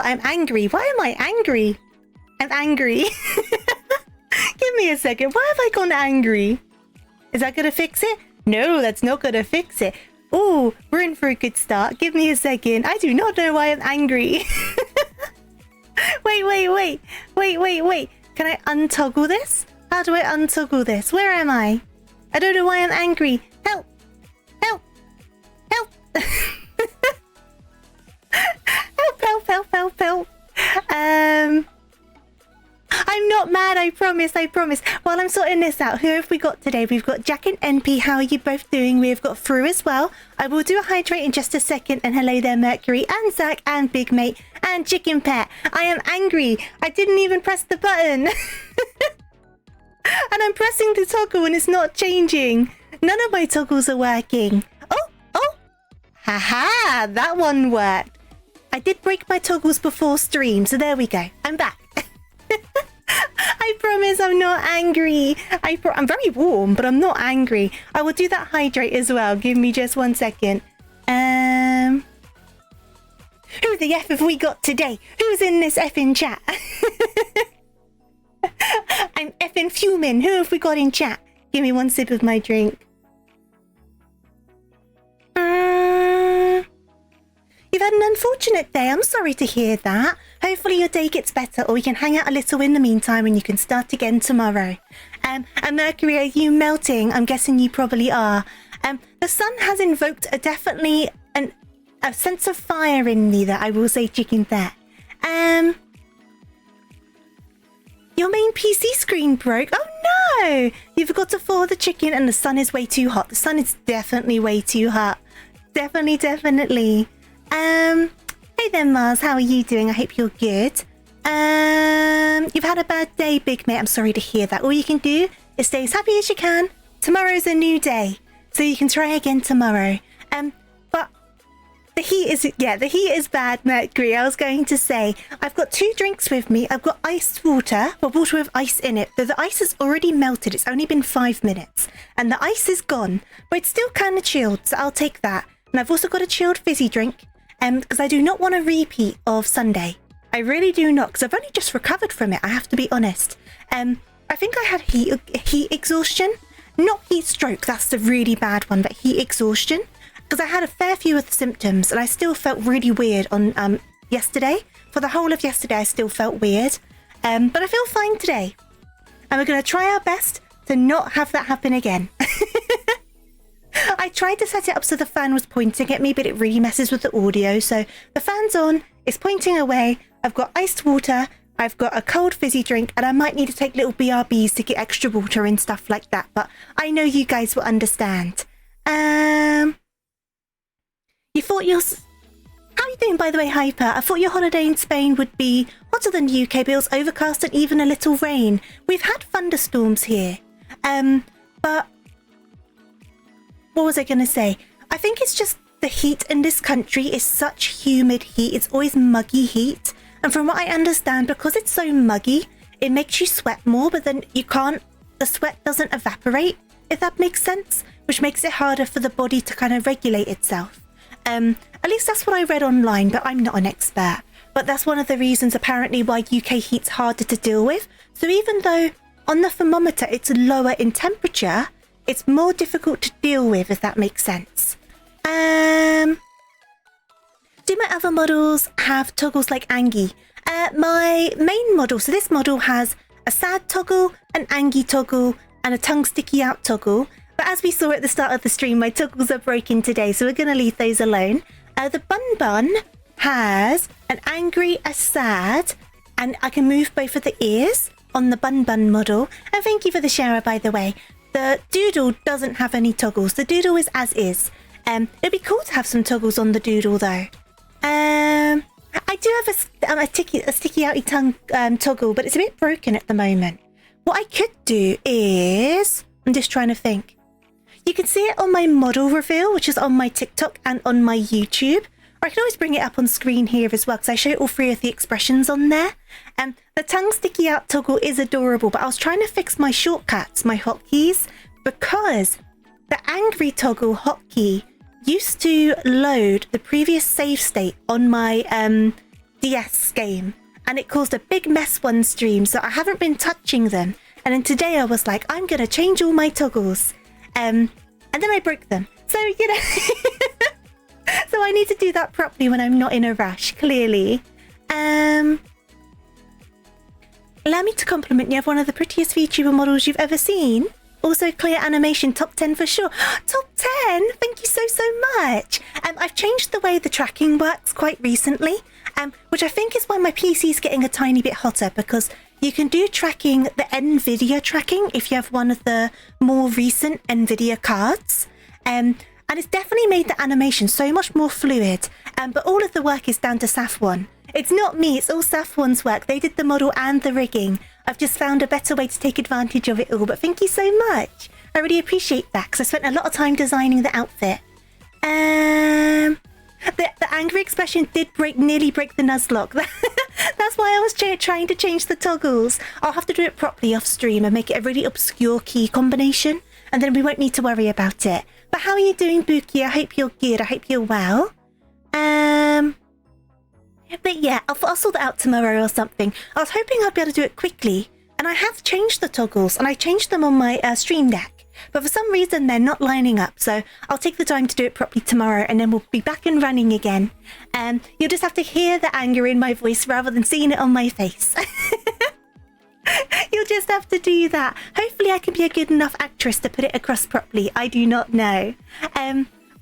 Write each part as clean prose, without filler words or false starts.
I'm angry. Why am I angry? I'm angry. Give me a second. Why have I gone angry? Is that gonna fix it? No, that's not gonna fix it. Oh, we're in for a good start. Give me a second. I do not know why I'm angry. Wait. Can I untoggle this? How do I untoggle this? Where am I? I don't know why I'm angry. Help! Help! Help! Help! I'm not mad, I promise. While I'm sorting this out, who have we got today? We've got Jack and NP. How are you both doing? We've got Fru as well. I will do a hydrate in just a second. And hello there, Mercury and Zach and Big Mate and Chicken Pet. I am angry. I didn't even press the button. And I'm pressing the toggle and it's not changing. None of my toggles are working. Oh! Haha, that one worked. I did break my toggles before stream, so there we go. I'm back. I promise I'm not angry. I'm very warm, but I'm not angry. I will do that hydrate as well. Give me just 1 second. Who the F have we got today? Who's in this effing chat? I'm effing fuming. Who have we got in chat? Give me 1 sip of my drink. You've had an unfortunate day. I'm sorry to hear that. Hopefully your day gets better, or we can hang out a little in the meantime and you can start again tomorrow. And Mercury, are you melting? I'm guessing you probably are. The sun has invoked a sense of fire in me that I will say, Chicken there. Your main PC screen broke. Oh no! You forgot to thaw the chicken and the sun is way too hot. The sun is definitely way too hot. Definitely. Hey there, Mars. How are you doing? I hope you're good. You've had a bad day, Big Mate. I'm sorry to hear that. All you can do is stay as happy as you can. Tomorrow's a new day, so you can try again tomorrow. But the heat is bad, Mercury. I was going to say, I've got 2 drinks with me. I've got iced water, but water with ice in it. Though the ice has already melted. It's only been 5 minutes, and the ice is gone, but it's still kind of chilled, so I'll take that. And I've also got a chilled fizzy drink. Because I do not want a repeat of Sunday. I really do not, because I've only just recovered from it, I have to be honest. I think I had heat exhaustion. Not heat stroke, that's the really bad one, but heat exhaustion. Because I had a fair few of the symptoms, and I still felt really weird on yesterday. For the whole of yesterday, I still felt weird. But I feel fine today. And we're going to try our best to not have that happen again. I tried to set it up so the fan was pointing at me, but it really messes with the audio. So the fan's on, it's pointing away. I've got iced water, I've got a cold fizzy drink, and I might need to take little BRBs to get extra water and stuff like that. But I know you guys will understand. You thought your... How are you doing, by the way, Hyper? I thought your holiday in Spain would be hotter than the UK, but it was overcast and even a little rain. We've had thunderstorms here. But... What was I going to say? I think it's just the heat in this country is such humid heat. It's always muggy heat. And from what I understand, because it's so muggy, it makes you sweat more, but then the sweat doesn't evaporate, if that makes sense, which makes it harder for the body to kind of regulate itself. At least that's what I read online, but I'm not an expert. But that's one of the reasons apparently why UK heat's harder to deal with. So even though on the thermometer it's lower in temperature, it's more difficult to deal with, if that makes sense. Do my other models have toggles like Angie? My main model, so this model has a sad toggle, an Angie toggle, and a tongue sticky out toggle. But as we saw at the start of the stream, my toggles are broken today, so we're going to leave those alone. The Bun Bun has an angry, a sad, and I can move both of the ears on the Bun Bun model. And thank you for the shower, by the way. The Doodle doesn't have any toggles. The Doodle is as is. It'd be cool to have some toggles on the Doodle though. I do have a sticky outy tongue toggle, but it's a bit broken at the moment. What I could do is... I'm just trying to think. You can see it on my model reveal, which is on my TikTok and on my YouTube. Or I can always bring it up on screen here as well, because I show all 3 of the expressions on there. The tongue sticky out toggle is adorable, but I was trying to fix my shortcuts, my hotkeys, because the angry toggle hotkey used to load the previous save state on my DS game, and it caused a big mess one stream, so I haven't been touching them. And then today I was like, I'm gonna change all my toggles, and then I broke them. So you know, so I need to do that properly when I'm not in a rush. Clearly, allow me to compliment you. Have one of the prettiest VTuber models you've ever seen. Also, clear animation, top 10 for sure. Top 10? Thank you so much. I've changed the way the tracking works quite recently, which I think is why my PC is getting a tiny bit hotter, because you can do tracking, the NVIDIA tracking, if you have one of the more recent NVIDIA cards. And it's definitely made the animation so much more fluid. But all of the work is down to Safwan. It's not me, it's all Safwan's work. They did the model and the rigging. I've just found a better way to take advantage of it all. But thank you so much. I really appreciate that, because I spent a lot of time designing the outfit. The angry expression did nearly break the Nuzlocke. That's why I was trying to change the toggles. I'll have to do it properly off stream and make it a really obscure key combination, and then we won't need to worry about it. But how are you doing, Buki? I hope you're good. I hope you're well. But yeah, I'll sort that out tomorrow or something. I was hoping I'd be able to do it quickly, and I have changed the toggles, and I changed them on my stream deck. But for some reason, they're not lining up, so I'll take the time to do it properly tomorrow, and then we'll be back and running again. You'll just have to hear the anger in my voice rather than seeing it on my face. You'll just have to do that. Hopefully I can be a good enough actress to put it across properly. I do not know.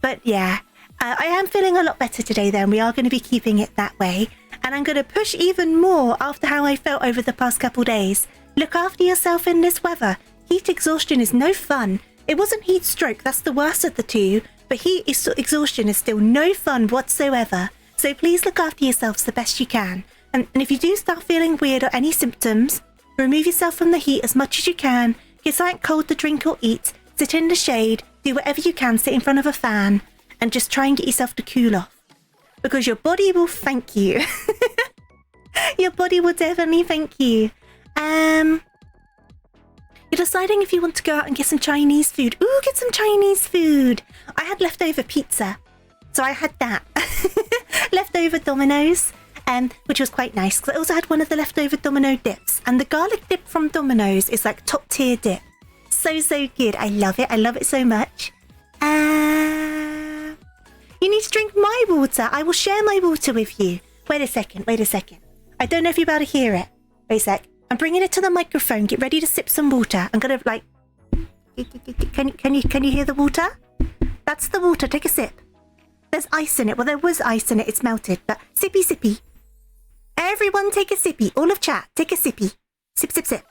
But yeah, I am feeling a lot better today though, and we are going to be keeping it that way. And I'm going to push even more after how I felt over the past couple days. Look after yourself in this weather. Heat exhaustion is no fun. It wasn't heat stroke, that's the worst of the two, but heat exhaustion is still no fun whatsoever. So please look after yourselves the best you can. And if you do start feeling weird or any symptoms, remove yourself from the heat as much as you can, get something cold to drink or eat, sit in the shade, do whatever you can, sit in front of a fan, and just try and get yourself to cool off. Because your body will thank you. Your body will definitely thank you. You're deciding if you want to go out and get some Chinese food. Ooh, get some Chinese food. I had leftover pizza, so I had that. Leftover Domino's, which was quite nice, because I also had one of the leftover Domino dips. And the garlic dip from Domino's is like top tier dip. So good. I love it. I love it so much. You need to drink my water. I will share my water with you. Wait a second. I don't know if you're about to hear it. Wait a sec. I'm bringing it to the microphone. Get ready to sip some water. I'm gonna like... Can you hear the water? That's the water. Take a sip. There's ice in it. Well, there was ice in it. It's melted. But sippy. Everyone take a sippy. All of chat, take a sippy. Sip.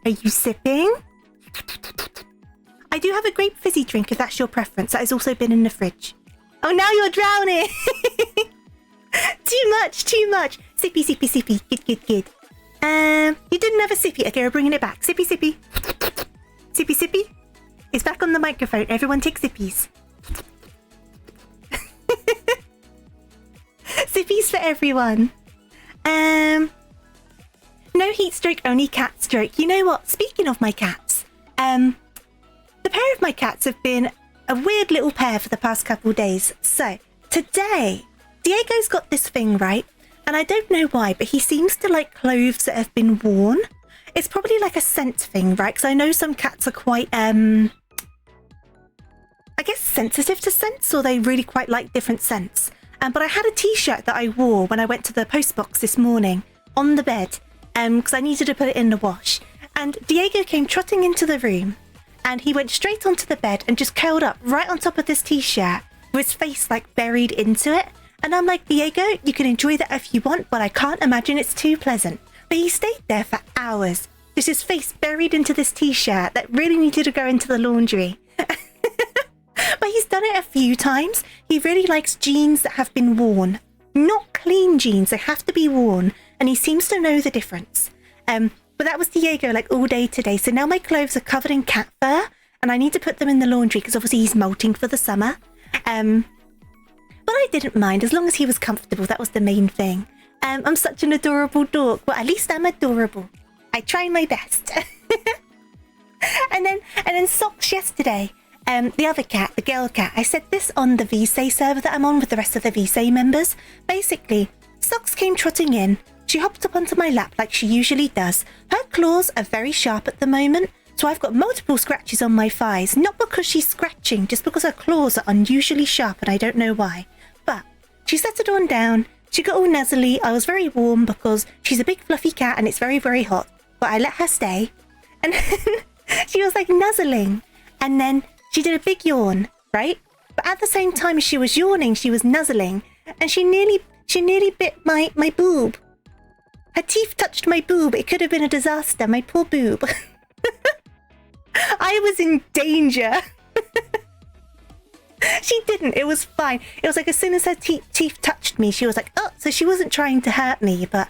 Are you sipping? I do have a grape fizzy drink if that's your preference. That has also been in the fridge. Oh, now you're drowning. Too much. Sippy. Good. You didn't have a sippy. Okay, we're bringing it back. Sippy. Sippy. It's back on the microphone. Everyone take sippies. Sippies for everyone. No heat stroke, only cat stroke. You know what? Speaking of my cats, the pair of my cats have been a weird little pair for the past couple of days. So today, Diego's got this thing, right? And I don't know why, but he seems to like clothes that have been worn. It's probably like a scent thing, right? Because I know some cats are quite, I guess, sensitive to scents, or they really quite like different scents. But I had a t-shirt that I wore when I went to the post box this morning on the bed, because I needed to put it in the wash. And Diego came trotting into the room, and he went straight onto the bed and just curled up right on top of this t-shirt with his face like buried into it. And I'm like, Diego, you can enjoy that if you want, but I can't imagine it's too pleasant. But he stayed there for hours, just his face buried into this t-shirt that really needed to go into the laundry. But he's done it a few times. He really likes jeans that have been worn. Not clean jeans, they have to be worn. And he seems to know the difference. But that was Diego like all day today. So now my clothes are covered in cat fur, and I need to put them in the laundry because obviously he's molting for the summer. But I didn't mind, as long as he was comfortable. That was the main thing. I'm such an adorable dog. Well, at least I'm adorable. I try my best. and then socks yesterday. The other cat, the girl cat, I said this on the VSay server that I'm on with the rest of the VSay members. Basically, Socks came trotting in. She hopped up onto my lap like she usually does. Her claws are very sharp at the moment, so I've got multiple scratches on my thighs. Not because she's scratching, just because her claws are unusually sharp and I don't know why. But she settled on down. She got all nuzzly. I was very warm because she's a big fluffy cat and it's very, very hot. But I let her stay. And then she was like nuzzling. And then she did a big yawn, right? But at the same time as she was yawning, she was nuzzling. And she nearly bit my boob. Her teeth touched my boob. It could have been a disaster. My poor boob. I was in danger. She didn't. It was fine. It was like as soon as her teeth touched me, she was like, oh, so she wasn't trying to hurt me. But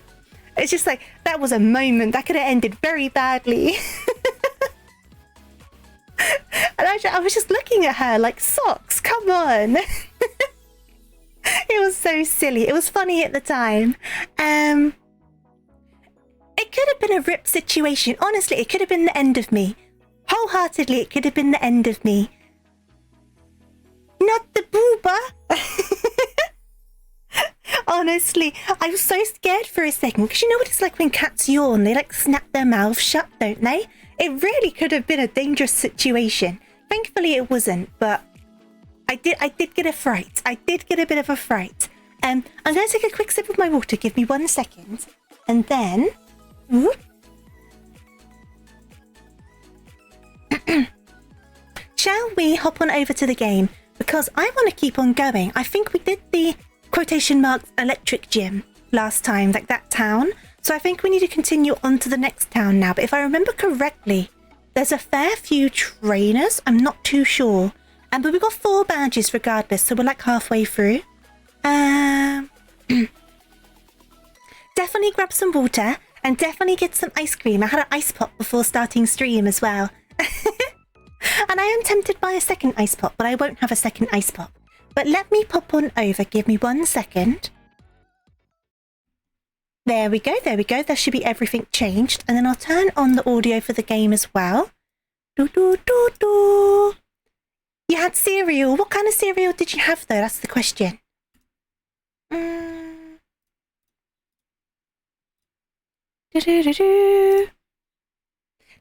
it's just like, that was a moment that could have ended very badly. And I was just looking at her like, Socks, come on. It was so silly. It was funny at the time. It could have been a rip situation. Honestly, it could have been the end of me. Wholeheartedly, it could have been the end of me. Not the booba. Honestly, I was so scared for a second. Because you know what it's like when cats yawn? They like snap their mouths shut, don't they? It really could have been a dangerous situation. Thankfully, it wasn't. But I did get a fright. I did get a bit of a fright. I'm going to take a quick sip of my water. Give me 1 second. And then... Whoop. Shall we hop on over to the game? Because I want to keep on going. I think we did the quotation marks electric gym last time, like that town. So I think we need to continue on to the next town now. But if I remember correctly, there's a fair few trainers. I'm not too sure. But we've got 4 badges regardless. So we're like halfway through. Definitely grab some water and definitely get some ice cream. I had an ice pop before starting stream as well. And I am tempted by a second ice pop, but I won't have a second ice pop. But let me pop on over. Give me 1 second. There we go. There we go. There should be everything changed. And then I'll turn on the audio for the game as well. Do, do, do, do. You had cereal. What kind of cereal did you have, though? That's the question. Do, do, do, do.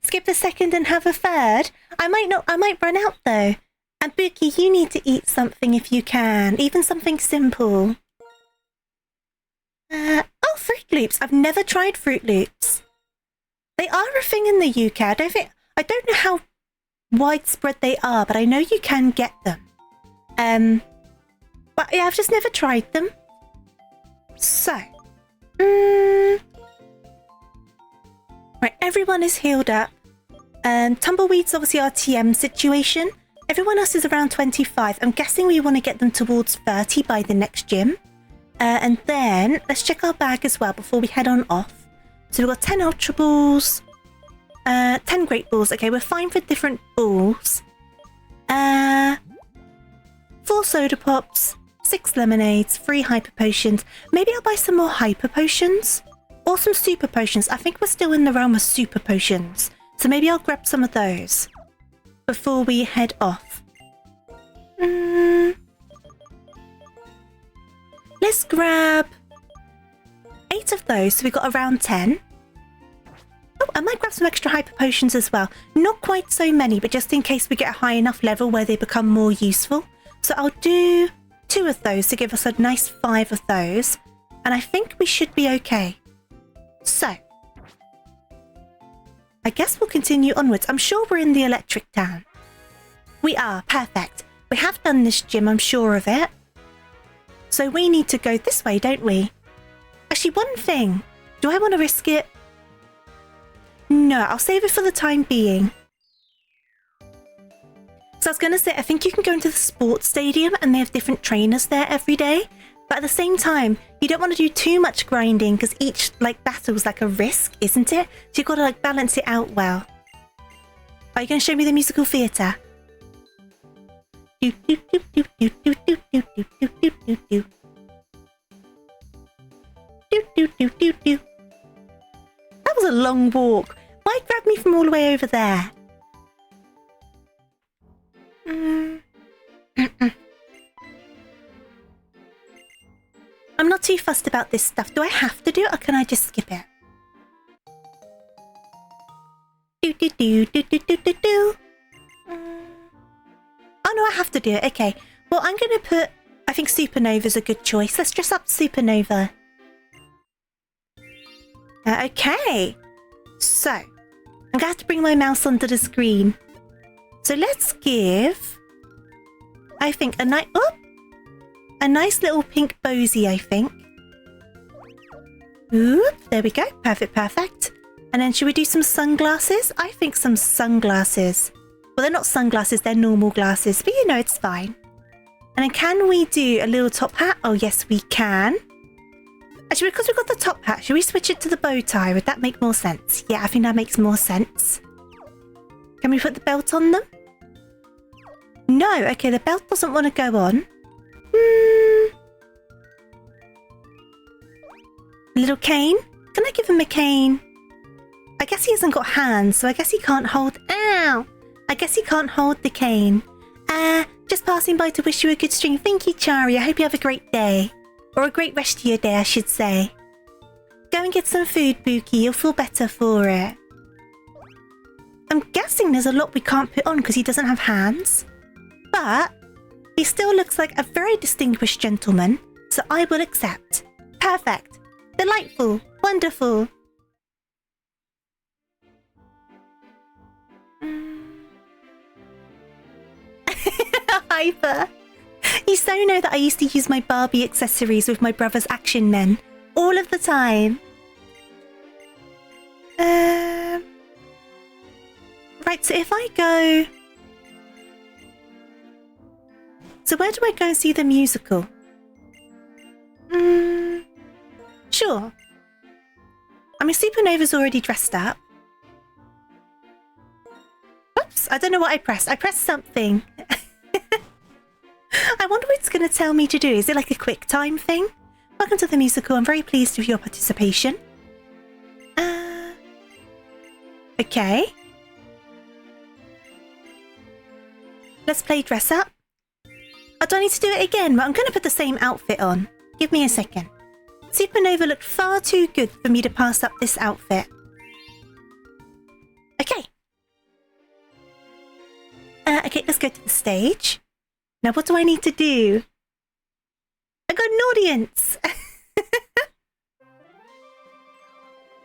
Skip a second and have a third. I might run out though. And Bookie, you need to eat something if you can. Even something simple. Oh, Fruit Loops. I've never tried Fruit Loops. They are a thing in the UK. I don't know how widespread they are, but I know you can get them. But yeah, I've just never tried them. So. Right, everyone is healed up. Tumbleweed's obviously our TM situation. Everyone else is around 25. I'm guessing we want to get them towards 30 by the next gym. And then let's check our bag as well before we head on off. So we've got 10 Ultra Balls. 10 Great Balls. Okay, we're fine for different balls. 4 Soda Pops. 6 Lemonades. 3 Hyper Potions. Maybe I'll buy some more Hyper Potions. Or some Super Potions. I think we're still in the realm of Super Potions. So maybe I'll grab some of those before we head off. Let's grab 8 of those. So we've got around 10. Oh, I might grab some extra Hyper Potions as well. Not quite so many, but just in case we get a high enough level where they become more useful. So I'll do 2 of those to give us a nice 5 of those. And I think we should be okay. So, I guess we'll continue onwards. I'm sure we're in the electric town. We are. Perfect. We have done this gym, I'm sure of it. So we need to go this way, don't we? Actually, one thing. Do I want to risk it? No, I'll save it for the time being. So I was going to say, I think you can go into the sports stadium and they have different trainers there every day. But at the same time, you don't want to do too much grinding because each battle is like a risk, isn't it? So you've got to balance it out well. Are you going to show me the musical theatre? That was a long walk. Why grab me from all the way over there? I'm not too fussed about this stuff. Do I have to do it or can I just skip it? Do do do do do do do do. Oh no, I have to do it. Okay. Well, I'm going to put... I think Supernova's a good choice. Let's dress up Supernova. Okay. So, I'm going to have to bring my mouse onto the screen. So let's give... I think a nice... Oh! A nice little pink bowsy, I think. Oop, there we go. Perfect, perfect. And then should we do some sunglasses? I think some sunglasses. Well, they're not sunglasses, they're normal glasses. But you know, it's fine. And then can we do a little top hat? Oh, yes, we can. Actually, because we've got the top hat, should we switch it to the bow tie? Would that make more sense? Yeah, I think that makes more sense. Can we put the belt on them? No, okay, the belt doesn't want to go on. A little cane? Can I give him a cane? I guess he hasn't got hands, so I guess he can't hold... Ow! I guess he can't hold the cane. Just passing by to wish you a good stream. Thank you, Chari. I hope you have a great day. Or a great rest of your day, I should say. Go and get some food, Buki. You'll feel better for it. I'm guessing there's a lot we can't put on because he doesn't have hands. But he still looks like a very distinguished gentleman, so I will accept. Perfect. Delightful. Wonderful. Hyper. You so know that I used to use my Barbie accessories with my brother's action men. All of the time. Right, so if I go... So where do I go and see the musical? Sure. I mean, Supernova's already dressed up. Oops, I don't know what I pressed. I pressed something. I wonder what it's going to tell me to do. Is it like a quick time thing? Welcome to the musical. I'm very pleased with your participation. Okay. Let's play dress up. Oh, do I need to do it again? But I'm going to put the same outfit on. Give me a second. Supernova looked far too good for me to pass up this outfit. Okay. Okay, let's go to the stage. Now, what do I need to do? I got an audience!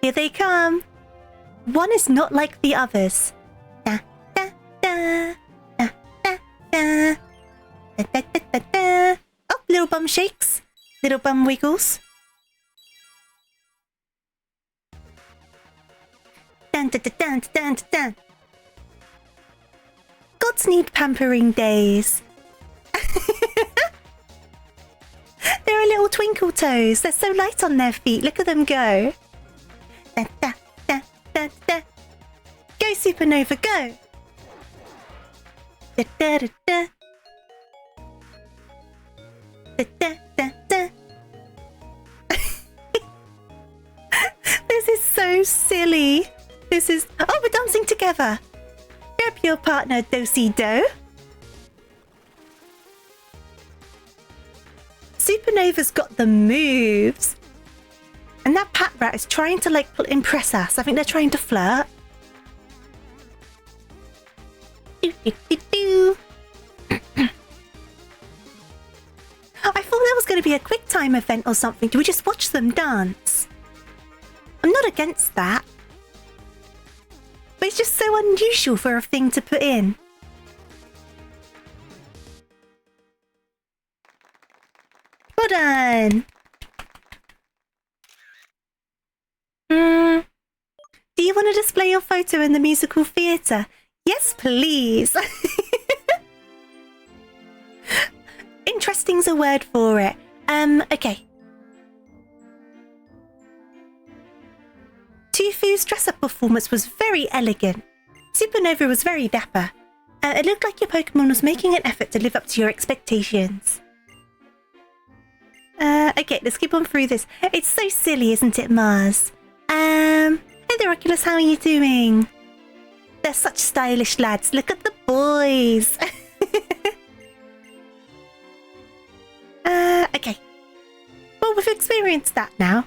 Here they come! One is not like the others. Da, da, da, da, da, da. Da, da, da, da, da. Oh, little bum shakes. Little bum wiggles. Dun, dun, dun, dun, dun, dun. Gods need pampering days. They're a little twinkle toes. They're so light on their feet. Look at them go. Da, da, da, da, da. Go, Supernova, go. Da, da, da, da. Da, da, da, da. This is so silly. This is... Oh, we're dancing together. Grab your partner, Do-si-do. Supernova's got the moves. And that Pat Rat is trying to, like, impress us. I think they're trying to flirt. Do, do, do, do. I thought there was going to be a quick time event or something. Do we just watch them dance? I'm not against that. But it's just so unusual for a thing to put in. Well done. Do you want to display your photo in the musical theatre? Yes, please. Interesting's a word for it. Okay. Tofuu's dress-up performance was very elegant. Supernova was very dapper. It looked like your Pokemon was making an effort to live up to your expectations. Okay, let's keep on through this. It's so silly, isn't it, Mars? Hey there, Oculus, how are you doing? They're such stylish lads. Look at the boys. Okay. Well, with experienced that now.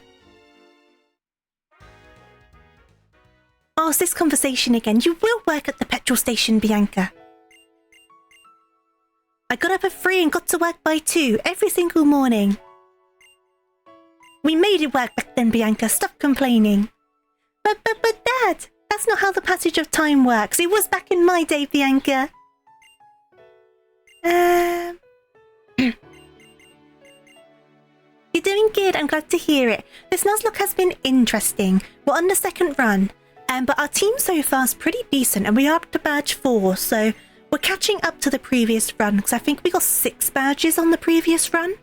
Oh, it's this conversation again. You will work at the petrol station, Bianca. I got up at 3 and got to work by 2 every single morning. We made it work back then, Bianca. Stop complaining. But Dad, that's not how the passage of time works. It was back in my day, Bianca. You're doing good. I'm glad to hear it. This Nuzlocke has been interesting. We're on the second run, but our team so far is pretty decent, and we are up to badge 4, so we're catching up to the previous run, because I think we got 6 badges on the previous run.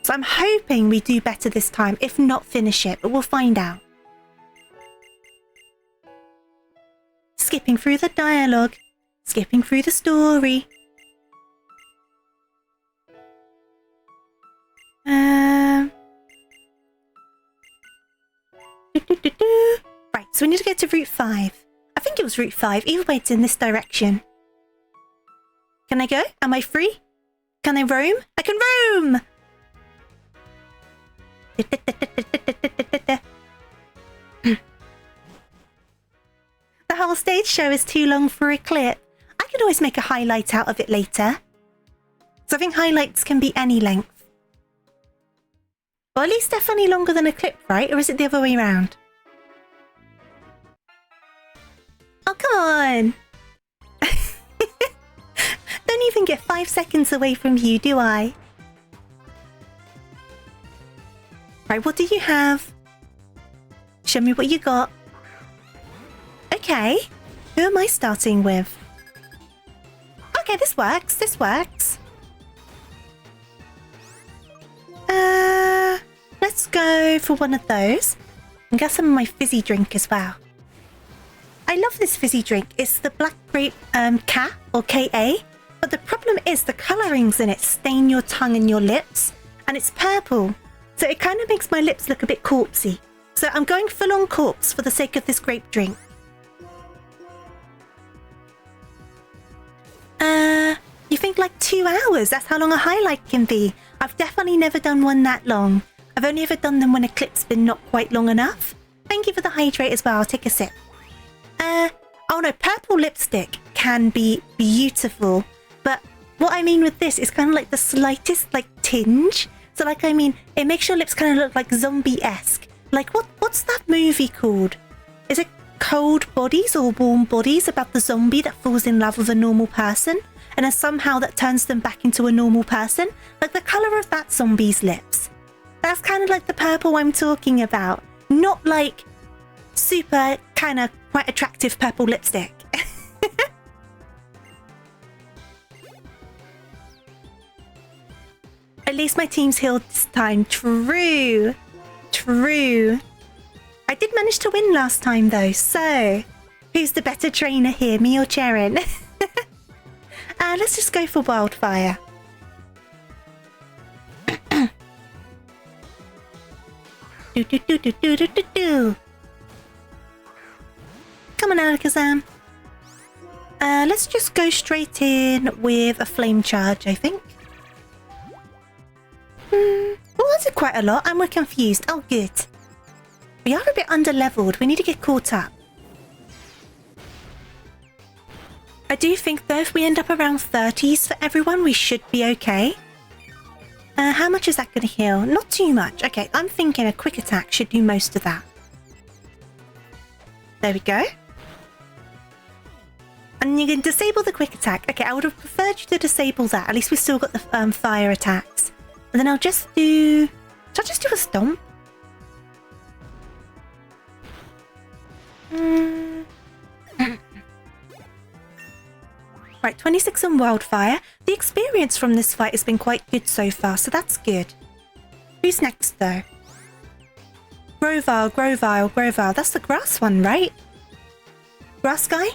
So I'm hoping we do better this time, if not finish it, but we'll find out. Skipping through the dialogue, skipping through the story. Right, so we need to get to Route 5. I think it was Route 5. Either way, it's in this direction. Can I go? Am I free? Can I roam? I can roam! The whole stage show is too long for a clip. I could always make a highlight out of it later. So I think highlights can be any length. Well, at least definitely longer than a clip, right? Or is it the other way around? Oh, come on! Don't even get 5 seconds away from you, do I? Right, what do you have? Show me what you got. Okay, who am I starting with? Okay, this works, this works. Let's go for one of those. And get some of my fizzy drink as well. I love this fizzy drink. It's the black grape K or KA. But the problem is the colorings in it stain your tongue and your lips. And it's purple. So it kind of makes my lips look a bit corpsey. So I'm going full on corpse for the sake of this grape drink. You think like 2 hours? That's how long a highlight can be. I've definitely never done one that long. I've only ever done them when a clip's been not quite long enough. Thank you for the hydrate as well. I'll take a sip. Oh no, purple lipstick can be beautiful. But what I mean with this is kind of like the slightest like tinge. So like, I mean, it makes your lips kind of look like zombie-esque. Like what's that movie called? Is it Cold Bodies or Warm Bodies, about the zombie that falls in love with a normal person? And then somehow that turns them back into a normal person? Like the colour of that zombie's lips. That's kind of like the purple I'm talking about. Not like super kind of quite attractive purple lipstick. At least my team's healed this time. True. True. I did manage to win last time though, so who's the better trainer here, me or Charon? Let's just go for Wildfire. Come on, Alakazam. Let's just go straight in with a Flame Charge, I think. Oh, that's quite a lot. I'm confused. Oh, good. We are a bit under-leveled. We need to get caught up. I do think, though, if we end up around 30s for everyone, we should be okay. How much is that going to heal? Not too much. Okay, I'm thinking a quick attack should do most of that. There we go. And you can disable the quick attack. Okay, I would have preferred you to disable that. At least we've still got the fire attacks. And then I'll just do... Should I just do a stomp? Right, 26 on Wildfire. The experience from this fight has been quite good so far, so that's good. Who's next, though? Grovyle, Grovyle, Grovyle. That's the grass one, right? Grass guy?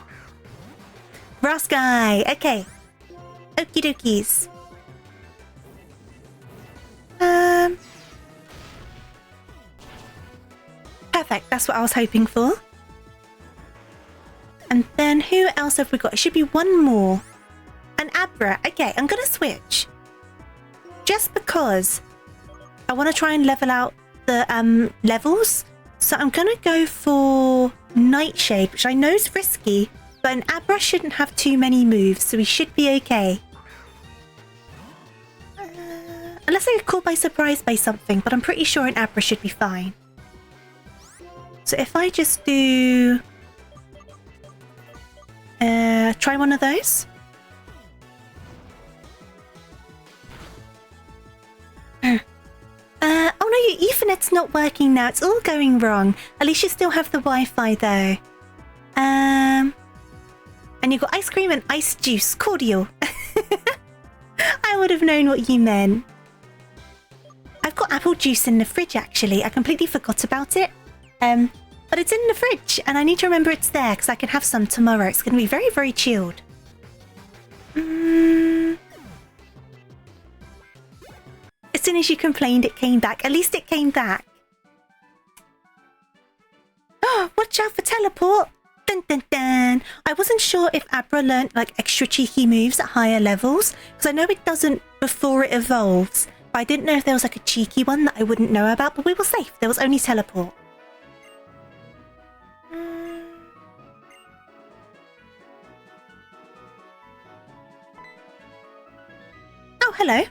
Grass guy. Okay. Okie dokies. Perfect. That's what I was hoping for. And then who else have we got? It should be one more. An Abra. Okay, I'm going to switch. Just because I want to try and level out the levels. So I'm gonna go for Nightshade, which I know is risky, but an Abra shouldn't have too many moves, so we should be okay. Unless I get caught by surprise by something, but I'm pretty sure an Abra should be fine. So if I just do... try one of those. Oh no, your Ethernet's not working now. It's all going wrong. At least you still have the Wi-Fi though. And you've got ice cream and ice juice. Cordial. I would have known what you meant. I've got apple juice in the fridge actually. I completely forgot about it. But it's in the fridge and I need to remember it's there because I can have some tomorrow. It's going to be very, very chilled. As soon as you complained, it came back. At least it came back. Oh, watch out for teleport. Dun, dun, dun. I wasn't sure if Abra learnt like extra cheeky moves at higher levels. Because I know it doesn't before it evolves. But I didn't know if there was like a cheeky one that I wouldn't know about. But we were safe. There was only teleport. Oh, hello.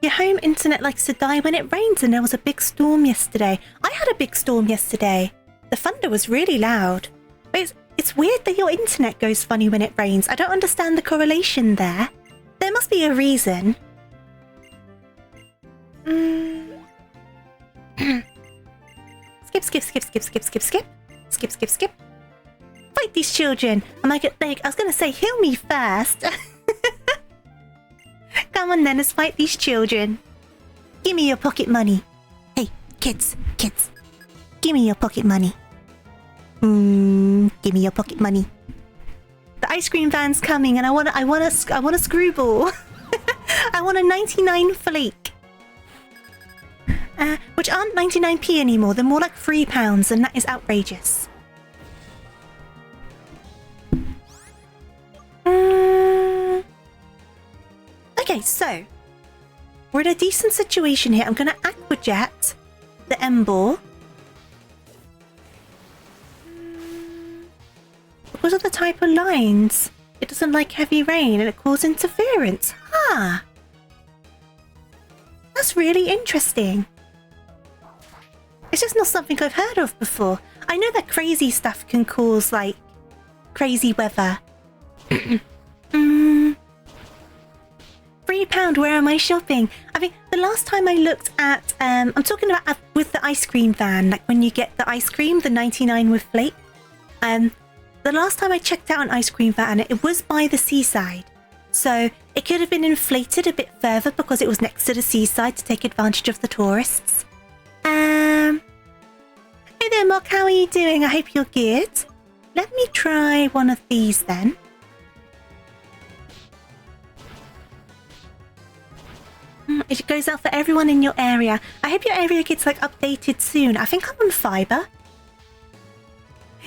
Your home internet likes to die when it rains and there was a big storm yesterday. I had a big storm yesterday. The thunder was really loud. But it's weird that your internet goes funny when it rains. I don't understand the correlation there. There must be a reason. Skip, skip, skip, skip, skip, skip, skip. Skip, skip, skip. Fight these children. I was going to say, heal me first. Come on then, let's fight these children. Give me your pocket money. Hey, kids. Give me your pocket money. Give me your pocket money. The ice cream van's coming and I want a screwball. I want a 99 flake. Which aren't 99p anymore. They're more like £3 and that is outrageous. Okay, so we're in a decent situation here. I'm going to Aqua Jet the M-Ball. Because of the type of lines, it doesn't like heavy rain and it causes interference. Huh. That's really interesting. It's just not something I've heard of before. I know that crazy stuff can cause, like, crazy weather. £3, where am I shopping? I mean, the last time I looked at, I'm talking about with the ice cream van, like when you get the ice cream, the 99 with flake. The last time I checked out an ice cream van, it was by the seaside. So it could have been inflated a bit further because it was next to the seaside to take advantage of the tourists. Hey there, Mock, how are you doing? I hope you're good. Let me try one of these then. It goes out for everyone in your area. I hope your area gets like updated soon. I think I'm on fiber.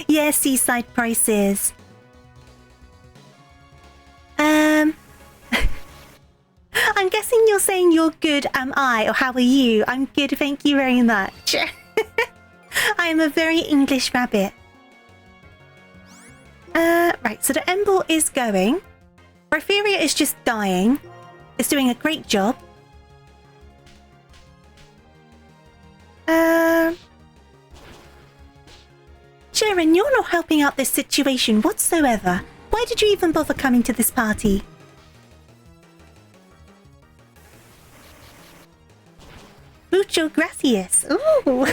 Yeah, seaside prices. I'm guessing you're saying you're good, am I? Or how are you? I'm good, thank you very much. I am a very English rabbit. Right, so the M-Ball is going. Porphyria is just dying. It's doing a great job. Sharon, you're not helping out this situation whatsoever. Why did you even bother coming to this party? Mucho gracias. Ooh.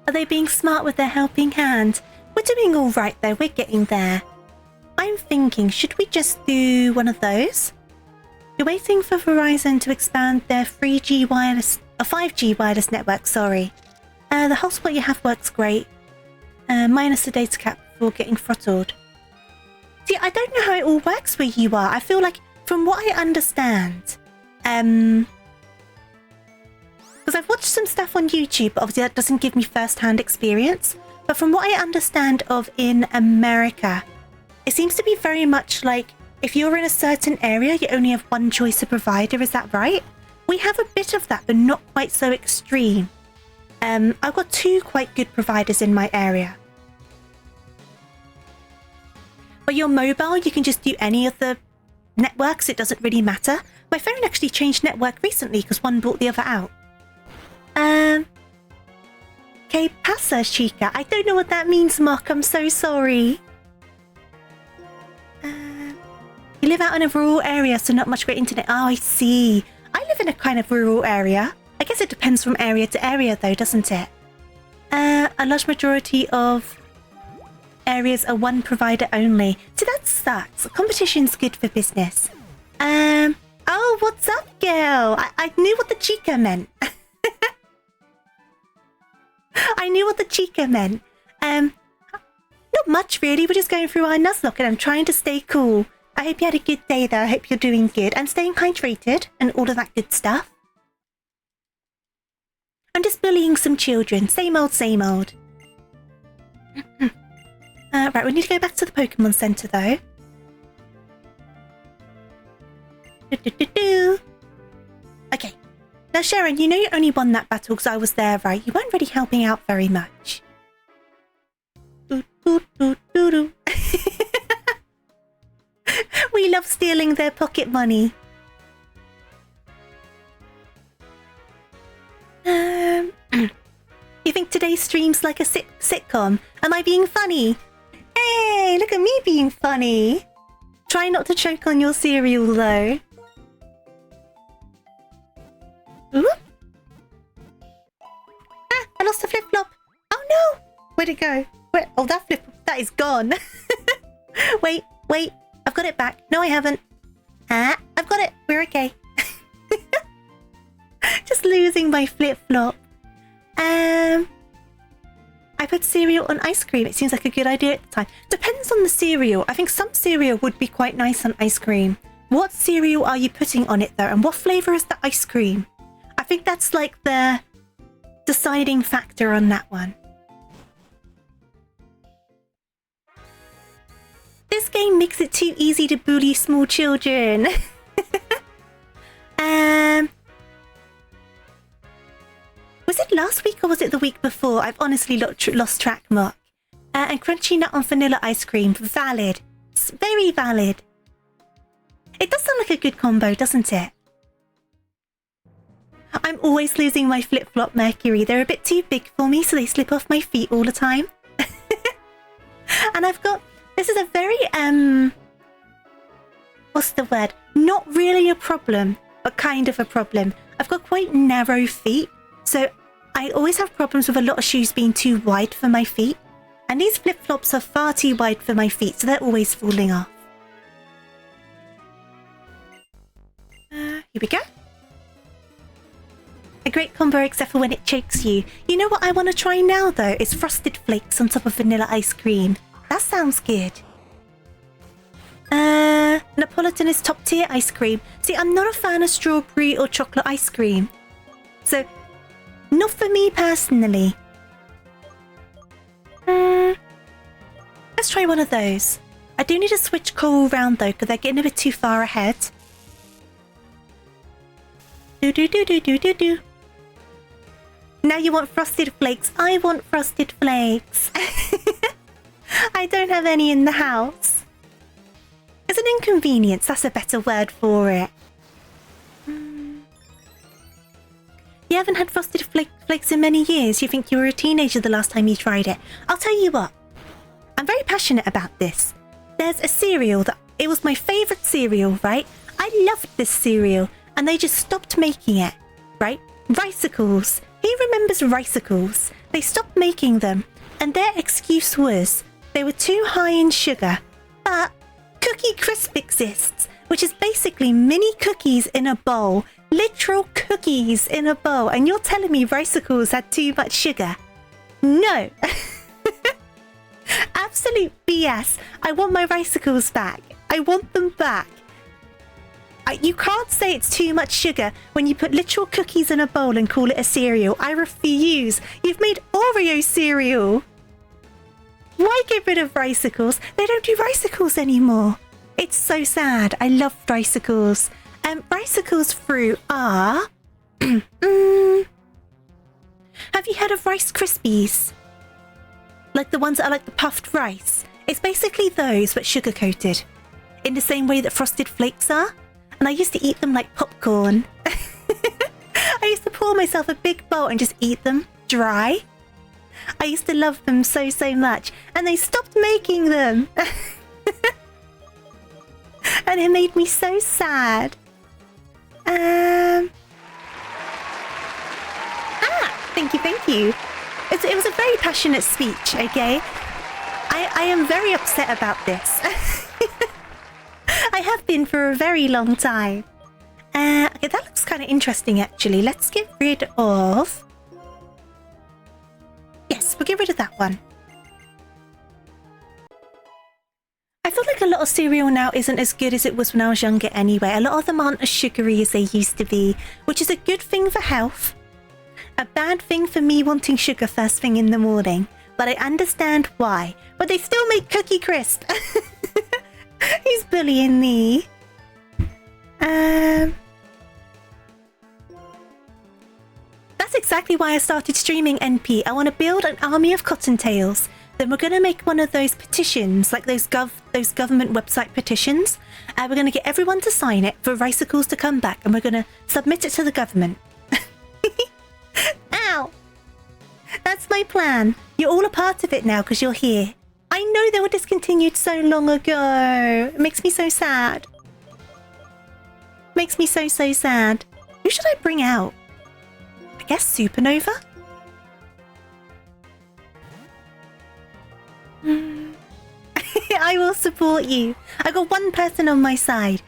Are they being smart with their helping hand? We're doing all right though, we're getting there. I'm thinking, should we just do one of those? You're waiting for Verizon to expand their 3G wireless, 5G wireless network, sorry. The hotspot you have works great. Minus the data cap before getting throttled. See, I don't know how it all works where you are. I feel like, from what I understand, Because I've watched some stuff on YouTube, but obviously that doesn't give me first-hand experience. But from what I understand of in America, it seems to be very much like if you're in a certain area, you only have one choice of provider. Is that right? We have a bit of that, but not quite so extreme. I've got 2 quite good providers in my area. But your mobile, you can just do any of the networks. It doesn't really matter. My phone actually changed network recently because one brought the other out. Que pasa, chica? I don't know what that means, Mock. I'm so sorry. You live out in a rural area, so not much great internet. Oh, I see. I live in a kind of rural area. I guess it depends from area to area, though, doesn't it? A large majority of areas are one provider only. So that sucks. Competition's good for business. Oh, what's up, girl? I knew what the chica meant. I knew what the chica meant. Not much, really. We're just going through our Nuzlocke and I'm trying to stay cool. I hope you had a good day, though. I hope you're doing good. I'm staying hydrated and all of that good stuff. I'm just bullying some children. Same old, same old. Right, we need to go back to the Pokemon Center, though. Okay. Now, Sharon, you know you only won that battle because I was there, right? You weren't really helping out very much. We love stealing their pocket money. You think today's stream's like a sitcom? Am I being funny? Hey, look at me being funny. Try not to choke on your cereal, though. Ooh. Ah, I lost a flip-flop. Oh no! Where'd it go? Where? Oh, that flip-flop, that is gone. Wait. I've got it back. No, I haven't. Ah, I've got it. We're okay. Just losing my flip-flop. I put cereal on ice cream. It seems like a good idea at the time. Depends on the cereal. I think some cereal would be quite nice on ice cream. What cereal are you putting on it, though? And what flavour is the ice cream? I think that's like the deciding factor on that one. This game makes it too easy to bully small children. Was it last week or was it the week before? I've honestly lost track, Mark. And crunchy nut on vanilla ice cream. Valid. It's very valid. It does sound like a good combo, doesn't it? I'm always losing my flip-flop, Mercury. They're a bit too big for me, so they slip off my feet all the time. And I've got... This is a very, what's the word? Not really a problem, but kind of a problem. I've got quite narrow feet, so I always have problems with a lot of shoes being too wide for my feet. And these flip-flops are far too wide for my feet, so they're always falling off. Here we go. A great combo except for when it chokes you. You know what I want to try now, though? Is Frosted Flakes on top of vanilla ice cream. That sounds good. Napolitan is top tier ice cream. See, I'm not a fan of strawberry or chocolate ice cream. So, not for me personally. Let's try one of those. I do need to switch Coral round though, because they're getting a bit too far ahead. Do. Now you want Frosted Flakes. I want Frosted Flakes. I don't have any in the house. It's an inconvenience. That's a better word for it. You haven't had Frosted Flakes in many years. You think you were a teenager the last time you tried it. I'll tell you what. I'm very passionate about this. There's a cereal that... It was my favourite cereal, right? I loved this cereal. And they just stopped making it, right? Ricicles. Who remembers Ricicles? They stopped making them. And their excuse was... They were too high in sugar. But Cookie Crisp exists, which is basically mini cookies in a bowl. Literal cookies in a bowl. And you're telling me Ricicles had too much sugar? No. Absolute BS. I want my Ricicles back. I want them back. You can't say it's too much sugar when you put literal cookies in a bowl and call it a cereal. I refuse. You've made Oreo cereal. Why get rid of Ricicles? They don't do Ricicles anymore. It's so sad. I love Ricicles. Ricicles fruit are... Have you heard of Rice Krispies? Like the ones that are like the puffed rice. It's basically those, but sugar-coated. In the same way that Frosted Flakes are. And I used to eat them like popcorn. I used to pour myself a big bowl and just eat them dry. I used to love them so, so much. And they stopped making them. And it made me so sad. Thank you. It was a very passionate speech, okay? I am very upset about this. I have been for a very long time. Okay, that looks kind of interesting, actually. Let's get rid of... Yes, we'll get rid of that one. I feel like a lot of cereal now isn't as good as it was when I was younger anyway. A lot of them aren't as sugary as they used to be, which is a good thing for health. A bad thing for me wanting sugar first thing in the morning. But I understand why. But they still make Cookie Crisp. He's bullying me. That's exactly why I started streaming NP. I want to build an army of cottontails. Then we're going to make one of those petitions, like those government website petitions. We're going to get everyone to sign it for Ricicles to come back, and we're going to submit it to the government. Ow! That's my plan. You're all a part of it now because you're here. I know they were discontinued so long ago. It makes me so sad. Makes me so, so sad. Who should I bring out? I guess Supernova? I will support you. I got one person on my side.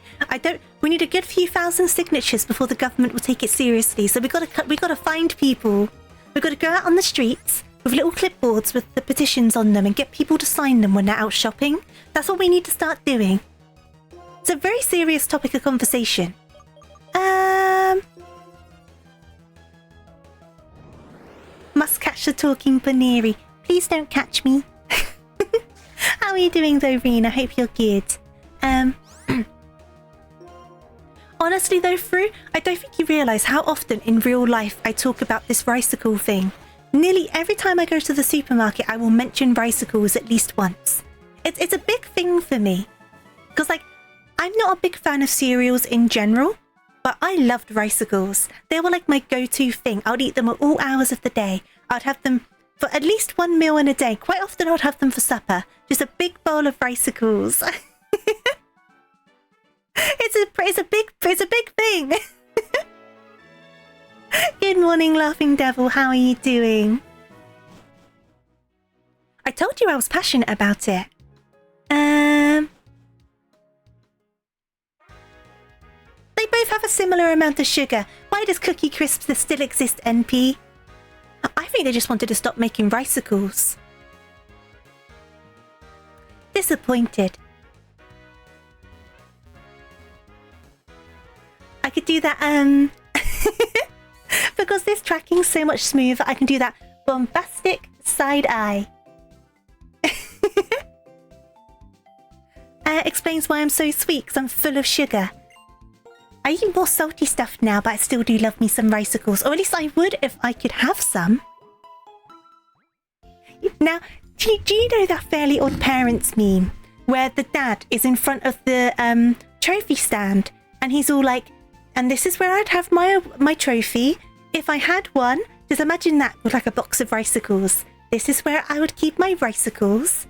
We need a good few thousand signatures before the government will take it seriously. So we gotta find people. We've got to go out on the streets with little clipboards with the petitions on them and get people to sign them when they're out shopping. That's what we need to start doing. It's a very serious topic of conversation. Must catch the talking Paneri. Please don't catch me. How are you doing though, Rena? Hope you're good. Honestly though, Fru, I don't think you realise how often in real life I talk about this Ricicle thing. Nearly every time I go to the supermarket, I will mention Ricicles at least once. It's a big thing for me. Because, like, I'm not a big fan of cereals in general, but I loved Ricicles. They were like my go-to thing. I would eat them at all hours of the day. I'd have them for at least one meal in a day. Quite often I would have them for supper. Just a big bowl of Ricicles. It's a big thing. Good morning, Laughing Devil. How are you doing? I told you I was passionate about it. They both have a similar amount of sugar. Why does Cookie Crisps still exist, NP? I think they just wanted to stop making Ricicles. Disappointed. I could do that, because this tracking's so much smoother, I can do that bombastic side eye. Explains why I'm so sweet, because I'm full of sugar. I eat more salty stuff now, but I still do love me some Ricicles. Or at least I would if I could have some. Now, do you know that Fairly Odd Parents meme? Where the dad is in front of the trophy stand. And he's all like, and this is where I'd have my trophy. If I had one, just imagine that with like a box of Ricicles. This is where I would keep my Ricicles.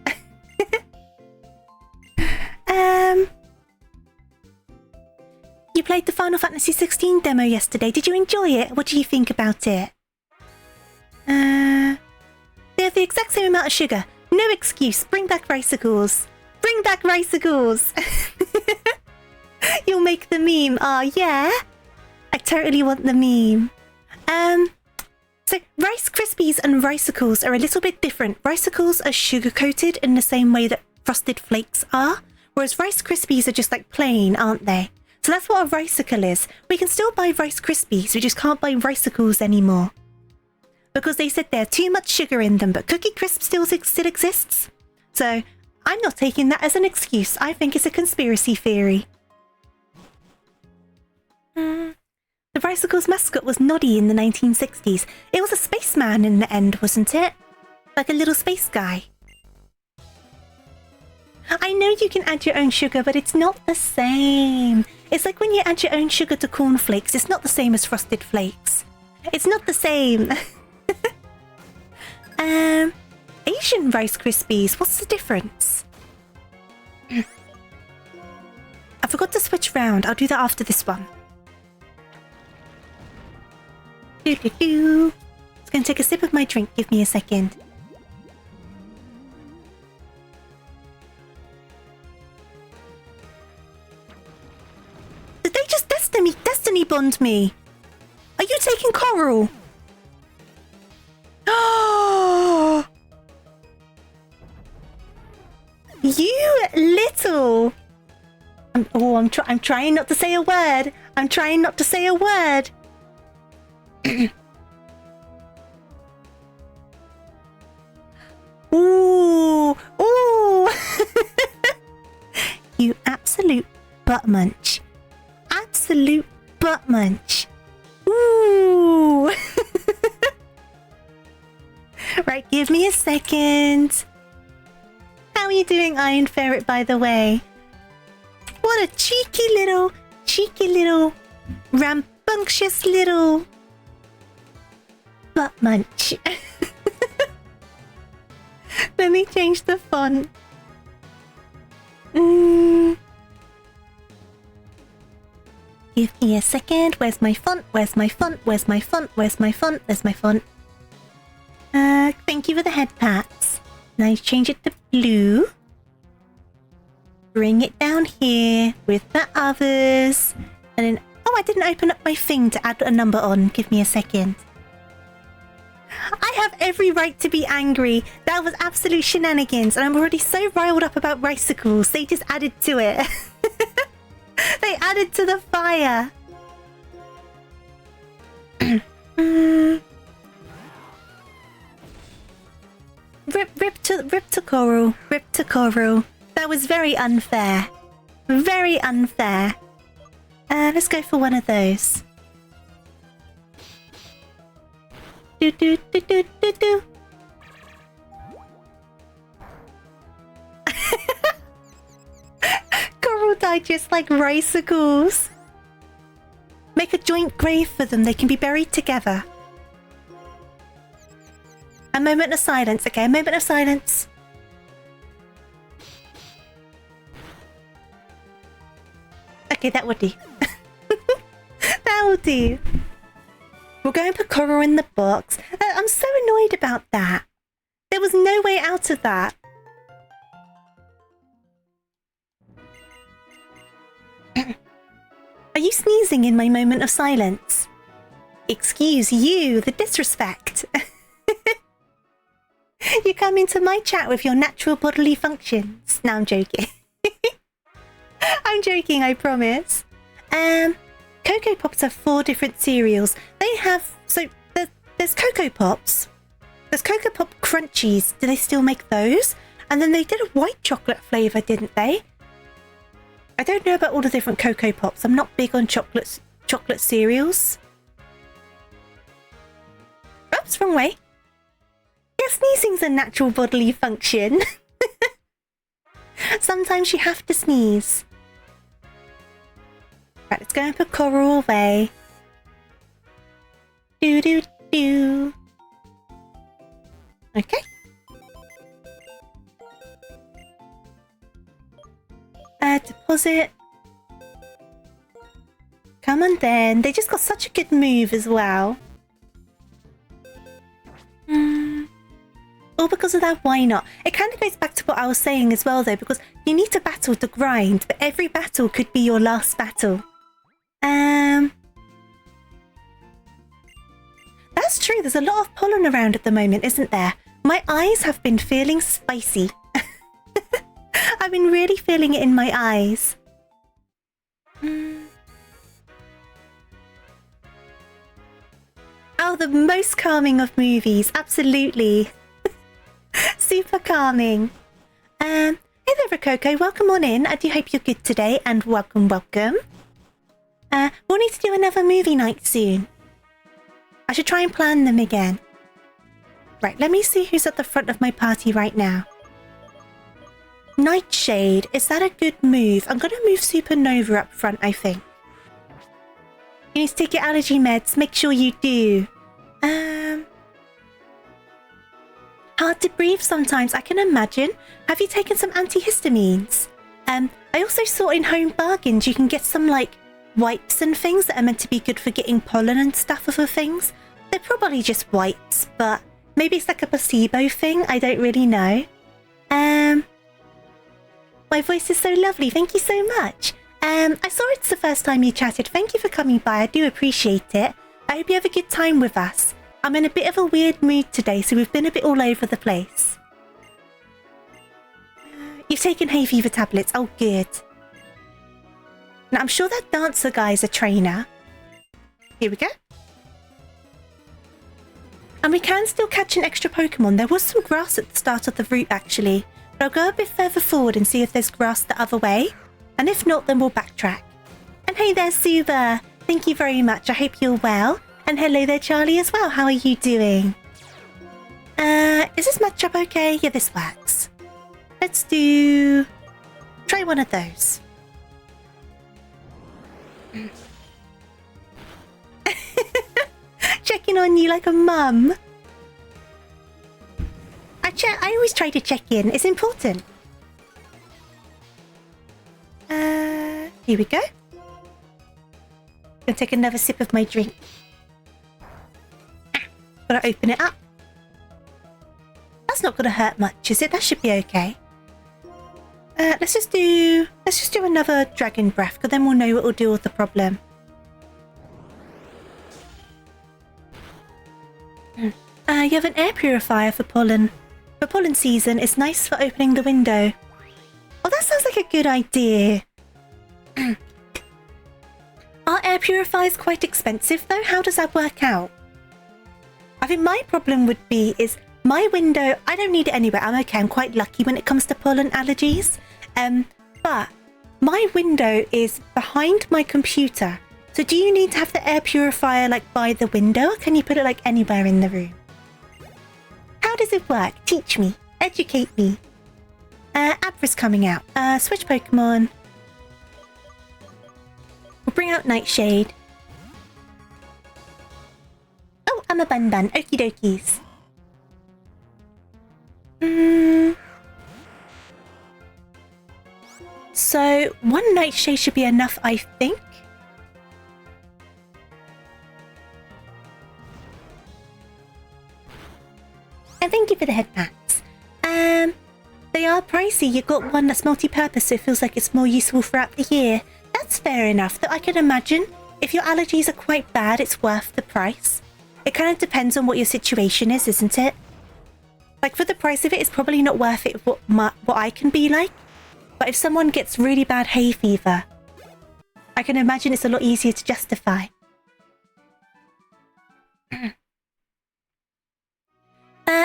You played the Final Fantasy 16 demo yesterday. Did you enjoy it? What do you think about it? They have the exact same amount of sugar. No excuse. Bring back Ricicles. Bring back Ricicles. You'll make the meme. Oh, yeah? I totally want the meme. So Rice Krispies and Ricicles are a little bit different. Ricicles are sugar-coated in the same way that Frosted Flakes are, whereas Rice Krispies are just like plain, aren't they? So that's what a Ricicle is. We can still buy Rice Krispies, we just can't buy Ricicles anymore. Because they said there's too much sugar in them, but Cookie Crisp still exists. So I'm not taking that as an excuse. I think it's a conspiracy theory. The Ricicle's mascot was Noddy in the 1960s. It was a spaceman in the end, wasn't it? Like a little space guy. I know you can add your own sugar, but it's not the same. It's like when you add your own sugar to cornflakes. It's not the same as Frosted Flakes. It's not the same. Asian Rice Krispies. What's the difference? I forgot to switch round. I'll do that after this one. Just gonna take a sip of my drink. Give me a second. Did they just destiny bond me? Are you taking Coral? Oh! You little... I'm trying not to say a word. I'm trying not to say a word. Ooh, ooh. You absolute butt munch. Absolute butt munch. Ooh. Right, give me a second. How are you doing, Iron Ferret, by the way? What a cheeky little, rambunctious little butt munch. Let me change the font. Give me a second. Where's my font? Where's my font? Where's my font? Where's my font? There's my font. Thank you for the head pats. Now change it to blue. Bring it down here with the others. And then... Oh, I didn't open up my thing to add a number on. Give me a second. I have every right to be angry. That was absolute shenanigans. And I'm already so riled up about Ricicles. They just added to it. They added to the fire. Rip to Coral. Rip to Coral. That was very unfair. Very unfair. Let's go for one of those. Do do do do do do. Coral died just like Ricicles. Make a joint grave for them. They can be buried together. A moment of silence. Okay, a moment of silence. Okay, that would do. That will do. We'll go and put Coral in the box. I'm so annoyed about that. There was no way out of that. Are you sneezing in my moment of silence? Excuse you, the disrespect. You come into my chat with your natural bodily functions. No, I'm joking. I'm joking, I promise. Cocoa Pops have 4 different cereals. They have... So, there's Cocoa Pops. There's Cocoa Pop Crunchies. Do they still make those? And then they did a white chocolate flavour, didn't they? I don't know about all the different Cocoa Pops. I'm not big on chocolate cereals. Oops, wrong way. Yeah, sneezing's a natural bodily function. Sometimes you have to sneeze. Right, let's go and put Coral away. Do do do. Okay. Deposit. Come on then. They just got such a good move as well. All because of that, why not? It kind of goes back to what I was saying as well though, because you need to battle to grind, but every battle could be your last battle. That's true, there's a lot of pollen around at the moment, isn't there? My eyes have been feeling spicy. I've been really feeling it in my eyes. Oh, the most calming of movies. Absolutely. Super calming. Hey there, Rococo. Welcome on in. I do hope you're good today, and welcome. We'll need to do another movie night soon. I should try and plan them again. Right, let me see who's at the front of my party right now. Nightshade. Is that a good move? I'm going to move Supernova up front, I think. You need to take your allergy meds. Make sure you do. Hard to breathe sometimes, I can imagine. Have you taken some antihistamines? I also saw in Home Bargains you can get some, like, wipes and things that are meant to be good for getting pollen and stuff off of things. They're probably just wipes, but maybe it's like a placebo thing. I don't really know. My voice is so lovely. Thank you so much. I saw it's the first time you chatted. Thank you for coming by. I do appreciate it. I hope you have a good time with us. I'm in a bit of a weird mood today, so we've been a bit all over the place. You've taken hay fever tablets. Oh, good. Now, I'm sure that dancer guy's a trainer. Here we go. And we can still catch an extra Pokemon. There was some grass at the start of the route, actually. But I'll go a bit further forward and see if there's grass the other way. And if not, then we'll backtrack. And hey there, Suba. Thank you very much. I hope you're well. And hello there, Charlie, as well. How are you doing? Is this matchup okay? Yeah, this works. Let's do... Try one of those. Checking on you like a mum. I always try to check in. It's important. Here we go. Gonna take another sip of my drink. Gotta open it up. That's not gonna hurt much, is it? That should be okay. Let's just do another dragon breath, because then we'll know what will deal with the problem. You have an air purifier for pollen. For pollen season, it's nice for opening the window. Oh, that sounds like a good idea. Are air purifiers quite expensive, though? How does that work out? I think my problem would be is my window, I don't need it anywhere. I'm okay. I'm quite lucky when it comes to pollen allergies. But my window is behind my computer. So do you need to have the air purifier like by the window, or can you put it like anywhere in the room? How does it work? Teach me. Educate me. Abra's coming out. Switch Pokemon. We'll bring out Nightshade. Oh, I'm a bun. Okie dokies. So, one Nightshade should be enough, I think. And thank you for the head pats. They are pricey. You got one that's multi-purpose, so it feels like it's more useful throughout the year. That's fair enough, though I can imagine if your allergies are quite bad, it's worth the price. It kind of depends on what your situation is, isn't it? Like, for the price of it, it's probably not worth it what I can be like. But if someone gets really bad hay fever, I can imagine it's a lot easier to justify.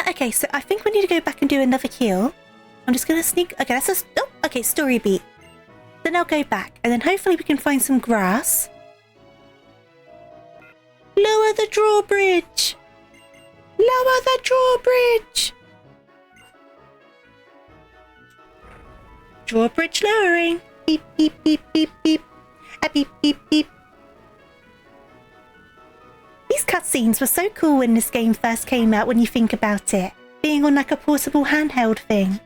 Okay, so I think we need to go back and do another heal. I'm just going to sneak... Okay, that's a... Oh, okay, story beat. Then I'll go back, and then hopefully we can find some grass. Lower the drawbridge! Lower the drawbridge! Drawbridge lowering. Beep, beep, beep, beep, beep. Beep, beep, beep. These cutscenes were so cool when this game first came out, when you think about it. Being on like a portable handheld thing.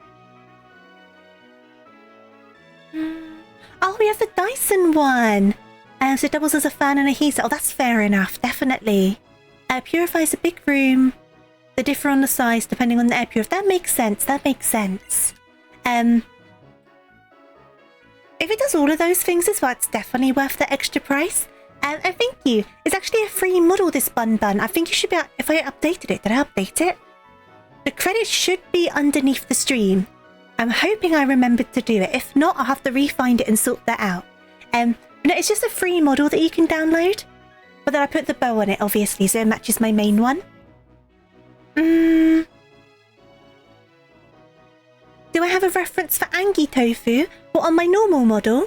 Oh, we have the Dyson one. So it doubles as a fan and a heater. Oh, that's fair enough, definitely. Purifies a big room. They differ on the size depending on the air purifier. That makes sense, that makes sense. If it does all of those things as well, it's definitely worth the extra price. And thank you. It's actually a free model, this Bun. I think you should be... If I updated it, did I update it? The credits should be underneath the stream. I'm hoping I remembered to do it. If not, I'll have to re-find it and sort that out. No, it's just a free model that you can download. But then I put the bow on it, obviously, so it matches my main one. Do I have a reference for Angie Tofu? What, on my normal model?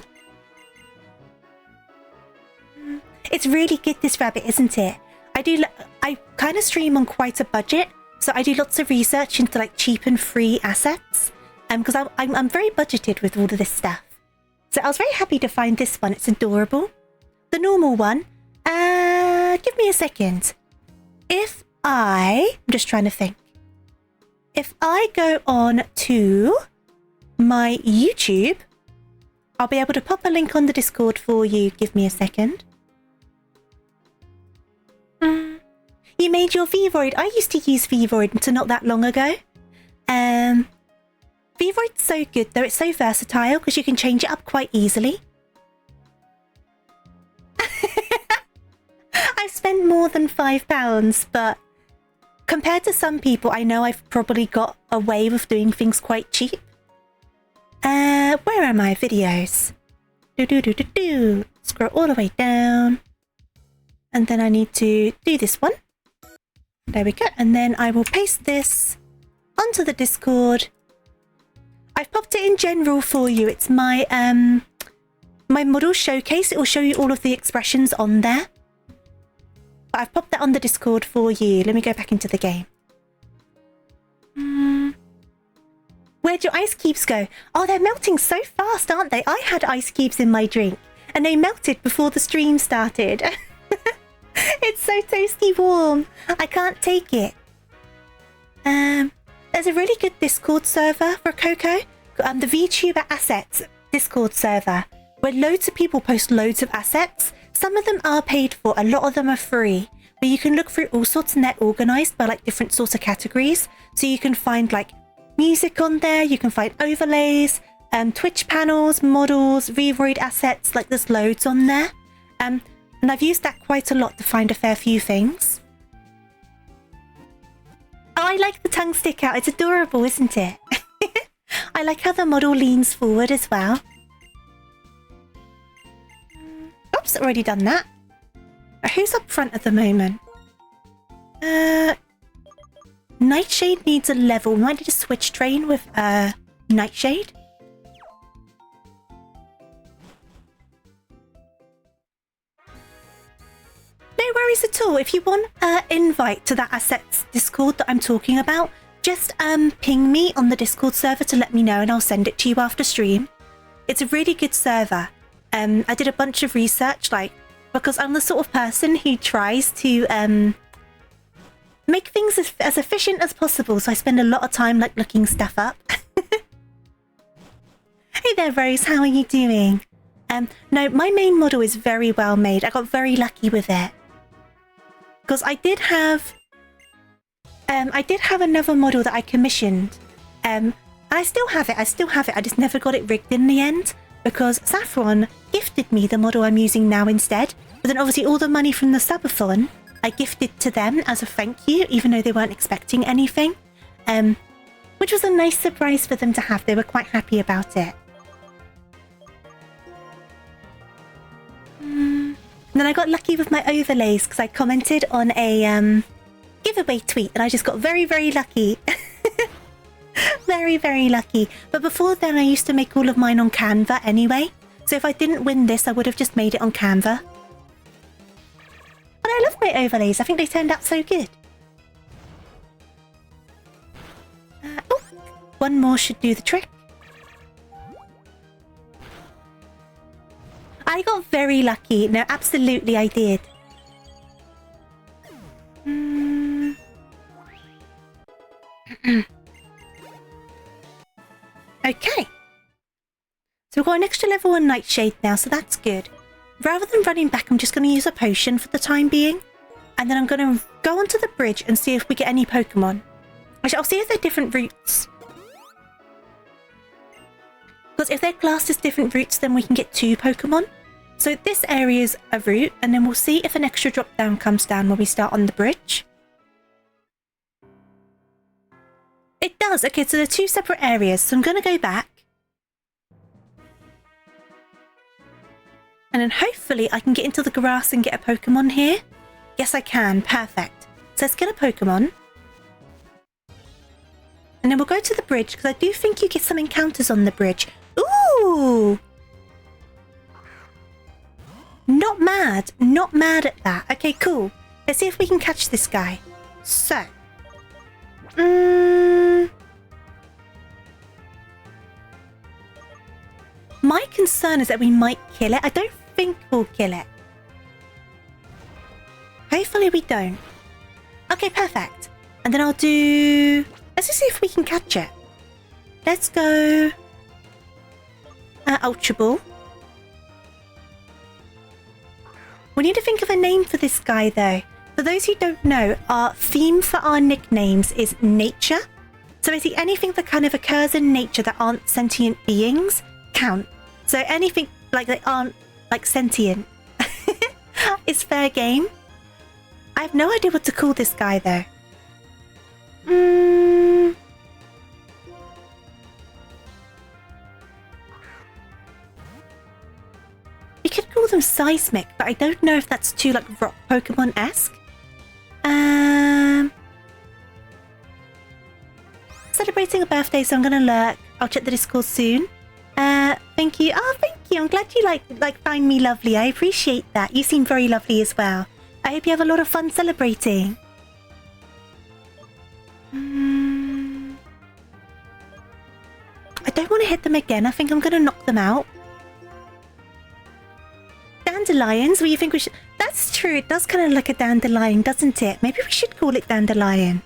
It's really good, this rabbit, isn't it? I kind of stream on quite a budget, so I do lots of research into like cheap and free assets. Because I'm very budgeted with all of this stuff. So I was very happy to find this one. It's adorable. The normal one. Give me a second. I'm just trying to think. If I go on to my YouTube, I'll be able to pop a link on the Discord for you. Give me a second. You made your VOD. I used to use VOD until not that long ago. VOD's so good though. It's so versatile because you can change it up quite easily. I've spent more than £5, but compared to some people, I know I've probably got a way of doing things quite cheap. Where are my videos? Scroll all the way down. And then I need to do this one. There we go. And then I will paste this onto the Discord. I've popped it in general for you. It's my my model showcase. It will show you all of the expressions on there. But I've popped that on the Discord for you. Let me go back into the game. Where'd your ice cubes go? Oh, they're melting so fast, aren't they? I had ice cubes in my drink and they melted before the stream started. It's so toasty warm. I can't take it. There's a really good Discord server for Coco. The VTuber Assets Discord server, where loads of people post loads of assets. Some of them are paid for, a lot of them are free. But you can look through all sorts and they're organised by like different sorts of categories. So you can find like music on there, you can find overlays, Twitch panels, models, VOD assets, like there's loads on there. And I've used that quite a lot to find a fair few things. Oh, I like the tongue stick out. It's adorable, isn't it? I like how the model leans forward as well. Oops, already done that. Who's up front at the moment? Nightshade needs a level. We might need to switch train with Nightshade. No worries at all. If you want an invite to that assets Discord that I'm talking about, just ping me on the Discord server to let me know and I'll send it to you after stream. It's a really good server. I did a bunch of research, like, because I'm the sort of person who tries to make things as efficient as possible, so I spend a lot of time like looking stuff up. Hey there, Rose, how are you doing? No, my main model is very well made. I got very lucky with it. Because I did have another model that I commissioned. And I still have it. I just never got it rigged in the end because Saffron gifted me the model I'm using now instead. But then obviously all the money from the subathon I gifted to them as a thank you, even though they weren't expecting anything. Which was a nice surprise for them to have. They were quite happy about it. And then I got lucky with my overlays because I commented on a giveaway tweet and I just got very, very lucky. Very, very lucky. But before then, I used to make all of mine on Canva anyway. So if I didn't win this, I would have just made it on Canva. But I love my overlays. I think they turned out so good. Oh, one more should do the trick. I got very lucky. No, absolutely I did. Okay. So we've got an extra level 1 Nightshade now, so that's good. Rather than running back, I'm just going to use a potion for the time being. And then I'm going to go onto the bridge and see if we get any Pokemon. Actually, I'll see if they're different routes. Because if they're classed as different routes, then we can get 2 Pokemon. So this area is a route, and then we'll see if an extra drop down comes down when we start on the bridge. It does. Okay, so they're 2 separate areas. So I'm going to go back. And then hopefully I can get into the grass and get a Pokemon here. Yes, I can. Perfect. So let's get a Pokemon. And then we'll go to the bridge, because I do think you get some encounters on the bridge. Ooh! Not mad. Not mad at that. Okay, cool. Let's see if we can catch this guy. So. My concern is that we might kill it. I don't think we'll kill it. Hopefully we don't. Okay, perfect. And then I'll do... Let's just see if we can catch it. Let's go... Ultra Ball. We need to think of a name for this guy, though. For those who don't know, our theme for our nicknames is nature. So basically anything that kind of occurs in nature that aren't sentient beings count. So anything like they aren't like sentient is fair game. I have no idea what to call this guy, though. We could call them Seismic, but I don't know if that's too like rock Pokemon-esque. Celebrating a birthday, so I'm gonna lurk. I'll check the Discord soon. Thank you. Oh, thank you. I'm glad you like find me lovely. I appreciate that. You seem very lovely as well. I hope you have a lot of fun celebrating. I don't want to hit them again. I think I'm gonna knock them out. Dandelions? What do you think we should... That's true. It does kind of look like a dandelion, doesn't it? Maybe we should call it dandelion.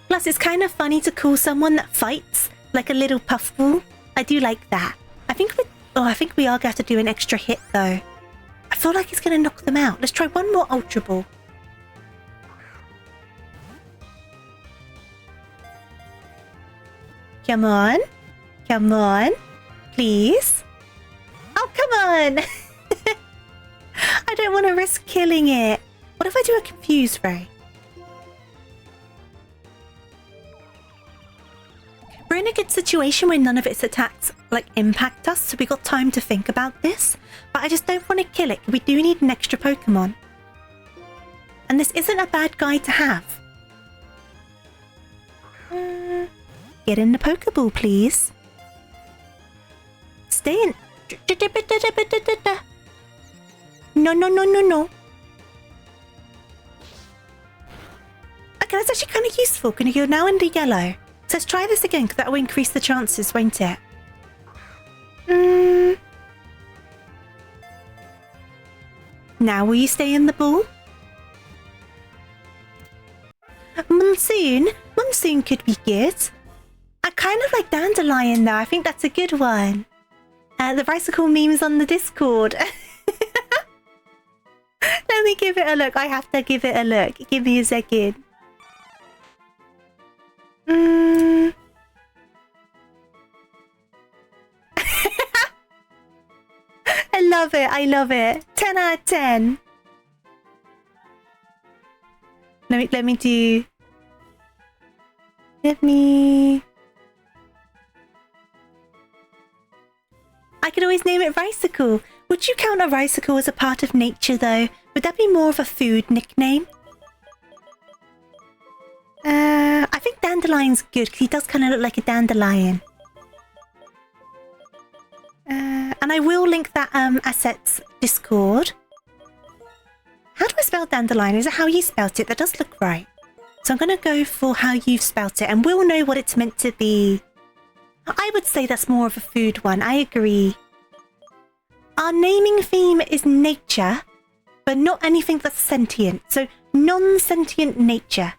Plus, it's kind of funny to call someone that fights like a little puffball. I do like that. I think we are going to have to do an extra hit, though. I feel like it's going to knock them out. Let's try one more Ultra Ball. Come on. Come on. Please. Oh, come on. I don't want to risk killing it. What if I do a Confuse Ray? We're in a good situation where none of its attacks like impact us, so we got time to think about this. But I just don't want to kill it. We do need an extra Pokemon. And this isn't a bad guy to have. Get in the Pokeball, please. Stay in. No, no, no, no, no. Okay, that's actually kind of useful. Can you go now in the yellow? So let's try this again, because that will increase the chances, won't it? Now will you stay in the ball? Monsoon? Monsoon could be good. I kind of like Dandelion, though. I think that's a good one. The bicycle memes on the Discord. Let me give it a look. I have to give it a look. Give me a second. I love it. I love it. 10 out of 10. Let me I could always name it Ricicle. Would you count a Ricicle as a part of nature, though? Would that be more of a food nickname? I think Dandelion's good, because he does kind of look like a dandelion. And I will link that asset's Discord. How do I spell dandelion? Is it how you spelt it? That does look right. So I'm going to go for how you've spelt it, and we'll know what it's meant to be. I would say that's more of a food one. I agree. Our naming theme is nature, but not anything that's sentient. So non-sentient nature.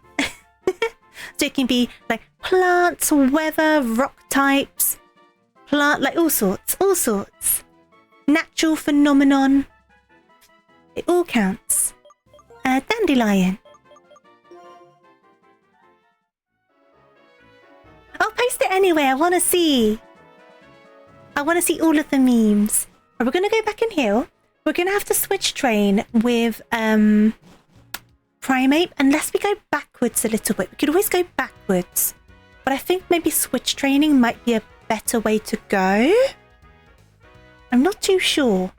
So it can be like plants, weather, rock types, like all sorts. Natural phenomenon. It all counts. Dandelion. I'll post it anyway. I want to see. I want to see all of the memes. Right, we're going to go back in here. We're going to have to switch train with Primate, unless we go backwards a little bit. We could always go backwards. But I think maybe switch training might be a better way to go. I'm not too sure.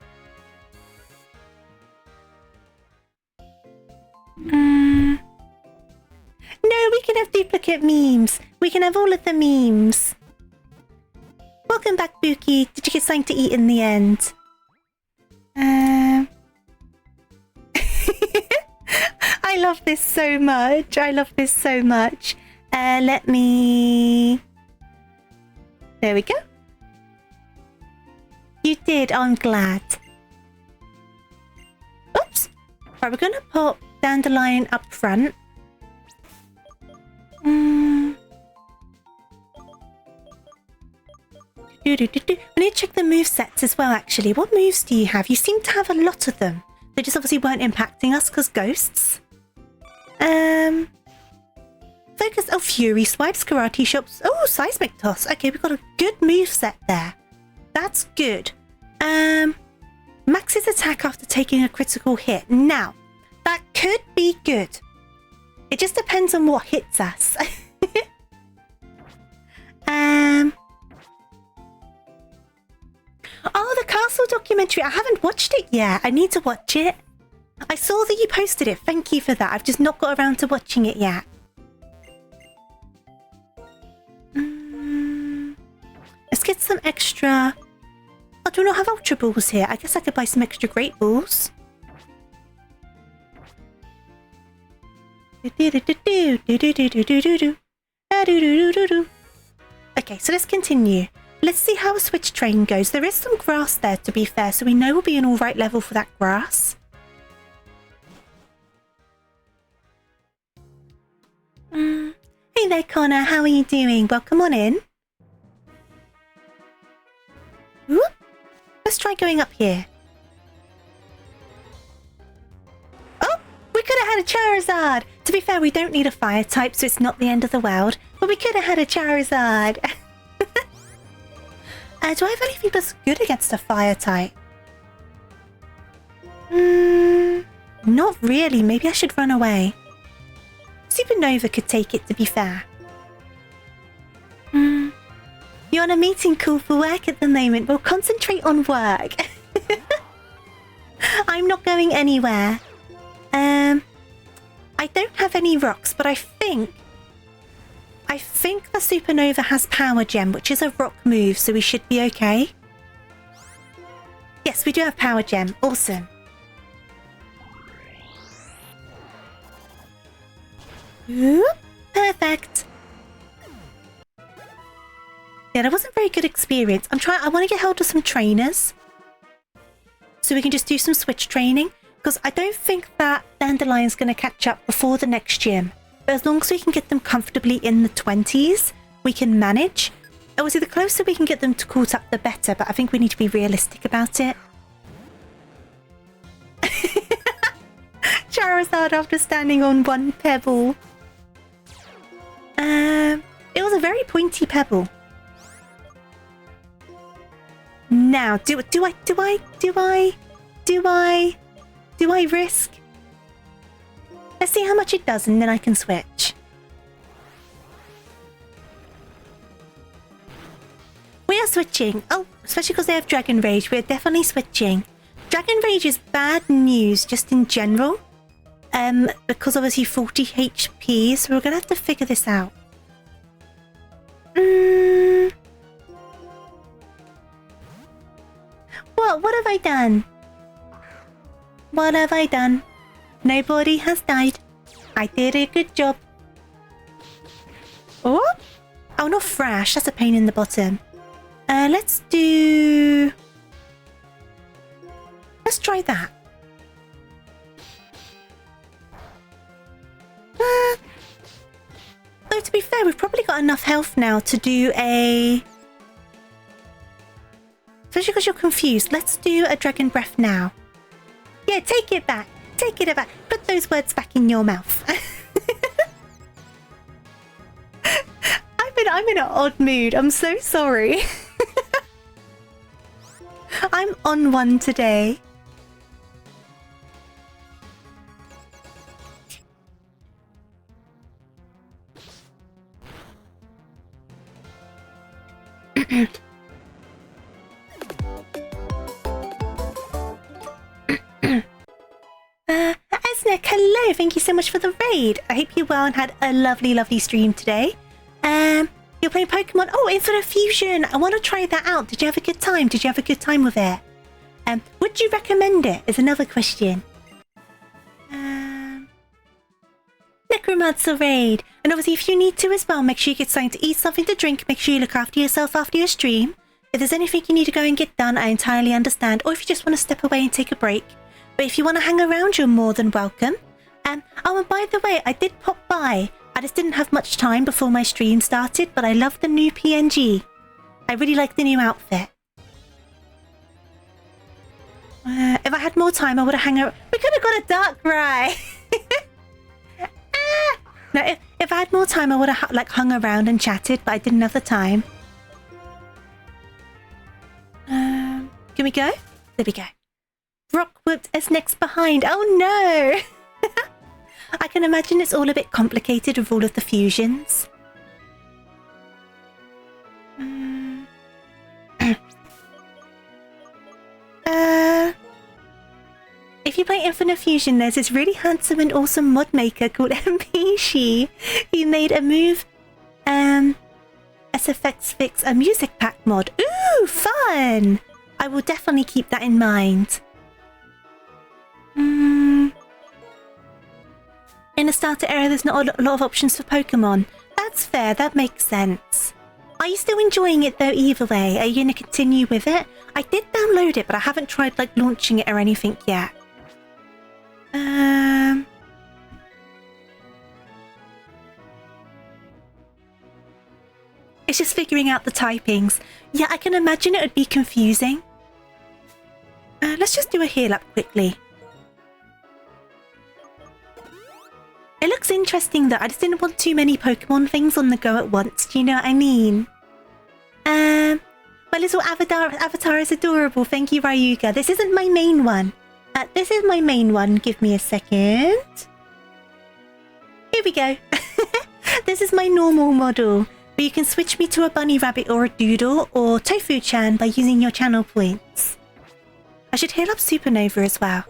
No, we can have duplicate memes. We can have all of the memes. Welcome back, Buki. Did you get something to eat in the end? I love this so much. I love this so much. Let me... There we go. You did. I'm glad. Oops. Right, we're going to put Dandelion up front. We need to check the movesets as well, actually. What moves do you have? You seem to have a lot of them. They just obviously weren't impacting us because ghosts. Focus. Oh, Fury Swipes, Karate Shots. Oh, Seismic Toss. Okay, we've got a good moveset there. That's good. Max's attack after taking a critical hit. Now, that could be good. It just depends on what hits us. Oh, the castle documentary. I haven't watched it yet. I need to watch it. I saw that you posted it. Thank you for that. I've just not got around to watching it yet. Let's get some extra... Oh, do we not have Ultra Balls here? I guess I could buy some extra Great Balls. Okay, so let's continue. Let's see how a switch train goes. There is some grass there, to be fair, so we know we'll be an alright level for that grass. Hey there, Connor. How are you doing? Welcome on in. Whoop. Let's try going up here. Oh, we could have had a Charizard. To be fair, we don't need a fire type, so it's not the end of the world. But we could have had a Charizard. Do I have anything that's good against a fire type? Not really. Maybe I should run away. Supernova could take it, to be fair. You're on a meeting call for work at the moment. Well, concentrate on work. I'm not going anywhere. I don't have any rocks, but I think the Supernova has Power Gem, which is a rock move, so we should be okay. Yes, we do have Power Gem. Awesome. Ooh, perfect. Yeah, that wasn't a very good experience. I want to get hold of some trainers so we can just do some switch training, because I don't think that Dandelion's going to catch up before the next gym. But as long as we can get them comfortably in the 20s, we can manage. Obviously, the closer we can get them to caught up, the better, but I think we need to be realistic about it. Charizard after standing on one pebble. It was a very pointy pebble. Now, do I risk? Let's see how much it does, and then I can switch. We are switching. Oh, especially because they have Dragon Rage. We're definitely switching. Dragon Rage is bad news just in general. Because obviously 40 HP, so we're going to have to figure this out. What have I done? What have I done? Nobody has died. I did a good job. Oh, not Thrash. That's a pain in the bottom. Let's try that. Though to be fair, we've probably got enough health now to do a... Especially because you're confused. Let's do a Dragon Breath now. Yeah, take it back. Take it back. Put those words back in your mouth. I'm in an odd mood. I'm so sorry. I'm on one today. thank you so much for the raid. I hope you're well and had a lovely, lovely stream today. You're playing Pokemon. Oh, Infinite Fusion. I want to try that out. Did you have a good time? Did you have a good time with it? Would you recommend it? Is another question. Necromancer raid. And obviously, if you need to as well, make sure you get something to eat, something to drink. Make sure you look after yourself after your stream. If there's anything you need to go and get done, I entirely understand. Or if you just want to step away and take a break. But if you want to hang around, you're more than welcome. Oh, and by the way, I did pop by. I just didn't have much time before my stream started, but I love the new PNG. I really like the new outfit. If I had more time, I would have hung around. We could have got a Darkrai. No, if I had more time, I would have like hung around and chatted, but I didn't have the time. Can we go? There we go. Rock whooped as next behind. Oh no! I can imagine it's all a bit complicated with all of the fusions. If you play Infinite Fusion, there's this really handsome and awesome mod maker called MP who made a move SFX Fix a music pack mod. Ooh, fun! I will definitely keep that in mind. In the starter area, there's not a lot of options for Pokemon. That's fair, that makes sense. Are you still enjoying it though either way? Are you going to continue with it? I did download it, but I haven't tried like launching it or anything yet. It's just figuring out the typings. Yeah, I can imagine it would be confusing. Let's just do a heal up quickly. It looks interesting though. I just didn't want too many Pokemon things on the go at once. Do you know what I mean? My little avatar is adorable. Thank you, Ryuga. This isn't my main one. This is my main one. Give me a second. Here we go. This is my normal model. But you can switch me to a bunny rabbit or a doodle or Tofu-chan by using your channel points. I should heal up Supernova as well.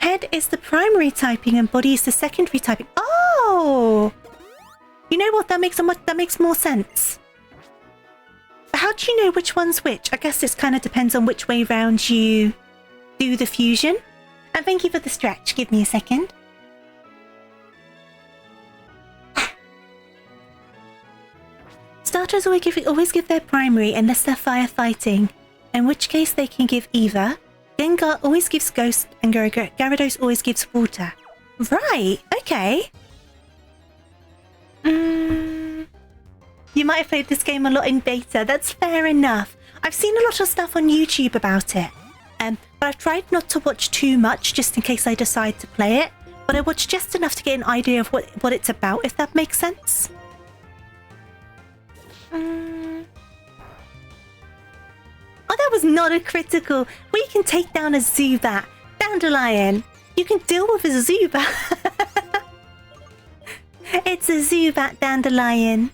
Head is the primary typing and body is the secondary typing. Oh! You know what? That makes more sense. But how do you know which one's which? I guess this kind of depends on which way round you do the fusion. And thank you for the stretch. Give me a second. Starters always give their primary unless they're firefighting, in which case they can give either. Gengar always gives Ghost and Gyarados always gives Water. Right, okay. You might have played this game a lot in beta, that's fair enough. I've seen a lot of stuff on YouTube about it. But I've tried not to watch too much just in case I decide to play it. But I watch just enough to get an idea of what it's about, if that makes sense. Oh, that was not a critical. We can take down a Zubat. Dandelion. You can deal with a Zubat. It's a Zubat, Dandelion.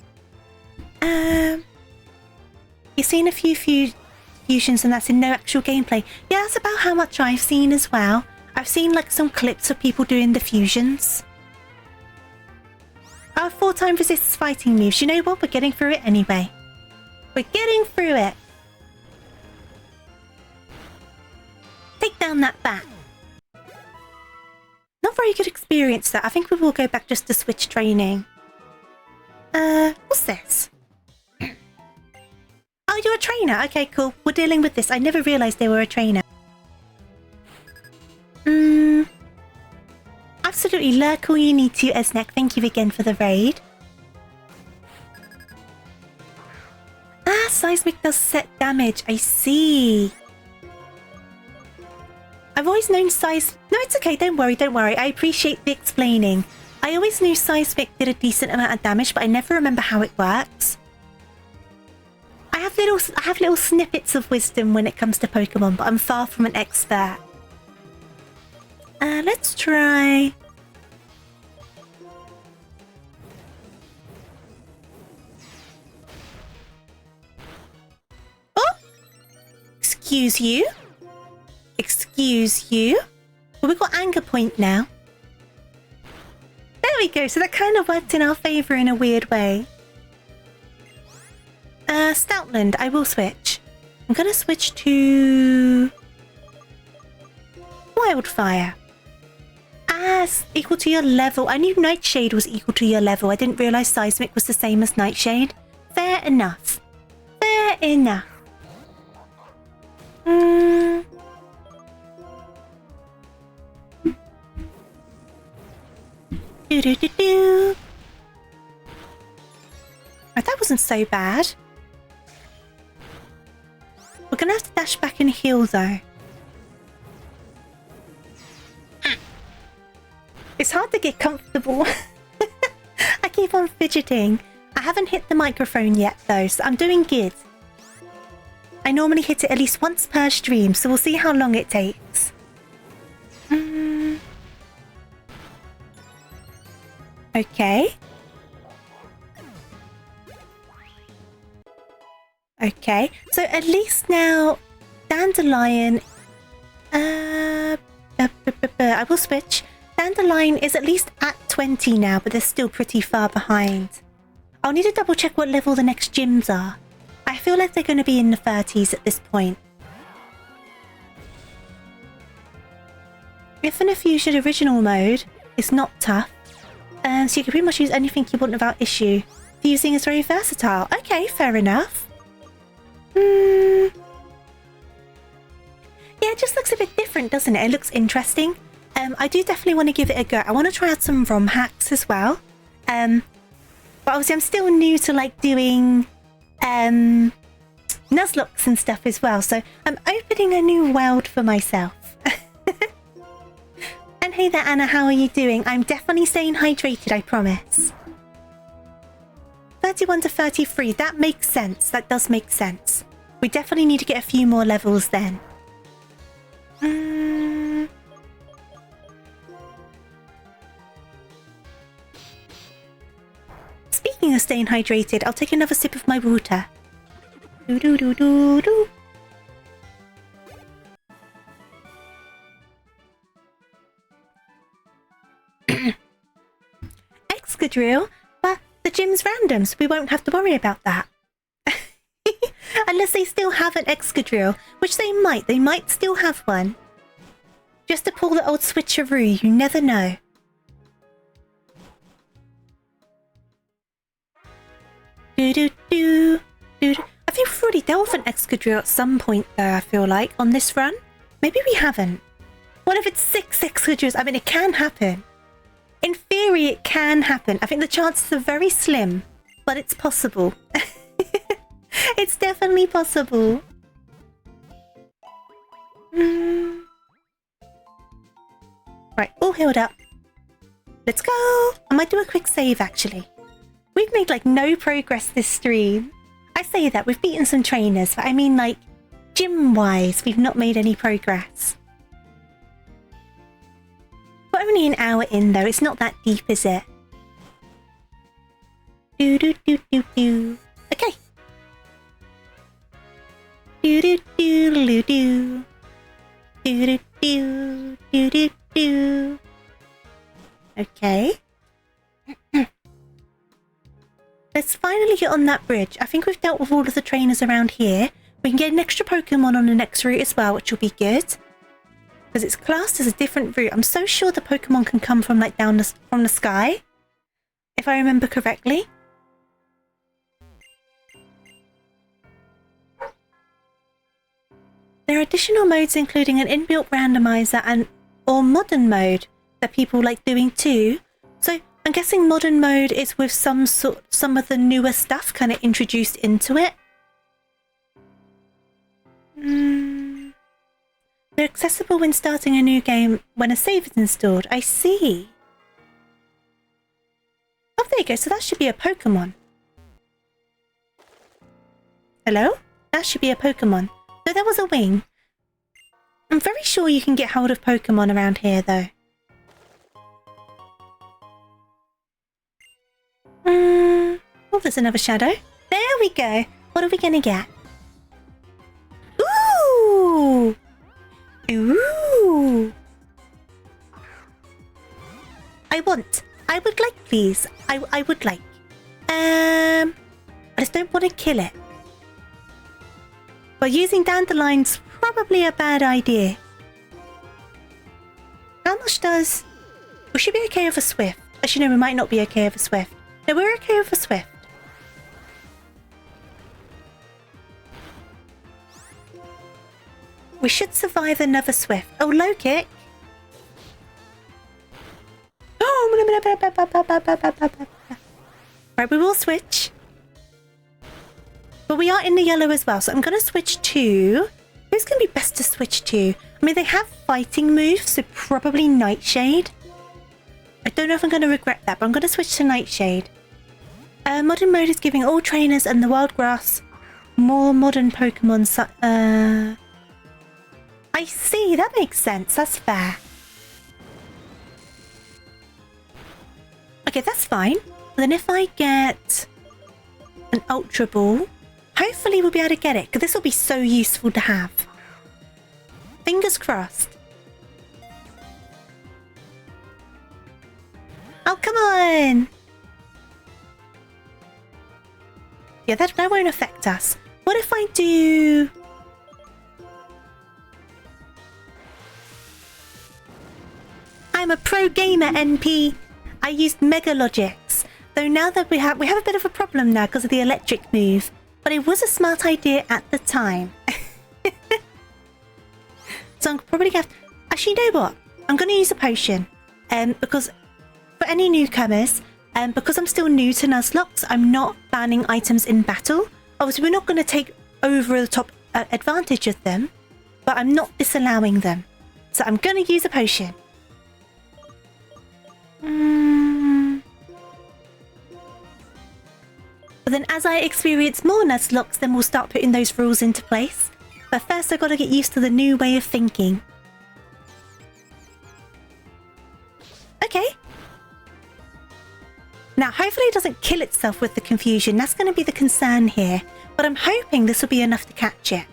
You've seen a few fusions and that's in no actual gameplay. Yeah, that's about how much I've seen as well. I've seen like some clips of people doing the fusions. 4-time resists fighting moves. You know what? We're getting through it anyway. We're getting through it. Take down that bat. Not very good experience though. I think we will go back just to switch training. What's this? Oh, you're a trainer. Okay, cool. We're dealing with this. I never realized they were a trainer. Absolutely, lurk all you need to, Esnek. Thank you again for the raid. Seismic does set damage. I see. I've always known Seismic... No, it's okay. Don't worry, don't worry. I appreciate the explaining. I always knew Seismic did a decent amount of damage, but I never remember how it works. I have little snippets of wisdom when it comes to Pokemon, but I'm far from an expert. Let's try... Oh! Excuse you? Excuse you. Well, we've got anger point now. There we go. So that kind of worked in our favour in a weird way. Stoutland, I will switch. I'm going to switch to... Wildfire. As equal to your level. I knew Nightshade was equal to your level. I didn't realise Seismic was the same as Nightshade. Fair enough. Fair enough. Do-do-do-do. Oh, that wasn't so bad. We're going to have to dash back and heal, though. It's hard to get comfortable. I keep on fidgeting. I haven't hit the microphone yet, though, so I'm doing good. I normally hit it at least once per stream, so we'll see how long it takes. Okay. Okay, so at least now, Dandelion... I will switch. Dandelion is at least at 20 now, but they're still pretty far behind. I'll need to double check what level the next gyms are. I feel like they're going to be in the 30s at this point. If in a Fusion original mode, it's not tough. So you can pretty much use anything you want without issue. Fusing is very versatile. Okay, fair enough. Yeah, it just looks a bit different, doesn't it? It looks interesting. I do definitely want to give it a go. I want to try out some ROM hacks as well. But obviously I'm still new to like doing Nuzlocks and stuff as well. So I'm opening a new world for myself. And hey there, Anna, how are you doing? I'm definitely staying hydrated, I promise. 31 to 33, that makes sense. That does make sense. We definitely need to get a few more levels then. Speaking of staying hydrated, I'll take another sip of my water. Do-do-do-do-do. Excadrill? But the gym's random, so we won't have to worry about that. Unless they still have an Excadrill, which they might. They might still have one. Just to pull the old switcheroo, you never know. Do-do-do. Do-do. I think we've already dealt with an Excadrill at some point, though, I feel like, on this run. Maybe we haven't. What if it's 6 Excadrills? I mean, it can happen. In theory, it can happen. I think the chances are very slim, but it's possible. It's definitely possible. Right, all healed up. Let's go! I might do a quick save, actually. We've made, like, no progress this stream. I say that, we've beaten some trainers, but I mean, like, gym-wise, we've not made any progress. We're only an hour in, though. It's not that deep, is it? Do-do-do-do-do. Okay. Do-do-do-do-do. Do-do-do-do-do-do. Okay. Let's finally get on that bridge. I think we've dealt with all of the trainers around here. We can get an extra Pokemon on the next route as well, which will be good. Because it's classed as a different route. I'm so sure the Pokemon can come from like down from the sky. If I remember correctly. There are additional modes including an inbuilt randomizer or modern mode that people like doing too. So I'm guessing modern mode is with some of the newer stuff kind of introduced into it. They're accessible when starting a new game when a save is installed. I see. Oh, there you go. So that should be a Pokemon. Hello? That should be a Pokemon. No, there was a wing. I'm very sure you can get hold of Pokemon around here, though. Oh, there's another shadow. There we go. What are we going to get? Ooh! Ooh. I would like, please. I would like. I just don't want to kill it. But using dandelion's probably a bad idea. How much does... We should be okay with a swift. Actually, no, we might not be okay with a swift. No, we're okay with a swift. We should survive another swift. Oh, low kick. Right, we will switch. But we are in the yellow as well, so I'm going to switch to... Who's going to be best to switch to? I mean, they have fighting moves, so probably Nightshade. I don't know if I'm going to regret that, but I'm going to switch to Nightshade. Modern mode is giving all trainers and the wild grass more modern Pokemon. I see, that makes sense. That's fair. Okay, that's fine. Then if I get an Ultra Ball, hopefully we'll be able to get it, because this will be so useful to have. Fingers crossed. Oh, come on! Yeah, that won't affect us. What if I do... I'm a pro gamer, NP. I used Mega Logics. Though now that we have a bit of a problem now because of the electric move. But it was a smart idea at the time. So I'm probably going to have... Actually, you know what? I'm going to use a potion. Because for any newcomers, because I'm still new to Nuzlocke, I'm not banning items in battle. Obviously, we're not going to take over the top advantage of them. But I'm not disallowing them. So I'm going to use a potion. But then as I experience more Nuzlocke, then we'll start putting those rules into place. But first I've got to get used to the new way of thinking. Okay. Now hopefully it doesn't kill itself with the confusion. That's going to be the concern here. But I'm hoping this will be enough to catch it.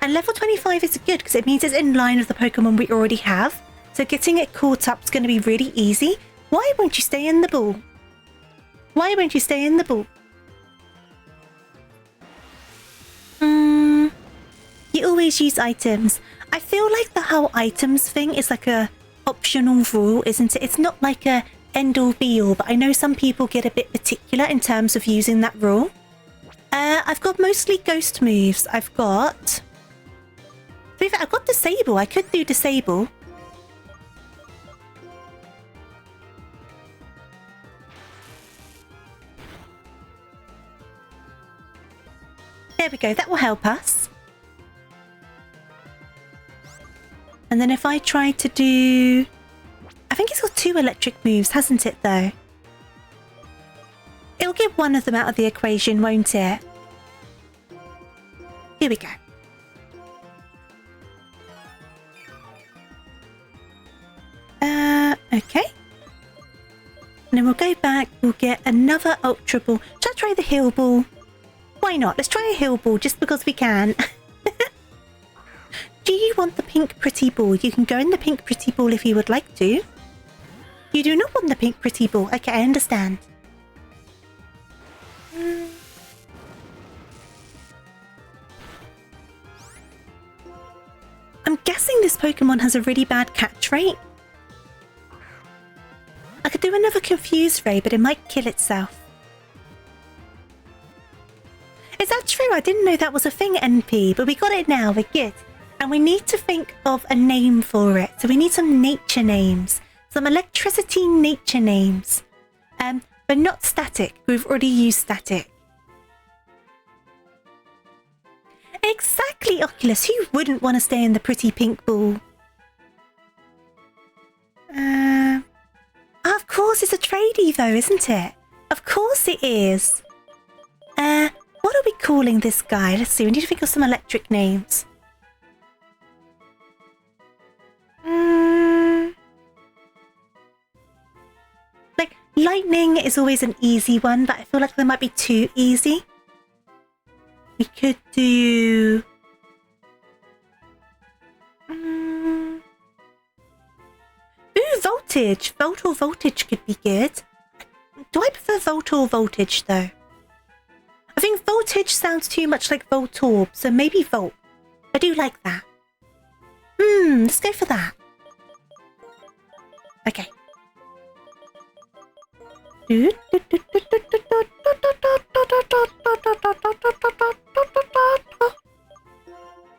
And level 25 is good because it means it's in line with the Pokemon we already have. So getting it caught up is going to be really easy. Why won't you stay in the ball? Why won't you stay in the ball? You always use items. I feel like the whole items thing is like a optional rule, isn't it? It's not like a end-all be-all, but I know some people get a bit particular in terms of using that rule. I've got mostly ghost moves. I've got disable. I could do disable. There we go, that will help us. And then if I try to do... I think it's got 2 electric moves, hasn't it, though? It'll get one of them out of the equation, won't it? Here we go. Okay. And then we'll go back, we'll get another Ultra Ball. Shall I try the Heal Ball? Why not? Let's try a Heal Ball just because we can. Do you want the pink pretty ball? You can go in the pink pretty ball if you would like to. You do not want the pink pretty ball. Okay, I understand. I'm guessing this Pokemon has a really bad catch rate. I could do another Confuse Ray, but it might kill itself. Is that true? I didn't know that was a thing, NP, but we got it now. We're good. And we need to think of a name for it. So we need some nature names. Some electricity nature names. But not static. We've already used static. Exactly, Oculus. Who wouldn't want to stay in the pretty pink ball? Of course, it's a tradie though, isn't it? Of course it is. What are we calling this guy? Let's see. We need to think of some electric names. Like, lightning is always an easy one, but I feel like they might be too easy. We could do... voltage. Volt or voltage could be good. Do I prefer volt or voltage though? I think voltage sounds too much like Voltorb, so maybe volt. I do like that. Let's go for that. Okay.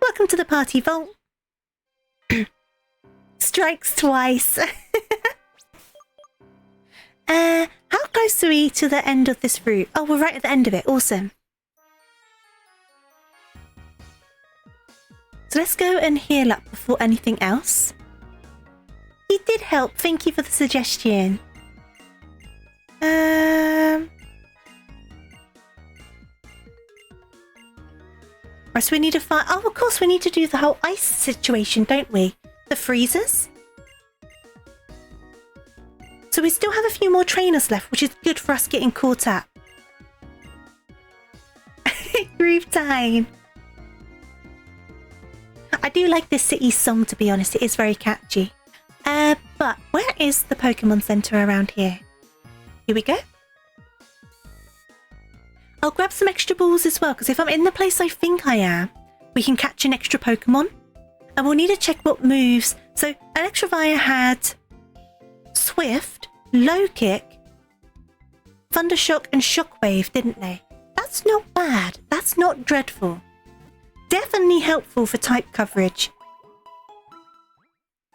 Welcome to the party, Volt. Strikes twice. How close are we to the end of this route? Oh, we're right at the end of it. Awesome. So let's go and heal up before anything else. You did help. Thank you for the suggestion. Right, so we need to find... Oh, of course, we need to do the whole ice situation, don't we? The freezers. So we still have a few more trainers left, which is good for us getting caught up. Groove time. I do like this city song, to be honest. It is very catchy. But where is the Pokemon Center around here? Here we go. I'll grab some extra balls as well, because if I'm in the place I think I am, we can catch an extra Pokemon. And we'll need to check what moves. So Electivire had Swift, Low Kick, Thundershock and Shockwave, didn't they? That's not bad. That's not dreadful. Definitely helpful for type coverage.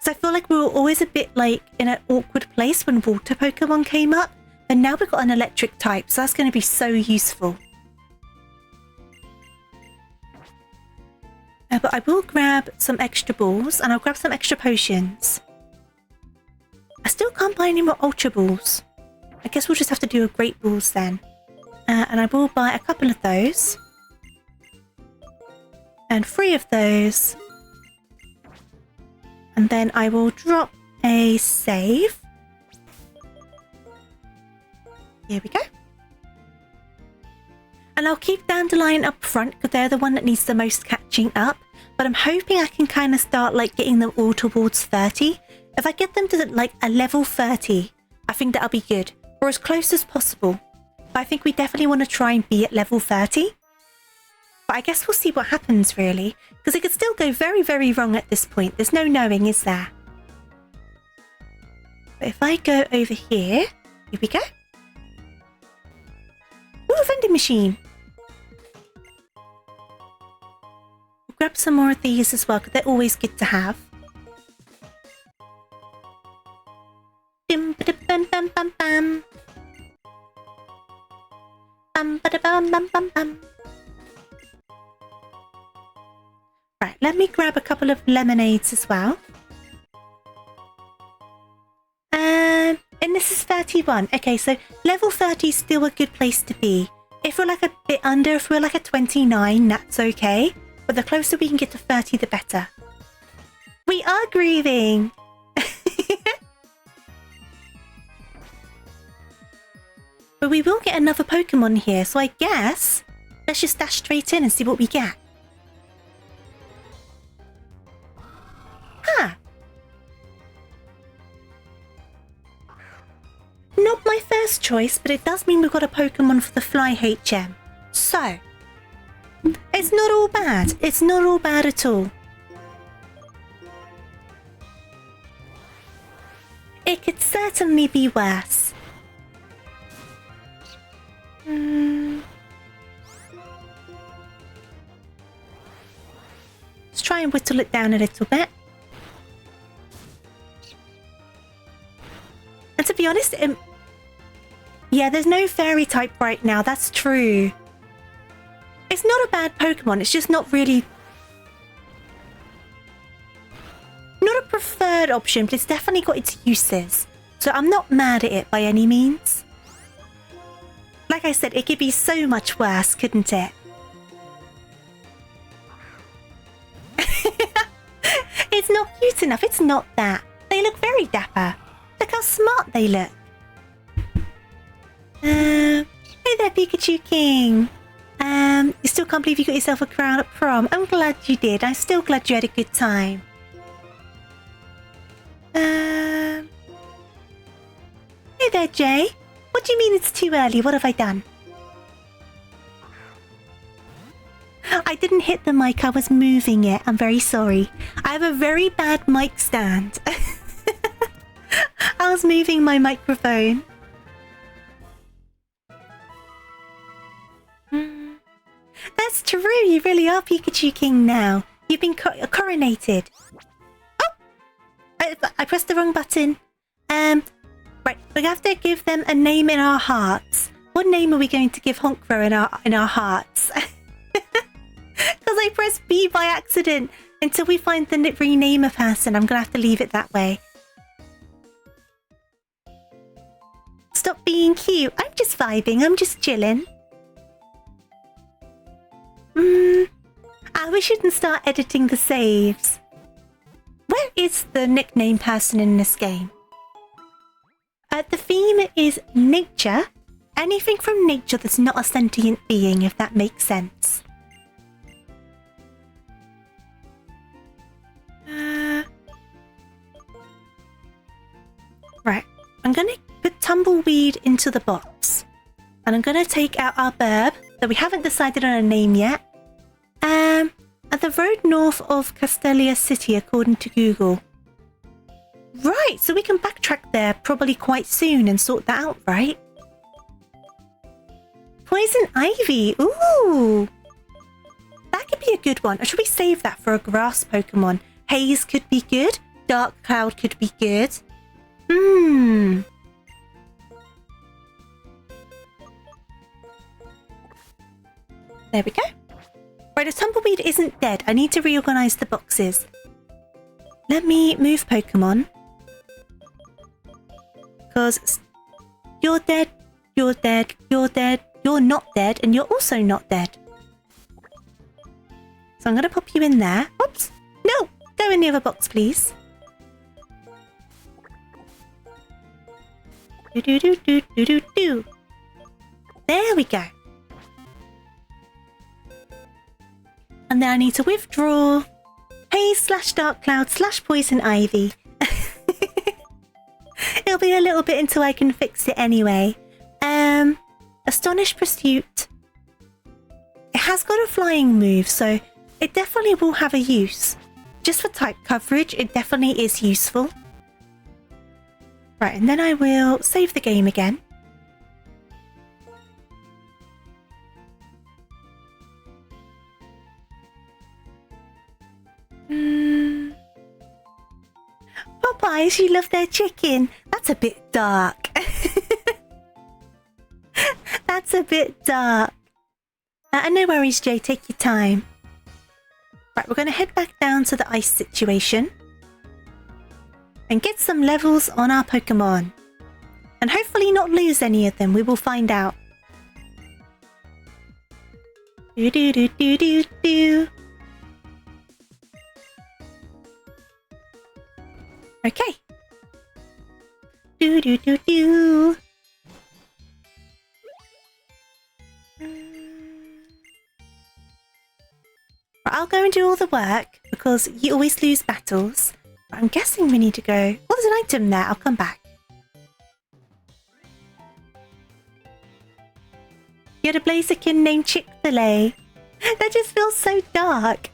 So I feel like we were always a bit like in an awkward place when water Pokemon came up. And now we've got an electric type, so that's going to be so useful. But I will grab some extra balls and I'll grab some extra potions. I still can't buy any more Ultra Balls. I guess we'll just have to do a Great Balls then. And I will buy a couple of those. And 3 of those. And then I will drop a save. Here we go. And I'll keep Dandelion up front because they're the one that needs the most catching up. But I'm hoping I can kind of start like getting them all towards 30. If I get them to like a level 30, I think that'll be good. Or as close as possible. But I think we definitely want to try and be at level 30. But I guess we'll see what happens really. Because it could still go very, very wrong at this point. There's no knowing, is there? But if I go over here we go. Ooh, a vending machine. We'll grab some more of these as well, because they're always good to have. Bim ba bam bam bam bam. Bam ba bam bam bam bam. Right, let me grab a couple of lemonades as well. And this is 31. Okay, so level 30 is still a good place to be. If we're like a bit under, if we're like a 29, that's okay. But the closer we can get to 30, the better. We are grieving! But we will get another Pokemon here, so I guess let's just dash straight in and see what we get. Huh. Not my first choice, but it does mean we've got a Pokemon for the Fly HM. So, it's not all bad. It's not all bad at all. It could certainly be worse. Let's try and whittle it down a little bit. And to be honest, yeah, there's no fairy type right now. That's true. It's not a bad Pokemon. It's just not really... not a preferred option, but it's definitely got its uses. So I'm not mad at it by any means. Like I said, it could be so much worse, couldn't it? It's not cute enough. It's not that. They look very dapper. Look how smart they look. Hey there, Pikachu King. You still can't believe you got yourself a crown at prom. I'm glad you did. I'm still glad you had a good time. Hey there, Jay. What do you mean it's too early? What have I done? I didn't hit the mic. I was moving it. I'm very sorry. I have a very bad mic stand. I was moving my microphone. That's true. You really are Pikachu King now. You've been coronated. Oh! I pressed the wrong button. Right. We have to give them a name in our hearts. What name are we going to give Honkro in our hearts? Because I pressed B by accident. Until we find the rename a person, I'm going to have to leave it that way. Stop being cute. I'm just vibing. I'm just chilling. We shouldn't start editing the saves. Where is the nickname person in this game? The theme is nature. Anything from nature that's not a sentient being, if that makes sense. Right. I'm going to put Tumbleweed into the box. And I'm going to take out our burb, that we haven't decided on a name yet. At the road north of Castelia City, according to Google. Right, so we can backtrack there probably quite soon and sort that out, right? Poison Ivy, ooh! That could be a good one. Or should we save that for a grass Pokemon? Haze could be good. Dark Cloud could be good. There we go. Right, the Tumbleweed isn't dead. I need to reorganize the boxes. Let me move Pokemon. Because you're dead, you're dead, you're dead, you're not dead, and you're also not dead. So I'm going to pop you in there. Oops. No! Go in the other box, please. Do-do-do-do-do-do-do. There we go. And then I need to withdraw Haze / Dark Cloud / Poison Ivy. It'll be a little bit until I can fix it anyway. Astonish Pursuit. It has got a flying move, so it definitely will have a use. Just for type coverage, it definitely is useful. Right, and then I will save the game again. Popeyes, you love their chicken. That's a bit dark. That's a bit dark. No worries, Jay. Take your time. Right, we're going to head back down to the ice situation. And get some levels on our Pokemon. And hopefully not lose any of them. We will find out. Do-do-do-do-do-do. Okay. Do-do-do-do. I'll go and do all the work because you always lose battles. I'm guessing we need to go... Oh, there's an item there. I'll come back. You had a Blaziken named Chick-fil-A. That just feels so dark.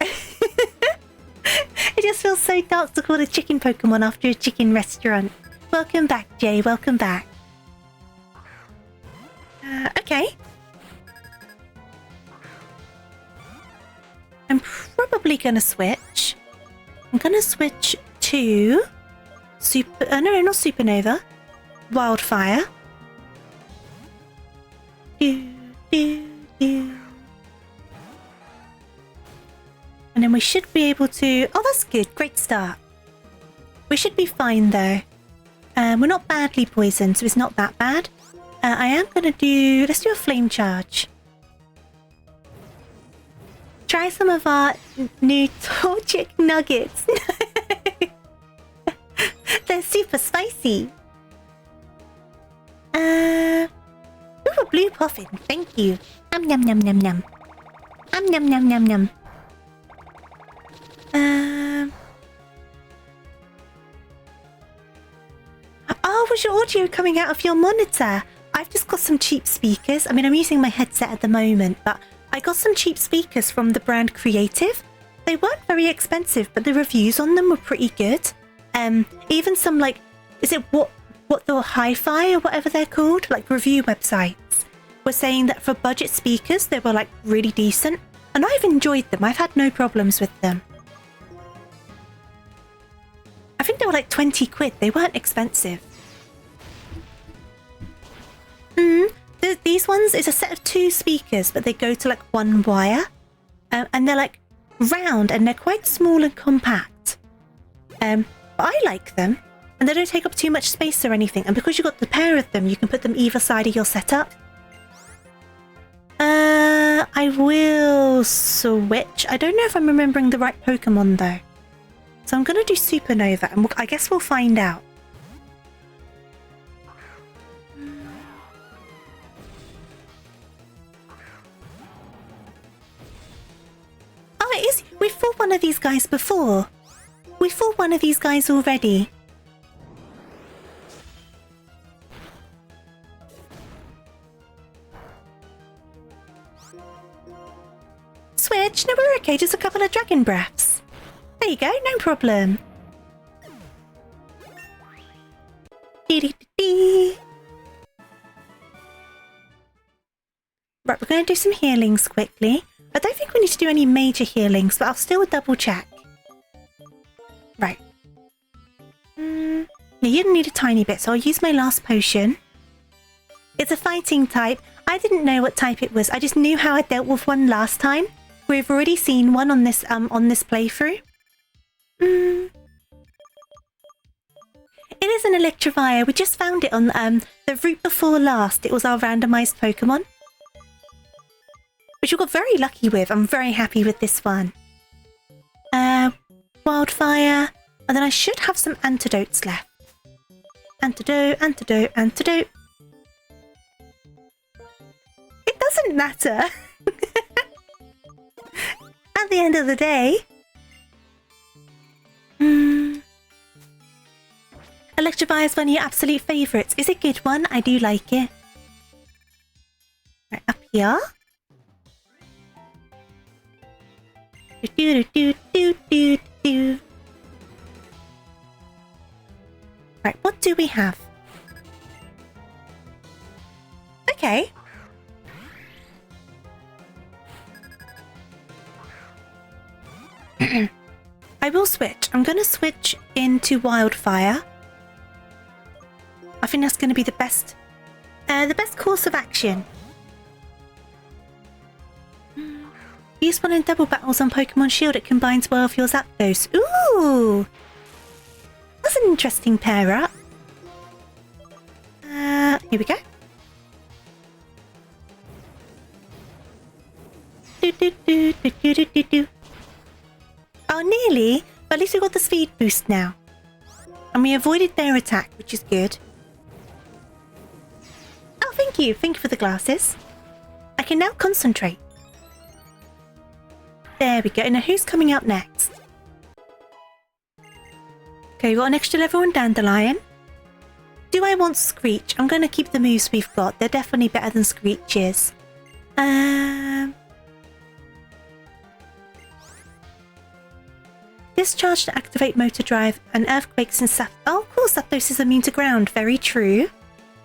It just feels so dark to call a chicken Pokemon after a chicken restaurant. Welcome back, Jay. Welcome back. Okay. I'm probably going to switch. I'm going to switch to... no, not Supernova. Wildfire. And then we should be able to... Oh, that's good. Great start. We should be fine, though. We're not badly poisoned, so it's not that bad. I am going to do... Let's do a flame charge. Try some of our new Torchic nuggets. They're super spicy. Ooh, a blue puffin. Thank you. Yum yum yum yum yum. Yum yum yum yum. Oh was your audio coming out of your monitor? I've just got some cheap speakers. I mean, I'm using my headset at the moment, but I got some cheap speakers from the brand Creative. They weren't very expensive, but the reviews on them were pretty good. Even some, like, is it what the hi-fi or whatever they're called? Like, review websites were saying that for budget speakers, they were, like, really decent. And I've enjoyed them. I've had no problems with them. I think they were like 20 quid. They weren't expensive. These ones is a set of 2 speakers, but they go to like 1 wire. And they're like round and they're quite small and compact. But I like them. And they don't take up too much space or anything. And because you've got the pair of them, you can put them either side of your setup. I will switch. I don't know if I'm remembering the right Pokemon though. So I'm going to do Supernova and I guess we'll find out. Oh, it is. We fought one of these guys before. We fought one of these guys already. Switch? No, we're okay. Just a couple of dragon breaths. There you go. No problem. Dee-dee-dee-dee. Right, we're going to do some healings quickly. I don't think we need to do any major healings, but I'll still double check. Right. Yeah, you didn't need a tiny bit, so I'll use my last potion. It's a fighting type. I didn't know what type it was. I just knew how I dealt with one last time. We've already seen one on this playthrough. It is an Electivire. We just found it on the route before last. It was our randomized Pokemon, which we got very lucky with. I'm very happy with this one. Wildfire, and then I should have some antidotes left. Antidote, antidote, antidote. It doesn't matter. At the end of the day. Electivire is one of your absolute favourites. Is a good one. I do like it. Right, up here. Right, what do we have? Okay. I will switch. I'm going to switch into Wildfire. I think that's going to be the best course of action. Use one in double battles on Pokemon Shield. It combines well with your Zapdos. Ooh! That's an interesting pair up. Here we go. Oh, nearly. But at least we got the speed boost now. And we avoided their attack, which is good. Oh, thank you. Thank you for the glasses. I can now concentrate. There we go. Now who's coming up next? Okay, we've got an extra level on Dandelion. Do I want Screech? I'm going to keep the moves we've got. They're definitely better than Screech's. Discharge to activate motor drive and earthquakes and stuff. Oh, of course, Zapdos is immune to ground. Very true.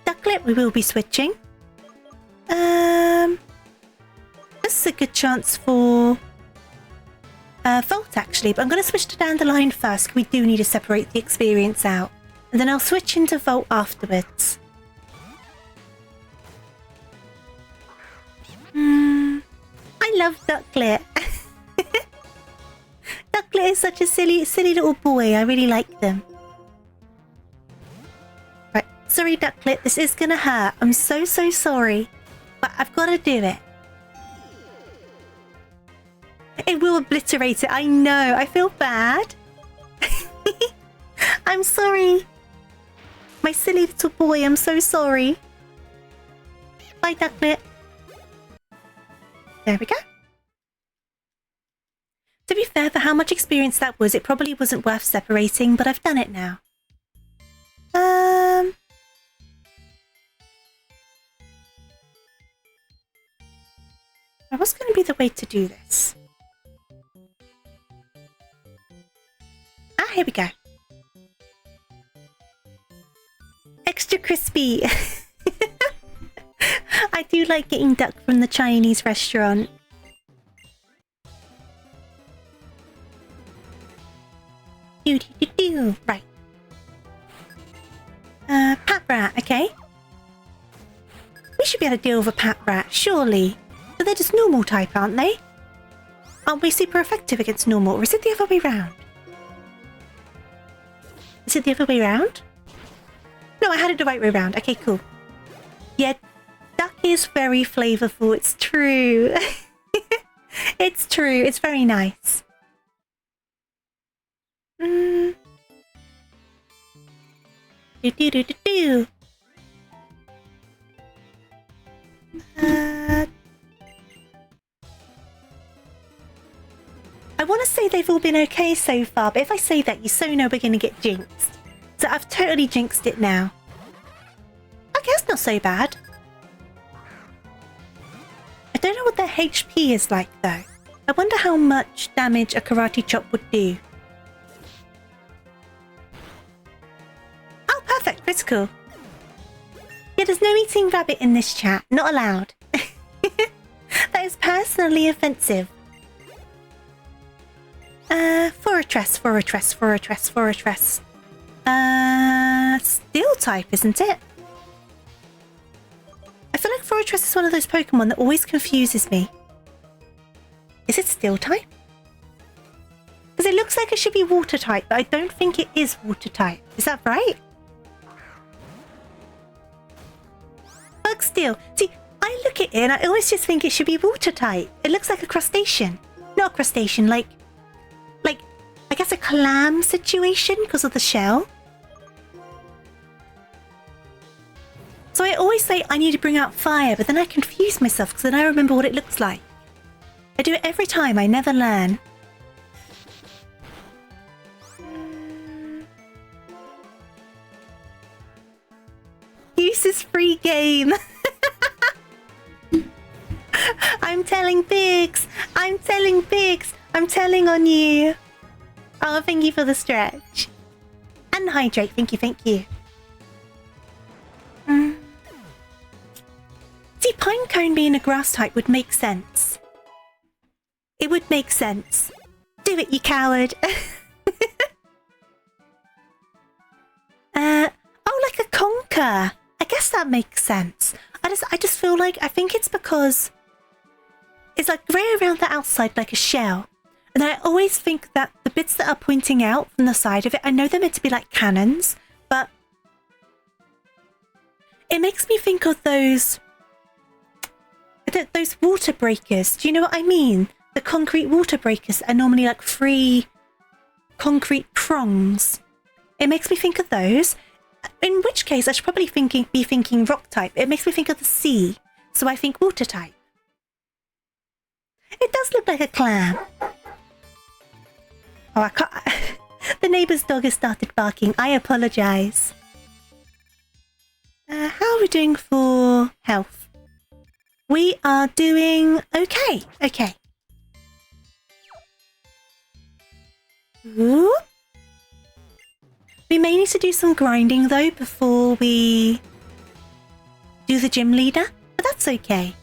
Ducklet, we will be switching. This is a good chance for Volt, actually, but I'm going to switch to Dandelion first. We do need to separate the experience out. And then I'll switch into Volt afterwards. I love Ducklet. Ducklet is such a silly little boy. I really like them. Right, sorry Ducklet, this is gonna hurt. I'm so sorry. But I've got to do it. It will obliterate it, I know. I feel bad. I'm sorry. My silly little boy, I'm so sorry. Bye, Ducklet. There we go. To be fair, for how much experience that was, it probably wasn't worth separating, but I've done it now. Now, what's going to be the way to do this? Ah, here we go. Extra crispy. I do like getting duck from the Chinese restaurant. Right. Pat rat, okay. We should be able to deal with a pat rat, surely. But they're just normal type, aren't they? Aren't we super effective against normal, or is it the other way round? Is it the other way round? No, I had it the right way round. Okay, cool. Yeah, duck is very flavorful. It's true. It's true. It's very nice. Do. I want to say they've all been okay so far, but if I say that, you so know we're going to get jinxed. So I've totally jinxed it now. Okay, that's not so bad. I don't know what their HP is like, though. I wonder how much damage a karate chop would do. Oh, perfect. Critical. Yeah, there's no eating rabbit in this chat. Not allowed. That is personally offensive. Fortress. Steel type, isn't it? I feel like Fortress is one of those Pokemon that always confuses me. Is it steel type? Because it looks like it should be water type, but I don't think it is water type. Is that right? Bug steel. See, I look at it and I always just think it should be water type. It looks like a crustacean. Not a crustacean, like I guess a clam situation because of the shell. So I always say I need to bring out fire, but then I confuse myself because then I remember what it looks like. I do it every time, I never learn. Use is free game. I'm telling pigs. I'm telling pigs. I'm telling on you. Oh, thank you for the stretch. And hydrate. Thank you. See, Pinecone being a grass type would make sense. It would make sense. Do it, you coward. Oh, like a conker. I guess that makes sense. I just feel like, I think it's because it's like right around the outside like a shell. And I always think that the bits that are pointing out from the side of it, I know they're meant to be like cannons, but it makes me think of those water breakers. Do you know what I mean? The concrete water breakers are normally like 3 concrete prongs. It makes me think of those. In which case, I should probably be thinking rock type. It makes me think of the sea, so I think water type. It does look like a clam. Oh, I can't. The neighbour's dog has started barking. I apologise. How are we doing for health? We are doing okay. Okay. Ooh. We may need to do some grinding though before we do the gym leader, but that's okay.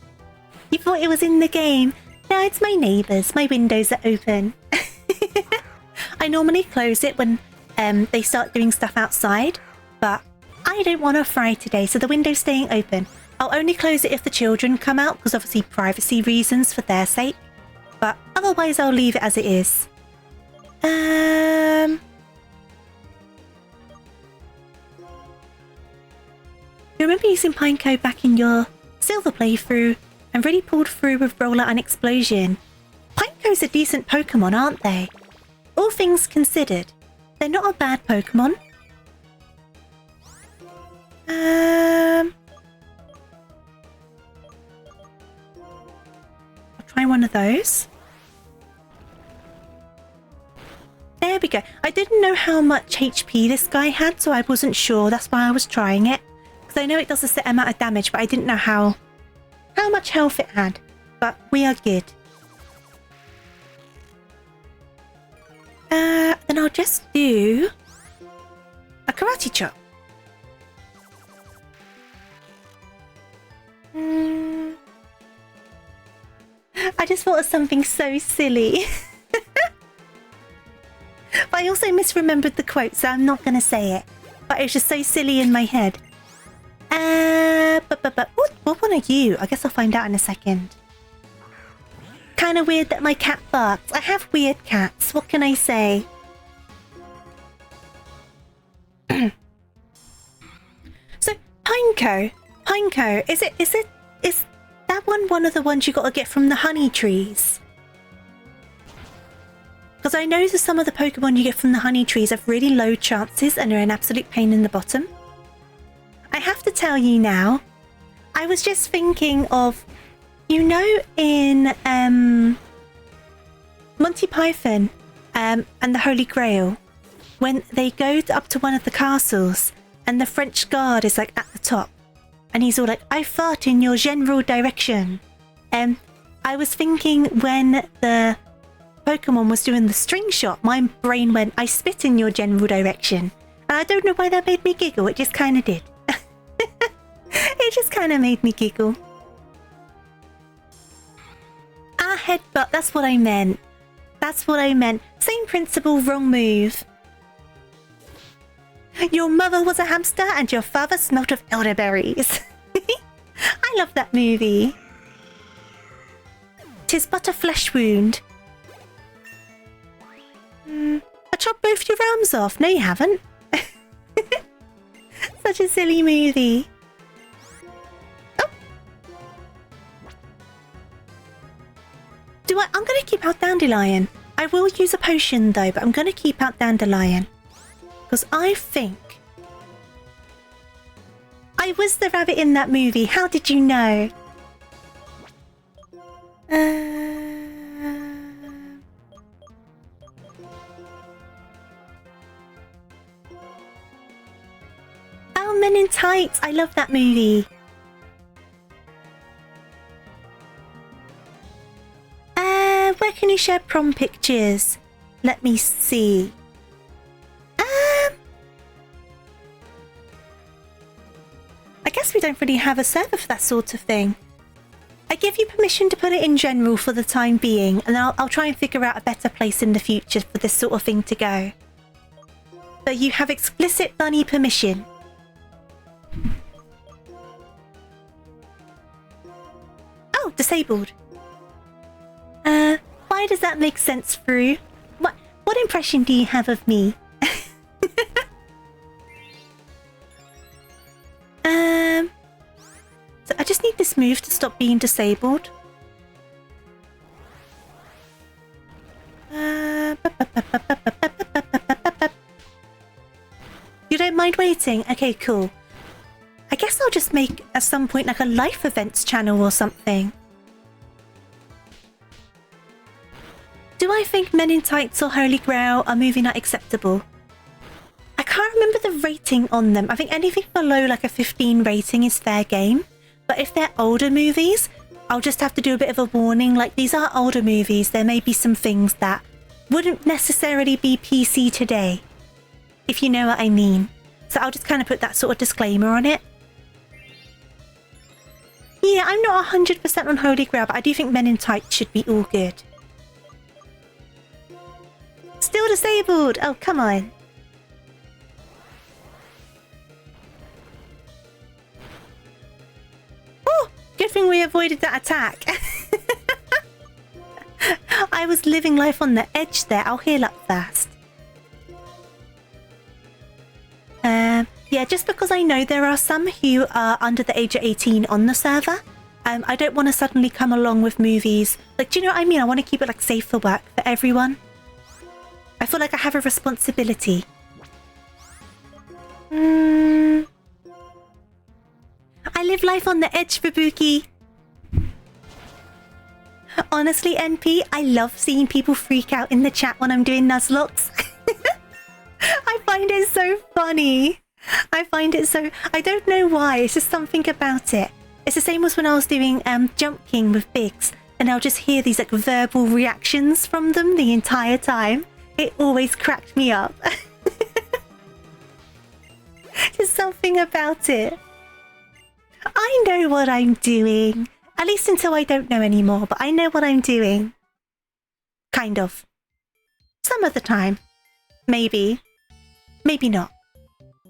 You thought it was in the game. No, it's my neighbours. My windows are open. I normally close it when they start doing stuff outside, but I don't want to fry today, so the window's staying open. I'll only close it if the children come out, because obviously privacy reasons for their sake, but otherwise I'll leave it as it is. You remember using Pineco back in your silver playthrough and really pulled through with Roller and Explosion? Pineco's a decent Pokemon, aren't they? All things considered, they're not a bad Pokemon. I'll try one of those. There we go. I didn't know how much HP this guy had, so I wasn't sure. That's why I was trying it. Because I know it does a set amount of damage, but I didn't know how much health it had. but we are good. Then I'll just do a karate chop. I just thought of something so silly. But I also misremembered the quote, so I'm not going to say it. But it was just so silly in my head. But what one are you? I guess I'll find out in a second. Kind of weird that my cat barks. I have weird cats. What can I say? So, Pineco. Is that one of the ones you got to get from the honey trees? Because I know that some of the Pokemon you get from the honey trees have really low chances and are an absolute pain in the bottom. I have to tell you now, I was just thinking of, you know, in Monty Python and the Holy Grail, when they go up to one of the castles and the French guard is like at the top and he's all like, I fart in your general direction. I was thinking when the Pokemon was doing the string shot, my brain went, I spit in your general direction. And I don't know why that made me giggle, it just kind of did. It just kind of made me giggle. Ah, headbutt, that's what I meant. That's what I meant. Same principle, wrong move. Your mother was a hamster and your father smelt of elderberries. I love that movie. 'Tis but a flesh wound. I chopped both your arms off. No, you haven't. Such a silly movie. Oh. I'm going to keep out Dandelion. I will use a potion though, but I'm going to keep out Dandelion. Because I think I was the rabbit in that movie. How did you know? Oh, Men in Tights. I love that movie. Where can you share prom pictures? Let me see. I guess we don't really have a server for that sort of thing. I give you permission to put it in general for the time being, and I'll try and figure out a better place in the future for this sort of thing to go. But you have explicit bunny permission. Oh, disabled. Why does that make sense, Fru? What impression do you have of me? So I just need this move to stop being disabled. You don't mind waiting? Okay, cool. I guess I'll just make at some point like a life events channel or something. Do I think Men in Tights or Holy Grail are movie night acceptable? I can't remember the rating on them. I think anything below like a 15 rating is fair game. But if they're older movies, I'll just have to do a bit of a warning. Like, these are older movies. There may be some things that wouldn't necessarily be PC today, if you know what I mean. So I'll just kind of put that sort of disclaimer on it. Yeah, I'm not 100% on Holy Grail, but I do think Men in Tights should be all good. Still disabled! Oh, come on. Oh, good thing we avoided that attack. I was living life on the edge there. I'll heal up fast. Yeah, just because I know there are some who are under the age of 18 on the server. I don't want to suddenly come along with movies. Like, do you know what I mean? I want to keep it like safe for work for everyone. I feel like I have a responsibility. I live life on the edge, Fubuki. Honestly, NP, I love seeing people freak out in the chat when I'm doing Nuzlockes. I find it so funny. I find it so... I don't know why. It's just something about it. It's the same as when I was doing Jump King with Biggs. and I'll just hear these like verbal reactions from them the entire time. It always cracked me up. There's something about it. I know what I'm doing. At least until I don't know anymore, but I know what I'm doing. Kind of. Some of the time. Maybe. Maybe not.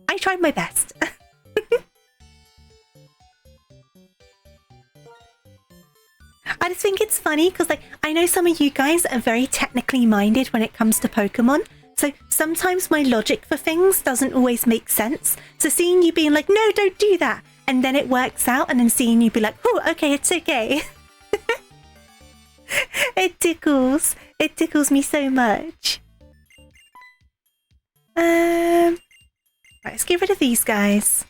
I tried my best. I just think it's funny because like I know some of you guys are very technically minded when it comes to Pokemon. So sometimes my logic for things doesn't always make sense. So seeing you being like, no, don't do that. And then it works out, and then seeing you be like, oh, okay, it's okay. It tickles. It tickles me so much. Right, let's get rid of these guys.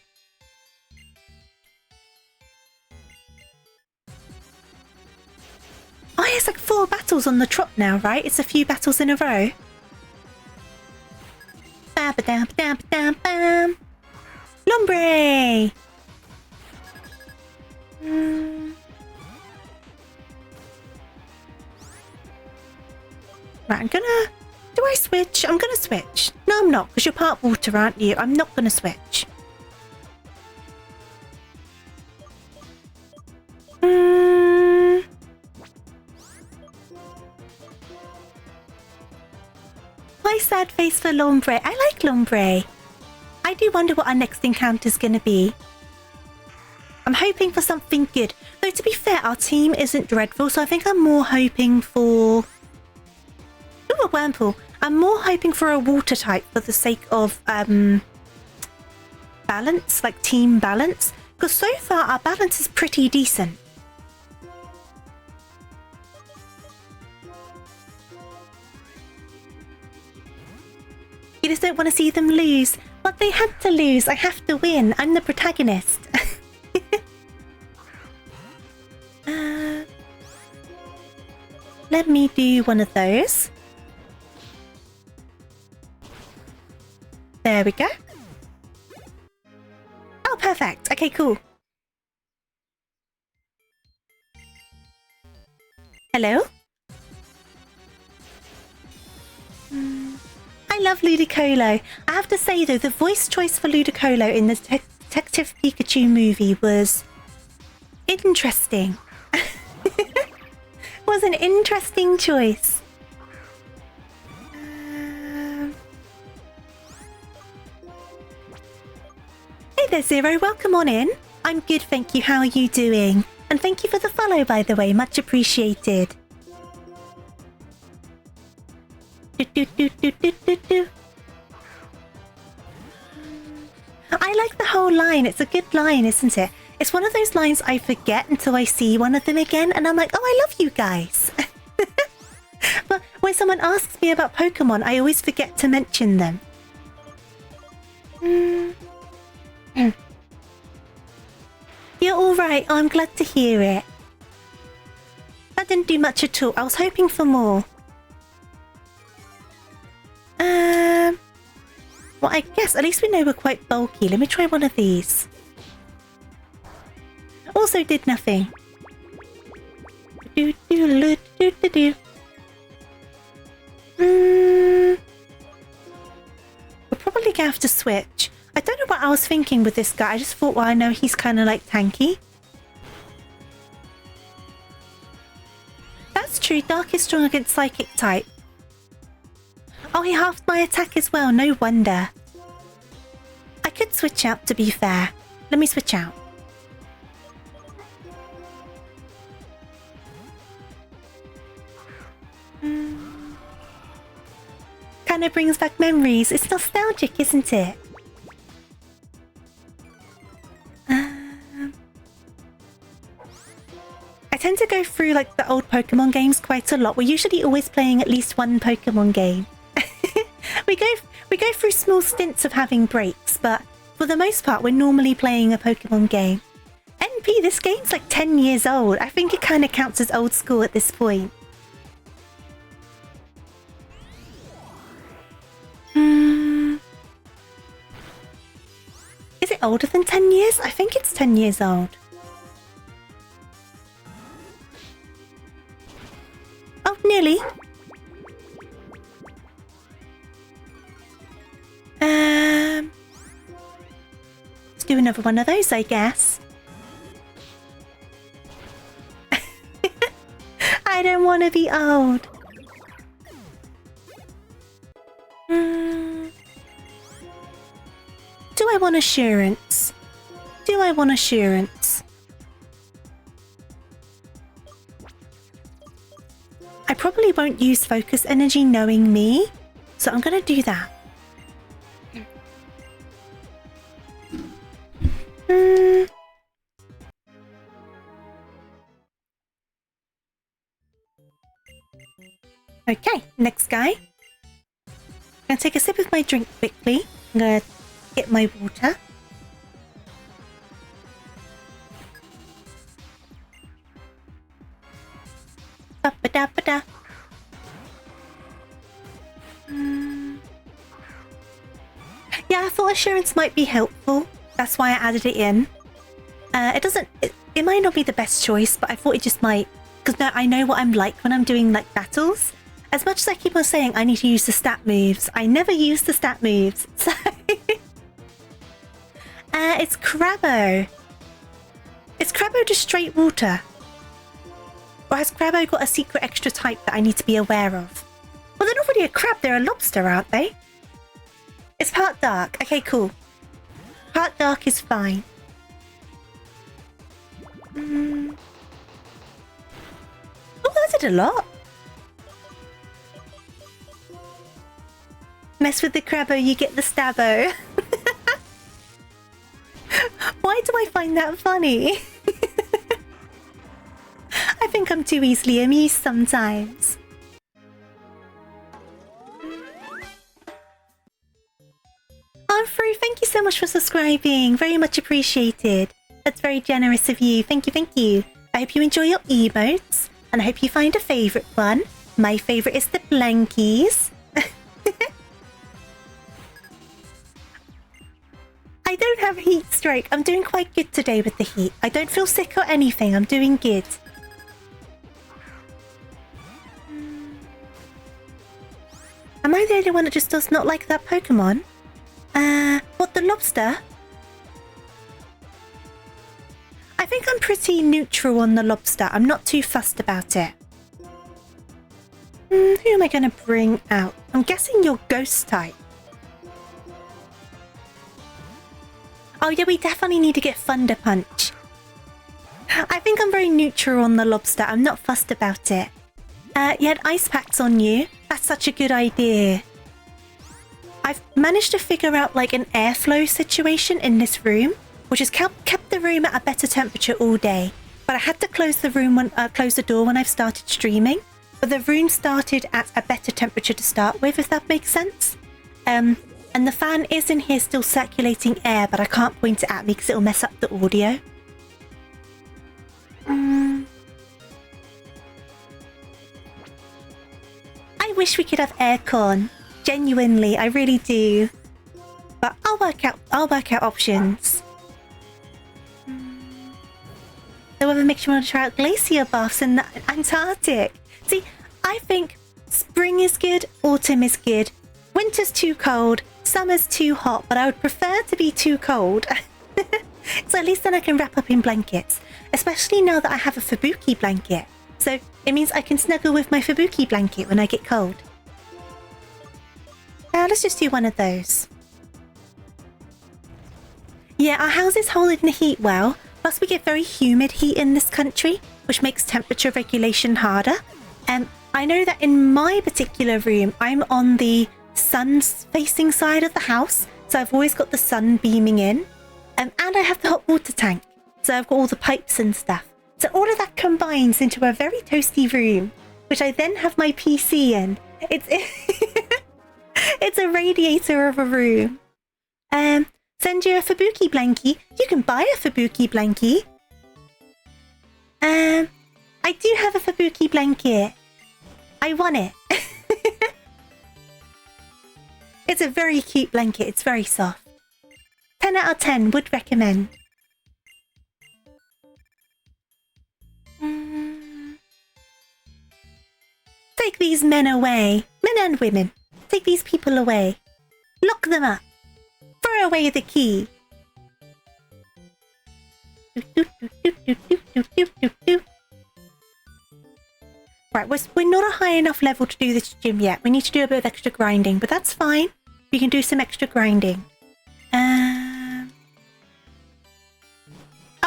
Oh, it's like 4 battles on the trot now, right? It's a few battles in a row. Ba-ba-dam-ba-dam-ba-dam-bam. Lombre! Right, I'm gonna... Do I switch? I'm gonna switch. No, I'm not, because you're part water, aren't you? I'm not gonna switch. Why sad face for Lombre? I like Lombre. I do wonder what our next encounter's gonna be. I'm hoping for something good. Though to be fair, our team isn't dreadful, so I think I'm more hoping for... Ooh, a Wurmple. I'm more hoping for a water type for the sake of balance, like team balance. Because so far our balance is pretty decent. You just don't want to see them lose. But they had to lose. I have to win. I'm the protagonist. Let me do one of those. There we go. Oh, perfect. Okay, cool. Hello? I love Ludicolo. I have to say, though, the voice choice for Ludicolo in the Detective Pikachu movie was interesting. Was an interesting choice. Hey there, Zero. Welcome on in. I'm good, thank you. How are you doing? And thank you for the follow, by the way. Much appreciated. I like the whole line. It's a good line, isn't it? It's one of those lines I forget until I see one of them again, and I'm like, oh, I love you guys. But when someone asks me about Pokemon, I always forget to mention them. You're alright. Oh, I'm glad to hear it. That didn't do much at all. I was hoping for more. Well, I guess at least we know we're quite bulky. Let me try one of these. Also did nothing. We're probably gonna have to switch. I don't know what I was thinking with this guy. I just thought, well, I know he's kind of like tanky. That's true. Dark is strong against Psychic type. Oh, he halved my attack as well. No wonder. I could switch out, to be fair. Let me switch out. Kind of brings back memories. It's nostalgic, isn't it? I tend to go through like the old Pokemon games quite a lot. We're usually always playing at least one Pokemon game. We go through small stints of having breaks, but for the most part, we're normally playing a Pokemon game. NP, this game's like 10 years old. I think it kind of counts as old school at this point. Is it older than 10 years? I think it's 10 years old. Let's do another one of those, I guess. I don't want to be old. Do I want assurance? Do I want assurance? I probably won't use focus energy knowing me, so I'm going to do that. Okay, next guy. I'm going to take a sip of my drink quickly. I'm going to get my water. Ba-ba-da-ba-da. Yeah, I thought assurance might be helpful. That's why I added it in. It might not be the best choice, but I thought it just might. Because now I know what I'm like when I'm doing like battles. As much as I keep on saying I need to use the stat moves, I never use the stat moves. So it's Crabbo. Is Crabbo just straight water? Or has Crabbo got a secret extra type that I need to be aware of? Well, they're not really a crab, they're a lobster, aren't they? It's part dark. Okay, cool. Part dark is fine. Oh, that did a lot. Mess with the Crabbo, you get the Stabbo. Why do I find that funny? I think I'm too easily amused sometimes. Fru, thank you so much for subscribing. Very much appreciated. That's very generous of you. Thank you, thank you. I hope you enjoy your emotes, and I hope you find a favourite one. My favourite is the blankies. I don't have heat stroke. I'm doing quite good today with the heat. I don't feel sick or anything. I'm doing good. Am I the only one that just does not like that Pokemon? What, the lobster? I think I'm pretty neutral on the lobster. I'm not too fussed about it. Who am I going to bring out? I'm guessing you're ghost type. Oh yeah, we definitely need to get Thunder Punch. I think I'm very neutral on the lobster. I'm not fussed about it. You had ice packs on you. That's such a good idea. I've managed to figure out like an airflow situation in this room, which has kept the room at a better temperature all day. But I had to close the door when I've started streaming. But the room started at a better temperature to start with, if that makes sense. And the fan is in here still circulating air, but I can't point it at me because it'll mess up the audio. I wish we could have aircon. Genuinely, I really do. But I'll work out options. So whether makes you want to try out glacier baths in the Antarctic. See, I think spring is good, autumn is good, winter's too cold, summer's too hot, but I would prefer to be too cold. So at least then I can wrap up in blankets, especially now that I have a Fubuki blanket. So it means I can snuggle with my Fubuki blanket when I get cold. Let's just do one of those. Yeah, our houses hold in the heat well. Plus we get very humid heat in this country, which makes temperature regulation harder. I know that in my particular room, I'm on the sun-facing side of the house, so I've always got the sun beaming in. And I have the hot water tank, so I've got all the pipes and stuff. So all of that combines into a very toasty room, which I then have my PC in. It's a radiator of a room. Send you a Fubuki blankie. You can buy a Fubuki blankie. I do have a Fubuki blanket. I want it. It's a very cute blanket. It's very soft. 10 out of 10 would recommend. Take these men away. Men and women. Take these people away. Lock them up. Throw away the key. Right, we're not a high enough level to do this gym yet. We need to do a bit of extra grinding, but that's fine. We can do some extra grinding. Oh,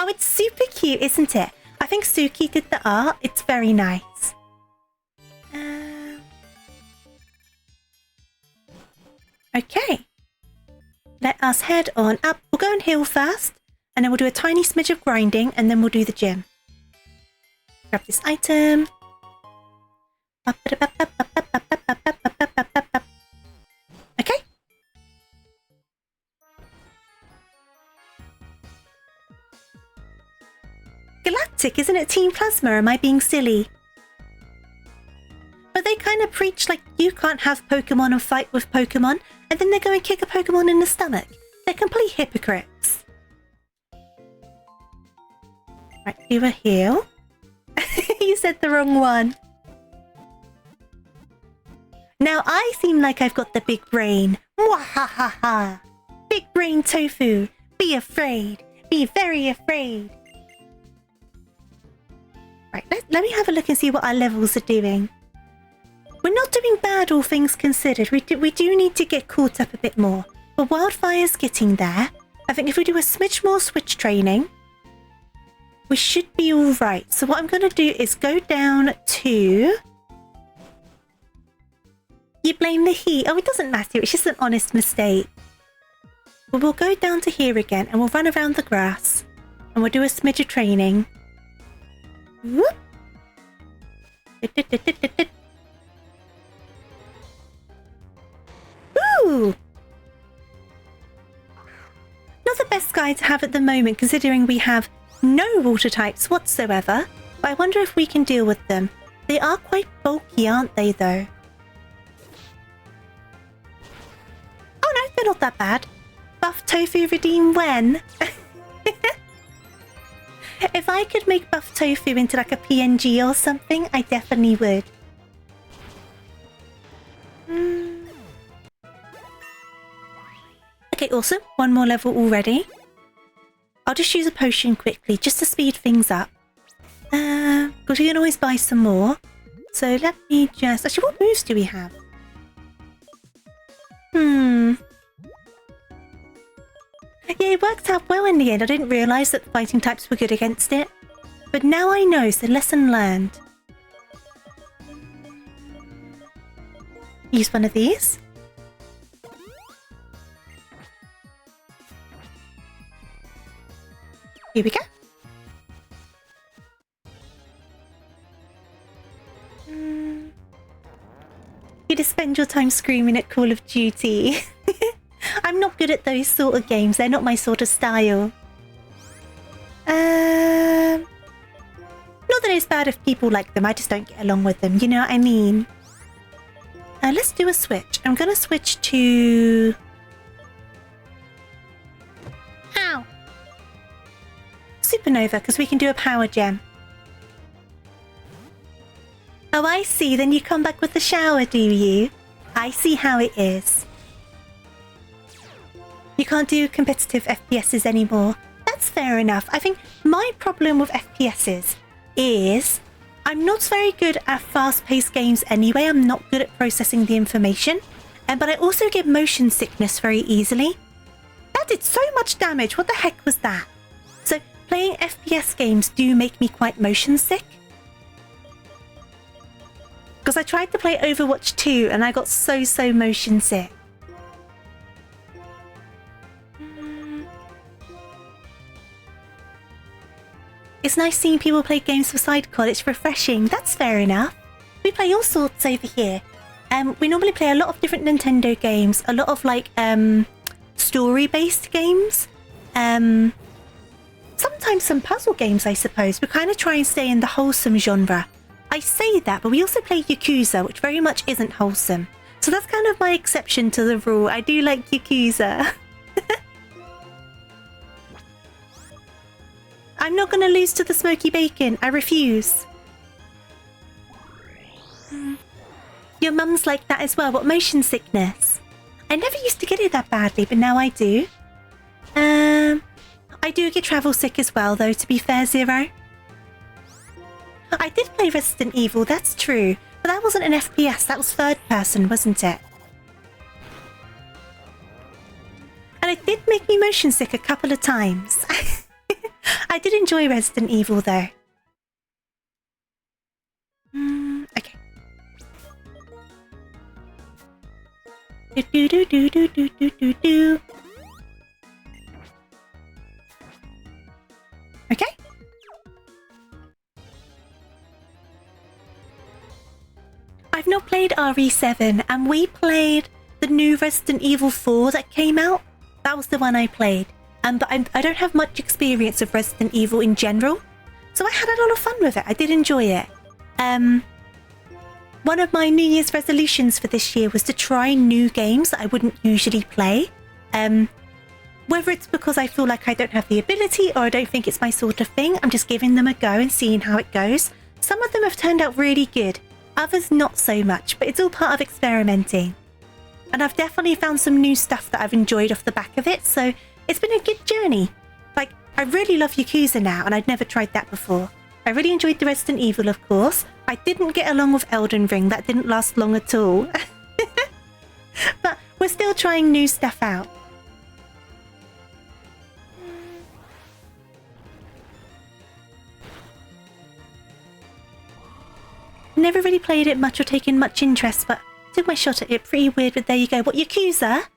it's super cute, isn't it? I think Suki did the art. It's very nice. Okay. Let us head on up. We'll go and heal first, and then we'll do a tiny smidge of grinding, and then we'll do the gym. Grab this item. Okay. Galactic, isn't it Team Plasma? Am I being silly? But they kind of preach like you can't have Pokemon and fight with Pokemon, and then they go and kick a Pokemon in the stomach. They're complete hypocrites. Right, do a heal. You said the wrong one. Now I seem like I've got the big brain. Mwahaha! Big brain Tofu. Be afraid. Be very afraid. Right, let me have a look and see what our levels are doing. We're not doing bad, all things considered. We do need to get caught up a bit more. But Wildfire's getting there. I think if we do a smidge more switch training, we should be all right. So what I'm going to do is go down to... You blame the heat. Oh, it doesn't matter. It's just an honest mistake. But we'll go down to here again and we'll run around the grass. And we'll do a smidge of training. Whoop. Ooh! Not the best guy to have at the moment, considering we have no water types whatsoever. But I wonder if we can deal with them. They are quite bulky, aren't they, though? Oh no, they're not that bad. Buff Tofu redeem when? If I could make Buff Tofu into like a PNG or something, I definitely would. Okay, awesome. One more level already. I'll just use a potion quickly just to speed things up. Because we can always buy some more. So let me just... Actually, what moves do we have? Yeah, it worked out well in the end. I didn't realise that the fighting types were good against it. But now I know, so lesson learned. Use one of these. Here we go. You just spend your time screaming at Call of Duty. I'm not good at those sort of games. They're not my sort of style. Not that it's bad if people like them. I just don't get along with them. You know what I mean? Let's do a switch. I'm going to switch to... Ow! Supernova, because we can do a power gem. Oh, I see. Then you come back with the shower, do you? I see how it is. You can't do competitive FPSs anymore. That's fair enough. I think my problem with FPSs is I'm not very good at fast-paced games anyway. I'm not good at processing the information. But I also get motion sickness very easily. That did so much damage. What the heck was that? So playing FPS games do make me quite motion sick. Because I tried to play Overwatch 2 and I got so motion sick. It's nice seeing people play games for Sidecar. It's refreshing. That's fair enough. We play all sorts over here. We normally play a lot of different Nintendo games. A lot of like story-based games. Sometimes some puzzle games, I suppose. We kind of try and stay in the wholesome genre. I say that, but we also play Yakuza, which very much isn't wholesome. So that's kind of my exception to the rule. I do like Yakuza. I'm not going to lose to the smoky bacon. I refuse. Your mum's like that as well. What, motion sickness? I never used to get it that badly, but now I do. I do get travel sick as well, though, to be fair, Zero. I did play Resident Evil, that's true. But that wasn't an FPS, that was third person, wasn't it? And it did make me motion sick a couple of times. I did enjoy Resident Evil, though. Okay. Do do do do do do do do. Okay. I've not played RE7, and we played the new Resident Evil 4 that came out. That was the one I played. But I don't have much experience of Resident Evil in general, so I had a lot of fun with it. I did enjoy it. One of my New Year's resolutions for this year was to try new games that I wouldn't usually play. Whether it's because I feel like I don't have the ability or I don't think it's my sort of thing, I'm just giving them a go and seeing how it goes. Some of them have turned out really good, others not so much, but it's all part of experimenting. And I've definitely found some new stuff that I've enjoyed off the back of it, so it's been a good journey. Like, I really love Yakuza now, and I'd never tried that before. I really enjoyed the Resident Evil, of course. I didn't get along with Elden Ring, that didn't last long at all. But we're still trying new stuff out. Never really played it much or taken much interest, but took my shot at it. Pretty weird, but there you go. What, Yakuza?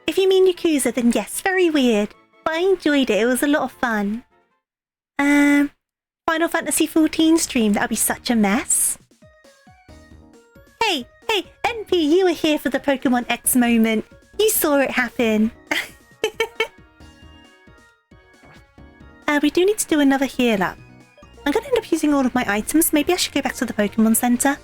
If you mean Yakuza, then yes, very weird. But I enjoyed it. It was a lot of fun. Final Fantasy XIV stream. That'll be such a mess. Hey, NP, you were here for the Pokemon X moment. You saw it happen. We do need to do another heal up. I'm going to end up using all of my items. Maybe I should go back to the Pokemon Center.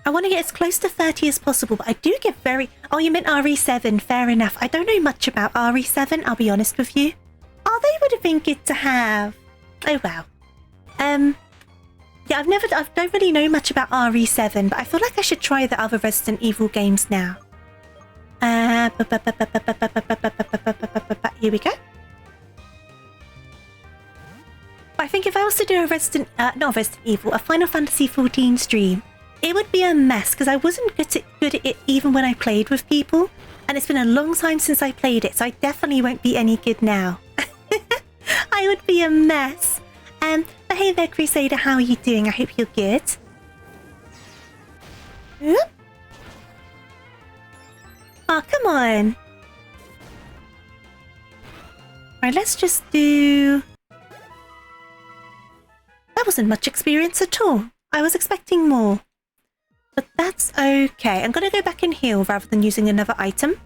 I want to get as close to 30 as possible, but I do get very... Oh, you meant RE7. Fair enough. I don't know much about RE7, I'll be honest with you. Oh, they would have been good to have. Oh, wow. Yeah, I don't really know much about RE7, but I feel like I should try the other Resident Evil games now. Here we go. I think if I was to do a not Resident Evil, a Final Fantasy XIV stream, it would be a mess because I wasn't good at it even when I played with people, and it's been a long time since I played it, so I definitely won't be any good now. I would be a mess. But hey there, Crusader, how are you doing? I hope you're good. Oop. Oh, come on. Right, let's just do... That wasn't much experience at all. I was expecting more. But that's okay. I'm going to go back and heal rather than using another item.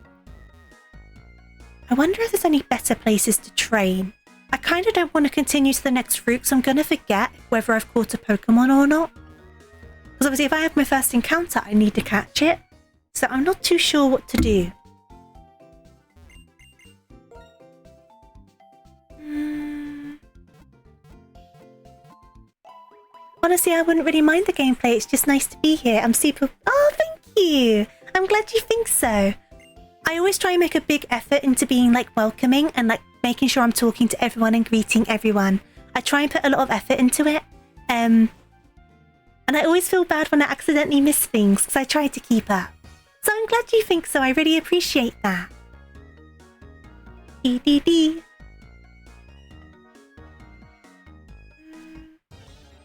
I wonder if there's any better places to train. I kind of don't want to continue to the next route, so I'm going to forget whether I've caught a Pokemon or not. Because obviously if I have my first encounter, I need to catch it. So I'm not too sure what to do. Honestly, I wouldn't really mind the gameplay. It's just nice to be here. I'm super... Oh, thank you. I'm glad you think so. I always try and make a big effort into being, like, welcoming and, like, making sure I'm talking to everyone and greeting everyone. I try and put a lot of effort into it. And I always feel bad when I accidentally miss things, because I try to keep up. So I'm glad you think so. I really appreciate that. EDD.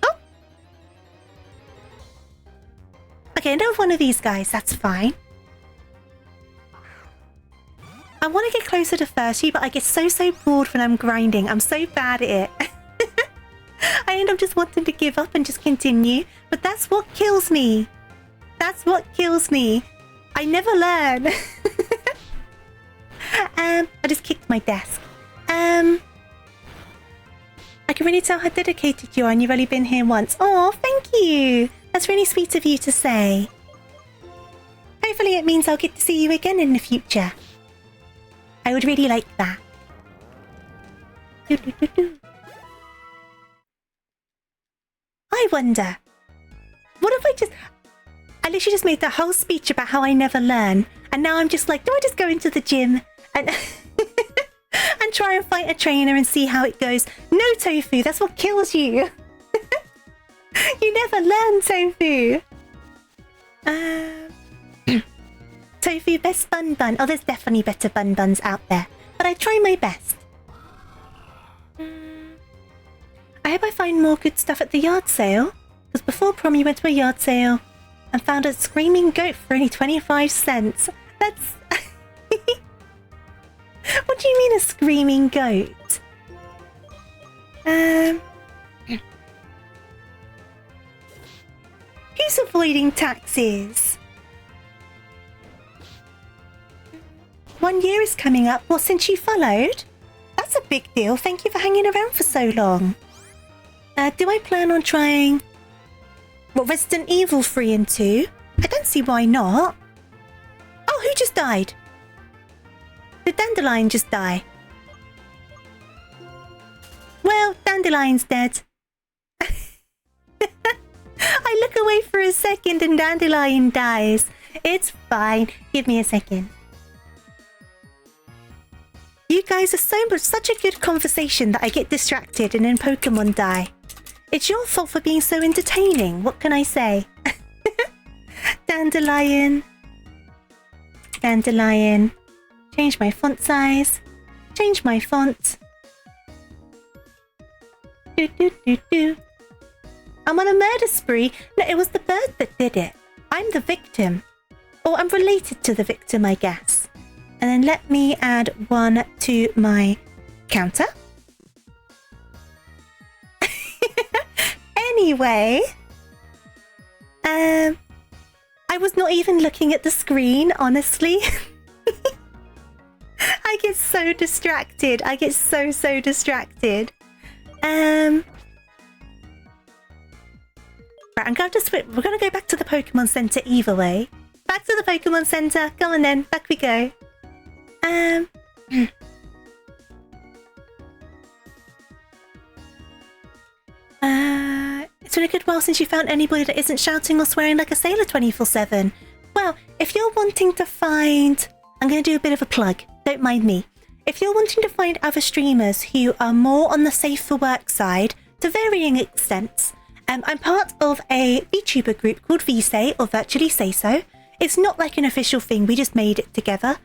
Oh! Okay, another one of these guys. That's fine. I want to get closer to 30, but I get so bored when I'm grinding. I'm so bad at it. I end up just wanting to give up and just continue. But that's what kills me. That's what kills me. I never learn. I just kicked my desk. I can really tell how dedicated you are, and you've only been here once. Oh, thank you. That's really sweet of you to say. Hopefully it means I'll get to see you again in the future. I would really like that. I wonder, What if I literally just made the whole speech about how I never learn. And now I'm just like, do I just go into the gym and and try and fight a trainer and see how it goes? No, Tofu, that's what kills you. You never learn, Tofu. Tofu, best bun. Oh, there's definitely better buns out there. But I try my best. I hope I find more good stuff at the yard sale. Because before prom you went to a yard sale and found a screaming goat for only 25 cents. That's... What do you mean a screaming goat? Who's avoiding taxes? 1 year is coming up. Well, since you followed? That's a big deal. Thank you for hanging around for so long. Do I plan on trying... What, Resident Evil 3 and 2? I don't see why not. Oh, who just died? Did Dandelion just die? Well, Dandelion's dead. I look away for a second and Dandelion dies. It's fine. Give me a second. You guys are such a good conversation that I get distracted and then Pokemon die. It's your fault for being so entertaining. What can I say? Dandelion. Dandelion. Change my font size. Change my font. Do do do do. I'm on a murder spree. No, it was the bird that did it. I'm the victim. Or I'm related to the victim, I guess. And then let me add 1 to my counter. Anyway. I was not even looking at the screen, honestly. I get so distracted. I get so distracted. Right, I'm going to switch. We're going to go back to the Pokemon Center either way. Back to the Pokemon Center. Come on then. Back we go. It's been a good while since you found anybody that isn't shouting or swearing like a sailor 24/7. Well, if you're wanting to find... I'm going to do a bit of a plug. Don't mind me. If you're wanting to find other streamers who are more on the safe for work side, to varying extents, I'm part of a VTuber group called VSay, or Virtually Say So. It's not like an official thing, we just made it together.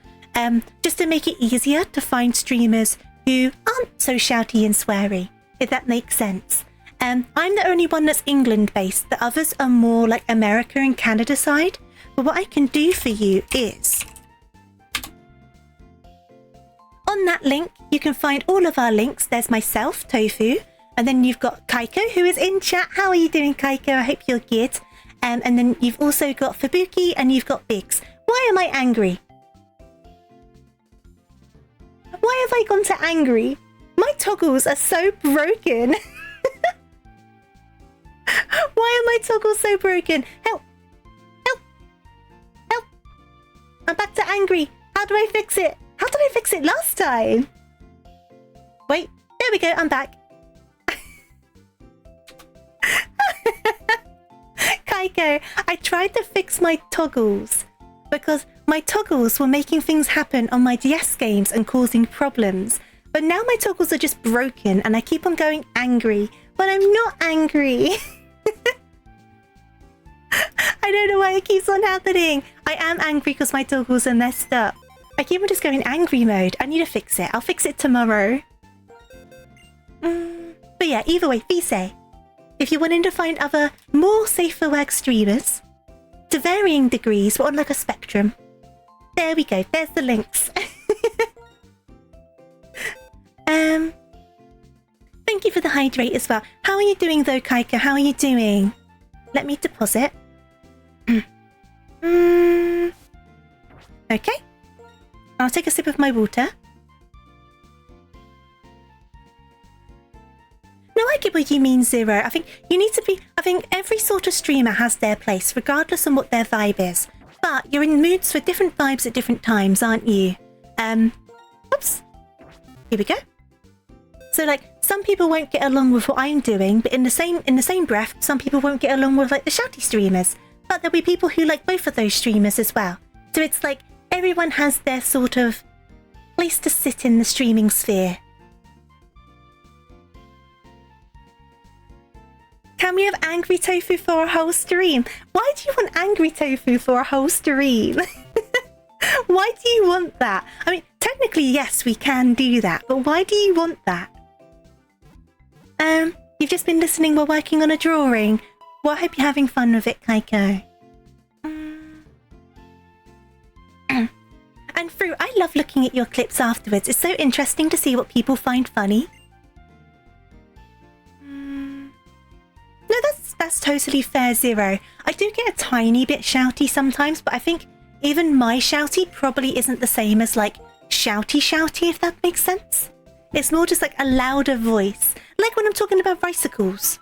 Just to make it easier to find streamers who aren't so shouty and sweary, if that makes sense. I'm the only one that's England-based. The others are more like America and Canada side. But what I can do for you is... On that link, you can find all of our links. There's myself, Tofu, and then you've got Kaiko, who is in chat. How are you doing, Kaiko? I hope you're good. And then you've also got Fubuki and you've got Biggs. Why am I angry? Why have I gone to angry? My toggles are so broken. Why are my toggles so broken? Help! Help! Help! I'm back to angry. How do I fix it? How did I fix it last time? Wait, there we go. I'm back. Kaiko, I tried to fix my toggles because my toggles were making things happen on my DS games and causing problems. But now my toggles are just broken and I keep on going angry. But I'm not angry. I don't know why it keeps on happening. I am angry because my toggles are messed up. I keep on just going angry mode. I need to fix it. I'll fix it tomorrow. But yeah, either way, Visay. If you're wanting to find other more safe for work streamers, to varying degrees, but on like a spectrum. There we go. There's the links. Thank you for the hydrate as well. How are you doing though, Kaiko? How are you doing? Let me deposit. Okay. I'll take a sip of my water. No, I get what you mean, Zero. I think you need to be... I think every sort of streamer has their place, regardless of what their vibe is. But you're in moods for different vibes at different times, aren't you? Oops. Here we go. So like some people won't get along with what I'm doing, but in the same breath, some people won't get along with like the shouty streamers. But there'll be people who like both of those streamers as well. So it's like everyone has their sort of place to sit in the streaming sphere. Can we have Angry Tofu for a whole stream? Why do you want Angry Tofu for a whole stream? Why do you want that? I mean, technically, yes, we can do that, but why do you want that? You've just been listening while working on a drawing. Well, I hope you're having fun with it, Kaiko. And Fruit, I love looking at your clips afterwards. It's so interesting to see what people find funny. No, that's totally fair, Zero. I do get a tiny bit shouty sometimes, but I think even my shouty probably isn't the same as like shouty, if that makes sense. It's more just like a louder voice, like when I'm talking about bicycles.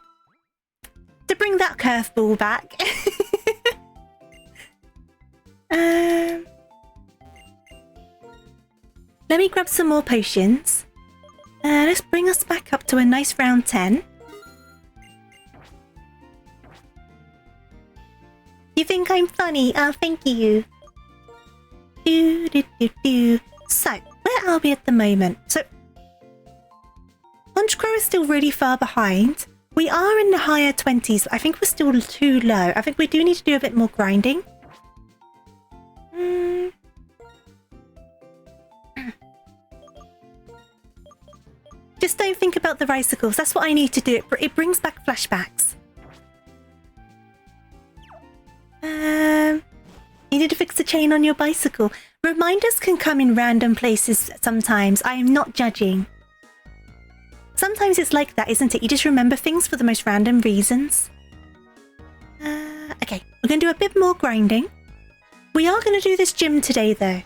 To bring that curveball back. Let me grab some more potions. Let's bring us back up to a nice round 10. You think I'm funny? Oh, thank you. So, where are we at the moment? So, Punchcrow is still really far behind. We are in the higher 20s. I think we're still too low. I think we do need to do a bit more grinding. Just don't think about the bicycles. That's what I need to do. It brings back flashbacks. You need to fix the chain on your bicycle. Reminders can come in random places sometimes. I am not judging. Sometimes it's like that, isn't it? You just remember things for the most random reasons. Okay, we're going to do a bit more grinding. We are going to do this gym today, though.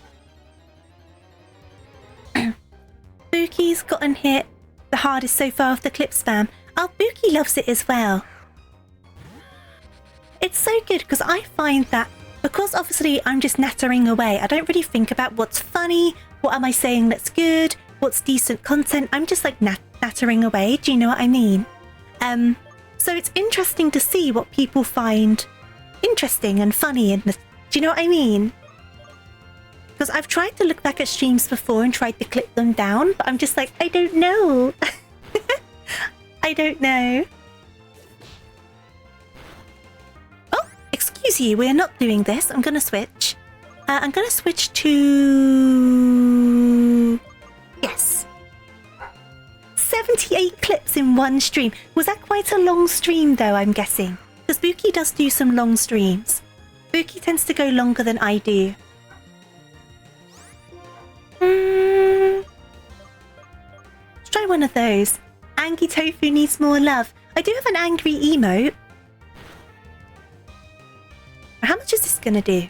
Buki's gotten hit the hardest so far of the clip spam. Oh, Buki loves it as well. It's so good because I find that because obviously I'm just nattering away, I don't really think about what's funny, what am I saying that's good, what's decent content. I'm just like nattering away. Do you know what I mean? So it's interesting to see what people find interesting and funny. Do you know what I mean? Because I've tried to look back at streams before and tried to clip them down, but I'm just like, I don't know. I don't know. Oh, excuse you, we're not doing this. I'm going to switch. I'm going to switch to... Yes. 78 clips in one stream. Was that quite a long stream though, I'm guessing? Because Buki does do some long streams. Buki tends to go longer than I do. Let's try one of those. Angry Tofu needs more love. I do have an angry emote. How much is this going to do?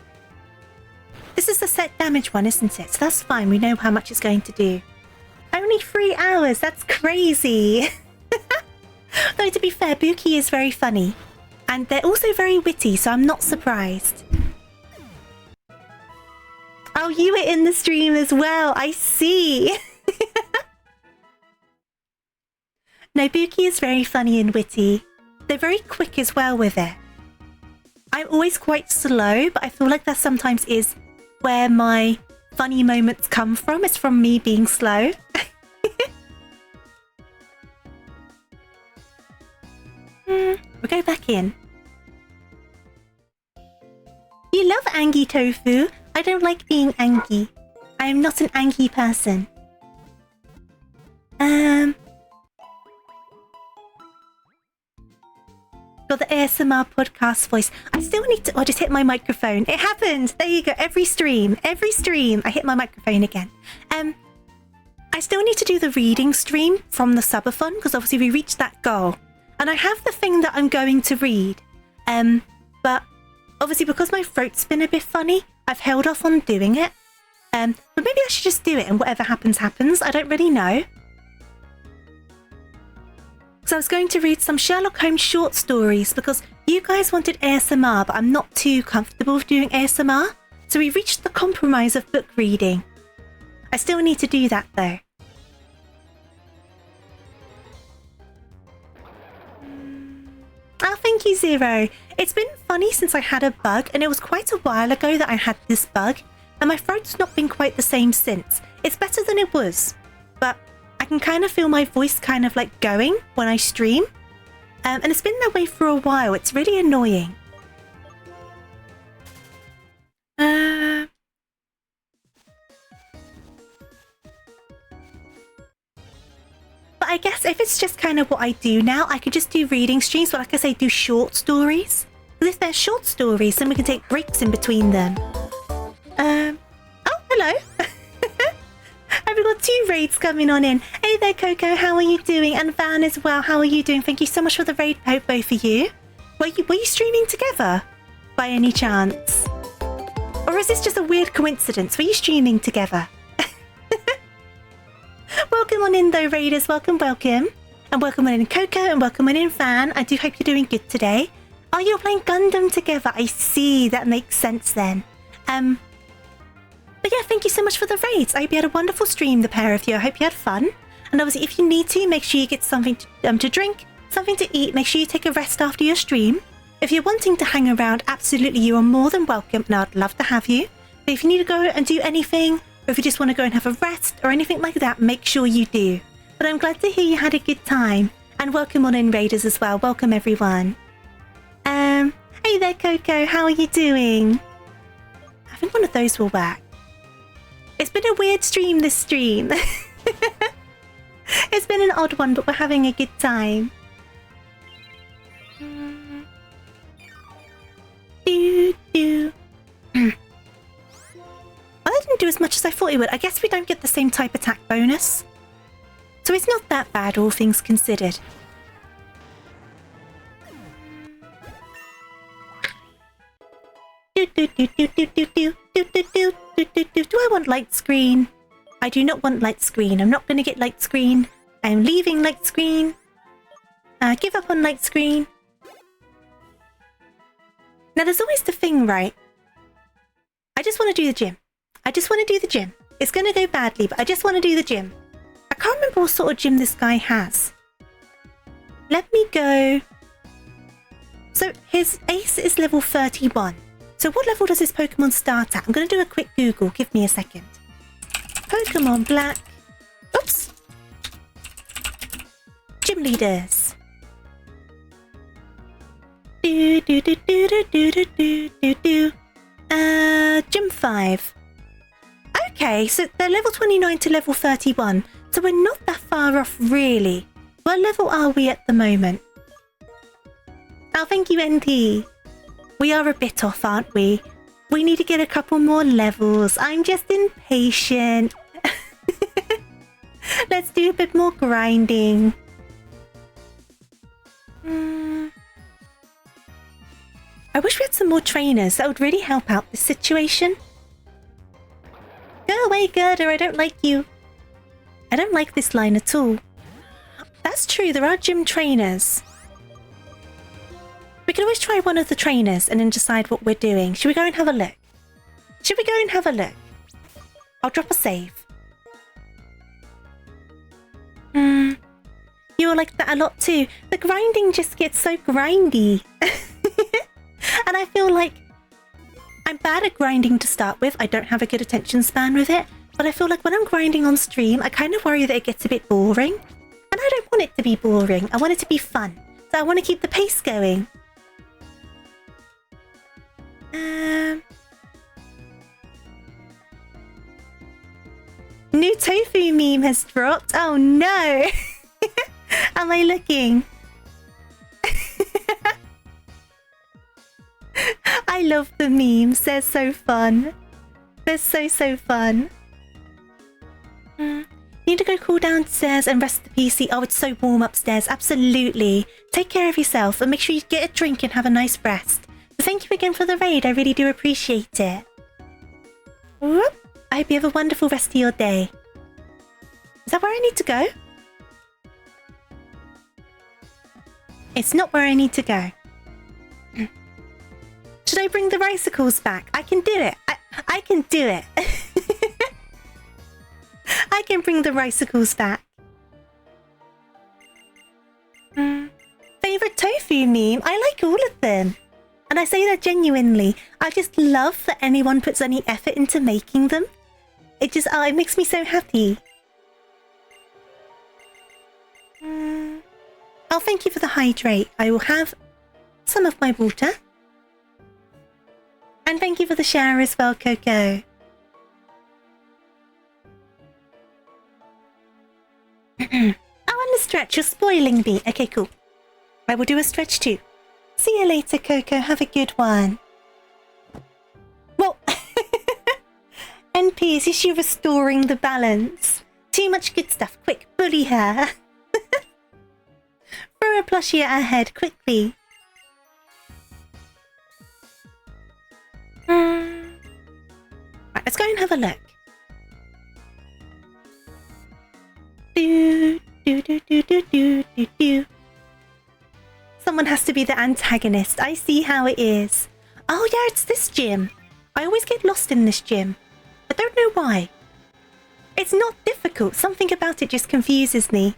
This is the set damage one, isn't it? So that's fine. We know how much it's going to do. Only 3 hours. That's crazy. Though, to be fair, Buki is very funny. And they're also very witty, so I'm not surprised. Oh, you were in the stream as well. I see. No, Buki is very funny and witty. They're very quick as well with it. I'm always quite slow, but I feel like that sometimes is where my funny moments come from. It's from me being slow. We'll go back in. You love Angie Tofu. I don't like being Angie. I am not an Angie person. Got the ASMR podcast voice. I still need to... Oh, I just hit my microphone. It happened. There you go. Every stream, I hit my microphone again. I still need to do the reading stream from the subathon because obviously we reached that goal. And I have the thing that I'm going to read. But obviously because my throat's been a bit funny, I've held off on doing it. But maybe I should just do it and whatever happens, happens. I don't really know. So I was going to read some Sherlock Holmes short stories because you guys wanted ASMR, but I'm not too comfortable with doing ASMR. So we reached the compromise of book reading. I still need to do that though. Oh, thank you, Zero. It's been funny since I had a bug, and it was quite a while ago that I had this bug, and my throat's not been quite the same since. It's better than it was, but I can kind of feel my voice kind of like going when I stream, and it's been that way for a while. It's really annoying. But I guess if it's just kind of what I do now, I could just do reading streams, but like I say, do short stories. Because if they're short stories, then we can take breaks in between them. Oh, hello. I've got 2 raids coming on in. Hey there, Coco, how are you doing? And Van as well, how are you doing? Thank you so much for the raid, both of you. Were you streaming together, by any chance? Or is this just a weird coincidence? Were you streaming together? Welcome on in though, Raiders. Welcome. And welcome on in, Coco, and welcome on in, Fan. I do hope you're doing good today. Oh, you're playing Gundam together. I see. That makes sense then. But yeah, thank you so much for the raids. I hope you had a wonderful stream, the pair of you. I hope you had fun. And obviously, if you need to, make sure you get something to drink, something to eat. Make sure you take a rest after your stream. If you're wanting to hang around, absolutely, you are more than welcome, and I'd love to have you. But if you need to go and do anything, or if you just want to go and have a rest or anything like that, make sure you do. But I'm glad to hear you had a good time. And welcome on in, Raiders, as well. Welcome, everyone. Hey there, Coco. How are you doing? I think one of those will work. It's been a weird stream, this stream. It's been an odd one, but we're having a good time. Well, that didn't do as much as I thought it would. I guess we don't get the same type attack bonus. So it's not that bad, all things considered. Do I want light screen? I do not want light screen. I'm not going to get light screen. I'm leaving light screen. Give up on light screen. Now, there's always the thing, right? I just want to do the gym. It's going to go badly, but I just want to do the gym. I can't remember what sort of gym this guy has. Let me go. So his ace is level 31. So what level does this Pokemon start at? I'm going to do a quick Google. Give me a second. Pokemon Black. Oops. Gym leaders. Gym 5. Okay, so they're level 29 to level 31. So we're not that far off, really. What level are we at the moment? Oh, thank you, NT. We are a bit off, aren't we? We need to get a couple more levels. I'm just impatient. Let's do a bit more grinding. I wish we had some more trainers. That would really help out this situation. Go away, Gerda. I don't like you. I don't like this line at all. That's true. There are gym trainers. We can always try one of the trainers and then decide what we're doing. Should we go and have a look? I'll drop a save. You were like that a lot too. The grinding just gets so grindy. And I feel like I'm bad at grinding to start with. I don't have a good attention span with it. But I feel like when I'm grinding on stream, I kind of worry that it gets a bit boring. And I don't want it to be boring. I want it to be fun. So I want to keep the pace going. New tofu meme has dropped. Oh no. Am I looking? I love the memes. They're so fun. They're so fun. Need to go cool downstairs and rest the PC. Oh, it's so warm upstairs. Absolutely. Take care of yourself and make sure you get a drink and have a nice rest. So thank you again for the raid. I really do appreciate it. Whoop. I hope you have a wonderful rest of your day. Is that where I need to go? It's not where I need to go. Should I bring the ricicles back? I can do it. I can do it. I can bring the ricicles back. Favorite tofu tofu meme. I like all of them. And I say that genuinely. I just love that anyone puts any effort into making them. It just, it makes me so happy. Oh, thank you for the hydrate. I will have some of my water. And thank you for the shower as well, Coco. Oh, and the stretch. You're spoiling me. Okay, cool. I will do a stretch too. See you later, Coco. Have a good one. Well, NP, is she restoring the balance? Too much good stuff. Quick, bully her. Throw a plushie at her head, quickly. Right, let's go and have a look. Do. Someone has to be the antagonist. I see how it is. Oh yeah, it's this gym. I always get lost in this gym. I don't know why. It's not difficult. Something about it just confuses me.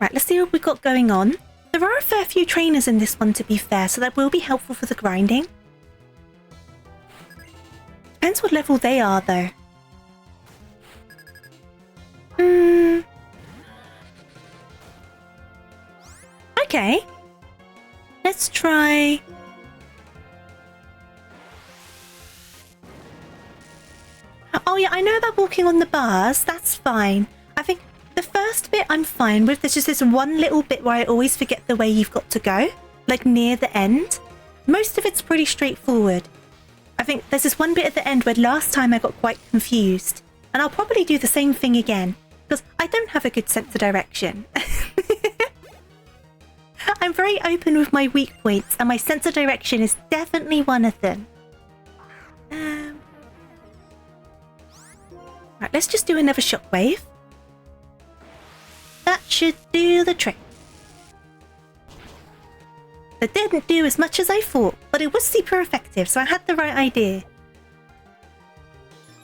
Right, let's see what we've got going on. There are a fair few trainers in this one, to be fair, so that will be helpful for the grinding. Depends what level they are, though. Okay. Let's try... Oh yeah, I know about walking on the bars. That's fine. I think the first bit I'm fine with. There's just this one little bit where I always forget the way you've got to go. Like near the end. Most of it's pretty straightforward. I think there's this one bit at the end where last time I got quite confused. And I'll probably do the same thing again. Because I don't have a good sense of direction. I'm very open with my weak points. And my sense of direction is definitely one of them. Right, let's just do another shockwave. That should do the trick. That didn't do as much as I thought, but it was super effective, so I had the right idea.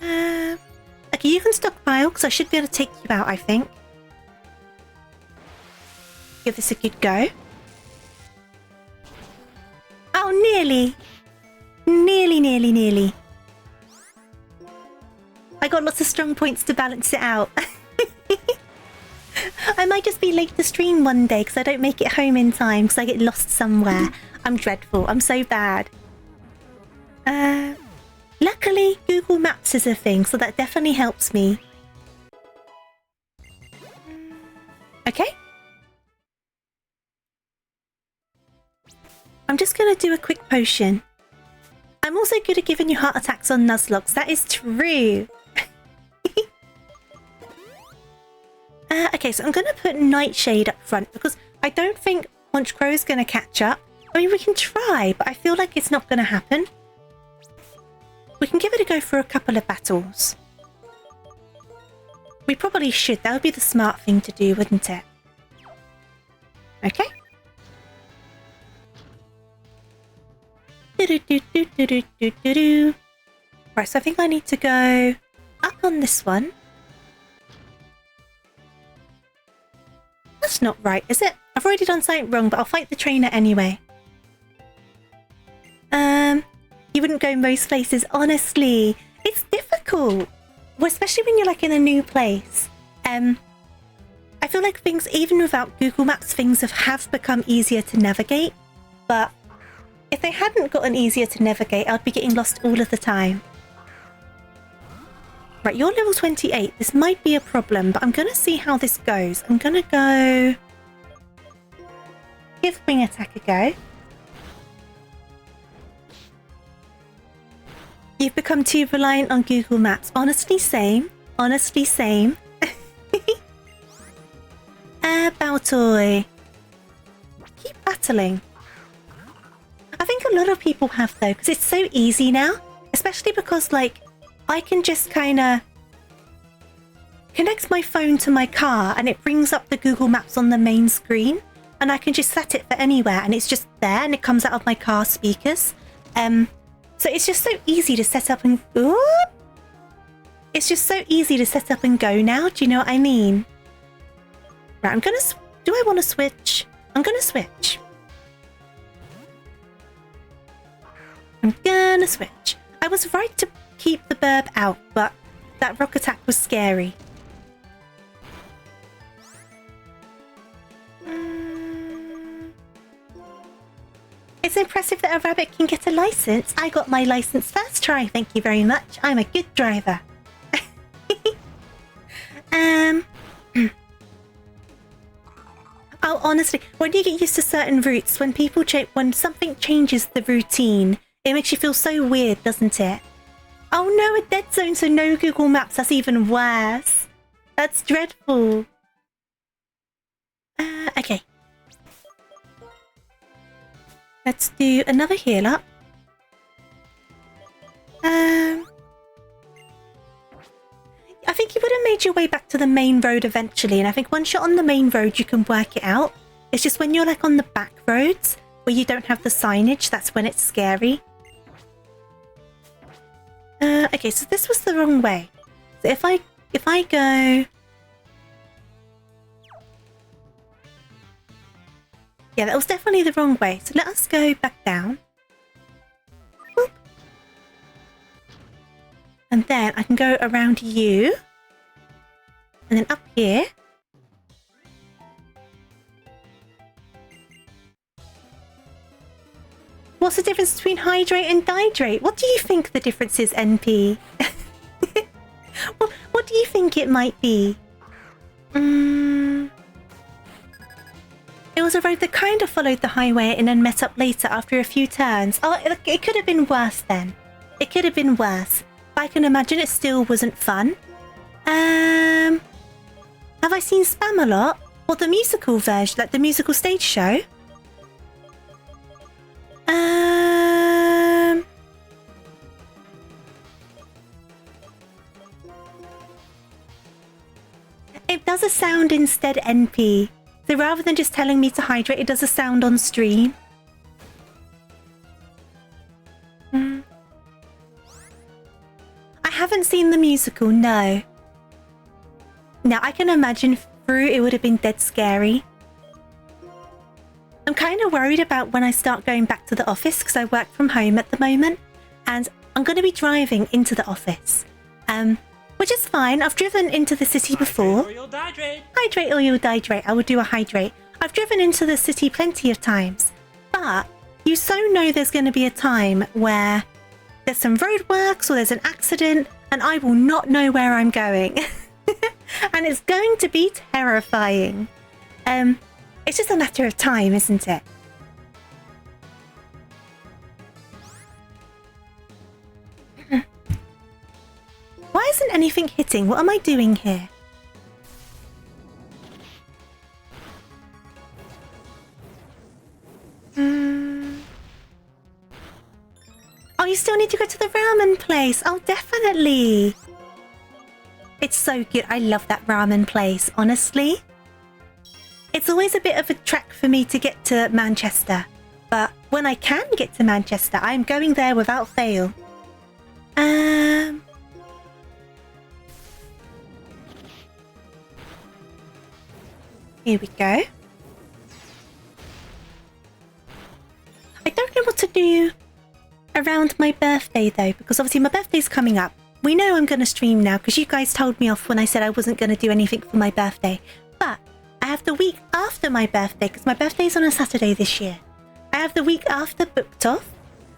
Okay, you can stockpile, because I should be able to take you out, I think. Give this a good go. Oh, nearly. Nearly. I got lots of strong points to balance it out. I might just be late to stream one day because I don't make it home in time because I get lost somewhere. I'm dreadful. I'm so bad. Luckily, Google Maps is a thing, so that definitely helps me. Okay. I'm just going to do a quick potion. I'm also good at giving you heart attacks on Nuzlocke. That is true. Okay, so I'm going to put Nightshade up front because I don't think Honchcrow is going to catch up. I mean, we can try, but I feel like it's not going to happen. We can give it a go for a couple of battles. We probably should. That would be the smart thing to do, wouldn't it? Okay. Right, so I think I need to go up on this one. That's not right, is it? I've already done something wrong, but I'll fight the trainer anyway. You wouldn't go most places, honestly. It's difficult. Well, especially when you're like in a new place. I feel like things, even without Google Maps, things have become easier to navigate. But if they hadn't gotten easier to navigate, I'd be getting lost all of the time. Right, you're level 28. This might be a problem, but I'm going to see how this goes. I'm going to go... give Wing Attack a go. You've become too reliant on Google Maps. Honestly, same. Honestly, same. Baltoy. Keep battling. I think a lot of people have, though, because it's so easy now. Especially because, like, I can just kind of connect my phone to my car and it brings up the Google Maps on the main screen. And I can just set it for anywhere and it's just there and it comes out of my car speakers. So it's just so easy to set up and... Ooh! It's just so easy to set up and go now. Do you know what I mean? Right, I'm going to do I want to switch? I'm going to switch. I'm going to switch. I was right to keep the burb out, but that rock attack was scary. It's impressive that a rabbit can get a license. I got my license first try, thank you very much. I'm a good driver. Oh, honestly, when you get used to certain routes, when something changes the routine, it makes you feel so weird, doesn't it? Oh no, a dead zone, so no Google Maps. That's even worse. That's dreadful. Okay. Let's do another heal up. I think you would have made your way back to the main road eventually, and I think once you're on the main road, you can work it out. It's just when you're like on the back roads where you don't have the signage, that's when it's scary. Okay, so this was the wrong way. So if I go... Yeah, that was definitely the wrong way. So let us go back down. Boop. And then I can go around you. And then up here. What's the difference between hydrate and dihydrate? What do you think the difference is, NP? What do you think it might be? It was a road that kind of followed the highway and then met up later after a few turns. Oh, it could have been worse then. It could have been worse. But I can imagine it still wasn't fun. Have I seen Spam a lot? Or the musical version, like the musical stage show? It does a sound instead, NP. So rather than just telling me to hydrate, it does a sound on stream. I haven't seen the musical, no. Now, I can imagine through it would have been dead scary. I'm kind of worried about when I start going back to the office because I work from home at the moment. And I'm going to be driving into the office. Which is fine. I've driven into the city before. Hydrate or you'll dihydrate. Hydrate or you'll dihydrate. I would do a hydrate. I've driven into the city plenty of times. But you so know there's going to be a time where there's some roadworks or there's an accident and I will not know where I'm going. And it's going to be terrifying. It's just a matter of time, isn't it? Why isn't anything hitting? What am I doing here? Oh, you still need to go to the ramen place. Oh, definitely. It's so good. I love that ramen place, honestly. It's always a bit of a trek for me to get to Manchester. But when I can get to Manchester, I'm going there without fail. Here we go. I don't know what to do around my birthday though, because obviously my birthday's coming up. We know I'm going to stream now because you guys told me off when I said I wasn't going to do anything for my birthday. But I have the week after my birthday because my birthday's on a Saturday this year. I have the week after booked off.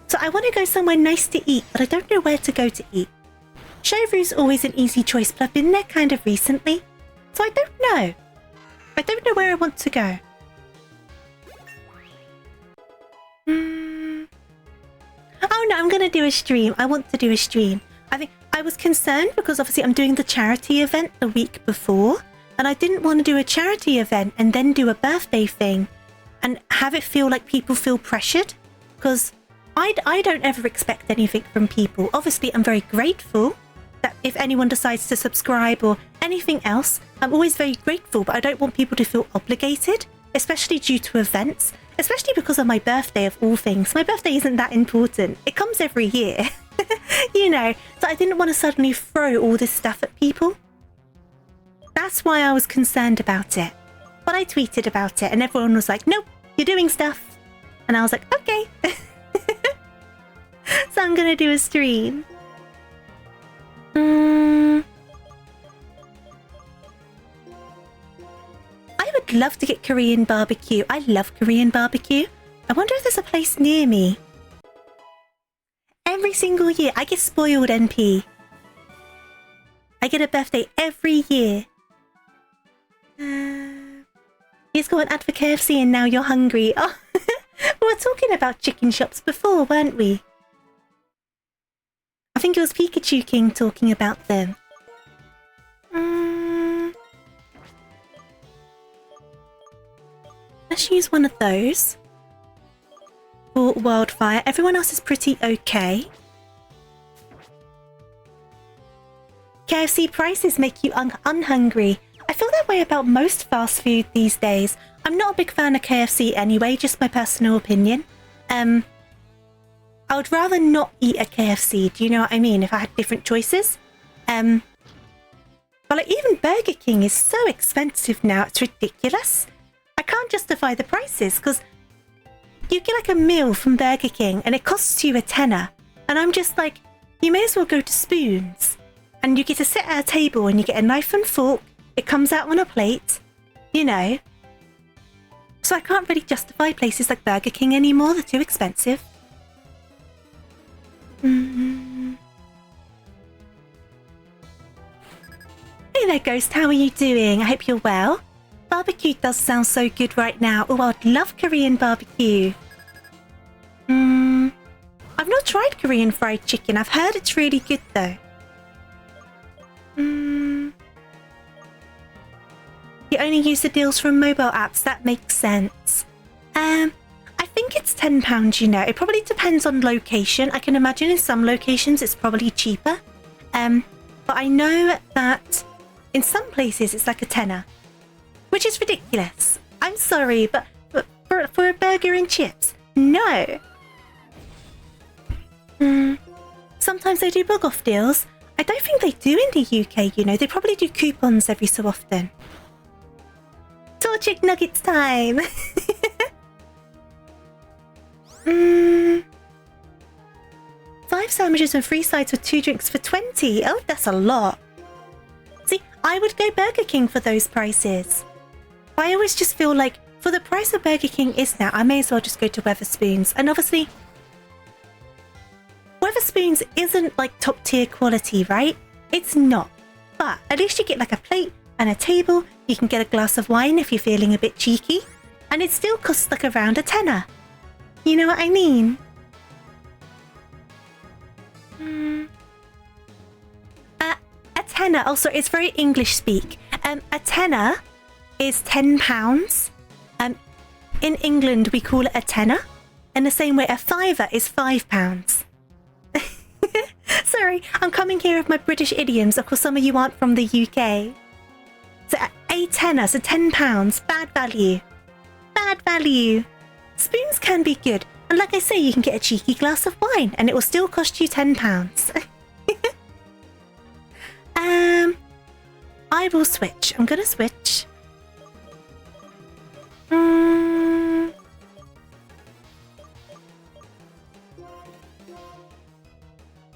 So I want to go somewhere nice to eat, but I don't know where to go to eat. Chauviru's always an easy choice, but I've been there kind of recently. So I don't know. I don't know where I want to go. Oh no, I'm going to do a stream. I want to do a stream. I think I was concerned because obviously I'm doing the charity event the week before. And I didn't want to do a charity event and then do a birthday thing. And have it feel like people feel pressured. Because I don't ever expect anything from people. Obviously, I'm very grateful that if anyone decides to subscribe or anything else, I'm always very grateful, but I don't want people to feel obligated, especially due to events, especially because of my birthday of all things. My birthday isn't that important. It comes every year, you know, so I didn't want to suddenly throw all this stuff at people. That's why I was concerned about it. But I tweeted about it and everyone was like, nope, you're doing stuff. And I was like, okay. So I'm gonna do a stream. I would love to get Korean barbecue. I love Korean barbecue. I wonder if there's a place near me. Every single year, I get spoiled, NP. I get a birthday every year. He's got an ad for KFC and now you're hungry. Oh, we were talking about chicken shops before, weren't we? I think it was Pikachu King talking about them. Let's use one of those. For wildfire. Everyone else is pretty okay. KFC prices make you unhungry. I feel that way about most fast food these days. I'm not a big fan of KFC anyway, just my personal opinion. I would rather not eat a KFC, do you know what I mean, if I had different choices? But like even Burger King is so expensive now, it's ridiculous. I can't justify the prices because you get like a meal from Burger King and it costs you a tenner. And I'm just like, you may as well go to Spoons. And you get to sit at a table and you get a knife and fork. It comes out on a plate, you know. So I can't really justify places like Burger King anymore. They're too expensive. Hey there, Ghost. How are you doing? I hope you're well. Barbecue does sound so good right now. Oh, I'd love Korean barbecue. I've not tried Korean fried chicken. I've heard it's really good though. You only use the deals from mobile apps. That makes sense. I think it's £10, you know. It probably depends on location. I can imagine in some locations it's probably cheaper. But I know that in some places it's like a tenner, which is ridiculous. I'm sorry, but for a burger and chips, no. Sometimes they do bug-off deals. I don't think they do in the UK, you know. They probably do coupons every so often. Torchic Nuggets time! 5 sandwiches and 3 sides with 2 drinks for 20. Oh, that's a lot. See, I would go Burger King for those prices. I always just feel like, for the price of Burger King is now, I may as well just go to Wetherspoons. And obviously, Wetherspoons isn't like top tier quality, right? It's not. But at least you get like a plate and a table. You can get a glass of wine if you're feeling a bit cheeky. And it still costs like around a tenner. You know what I mean? A tenner, also it's very English speak. A tenner is £10. In England we call it a tenner. In the same way a fiver is £5. Sorry, I'm coming here with my British idioms. Of course, some of you aren't from the UK. So a tenner, so £10, bad value. Bad value. Spoons can be good. And like I say, you can get a cheeky glass of wine and it will still cost you £10. I will switch. I'm gonna switch.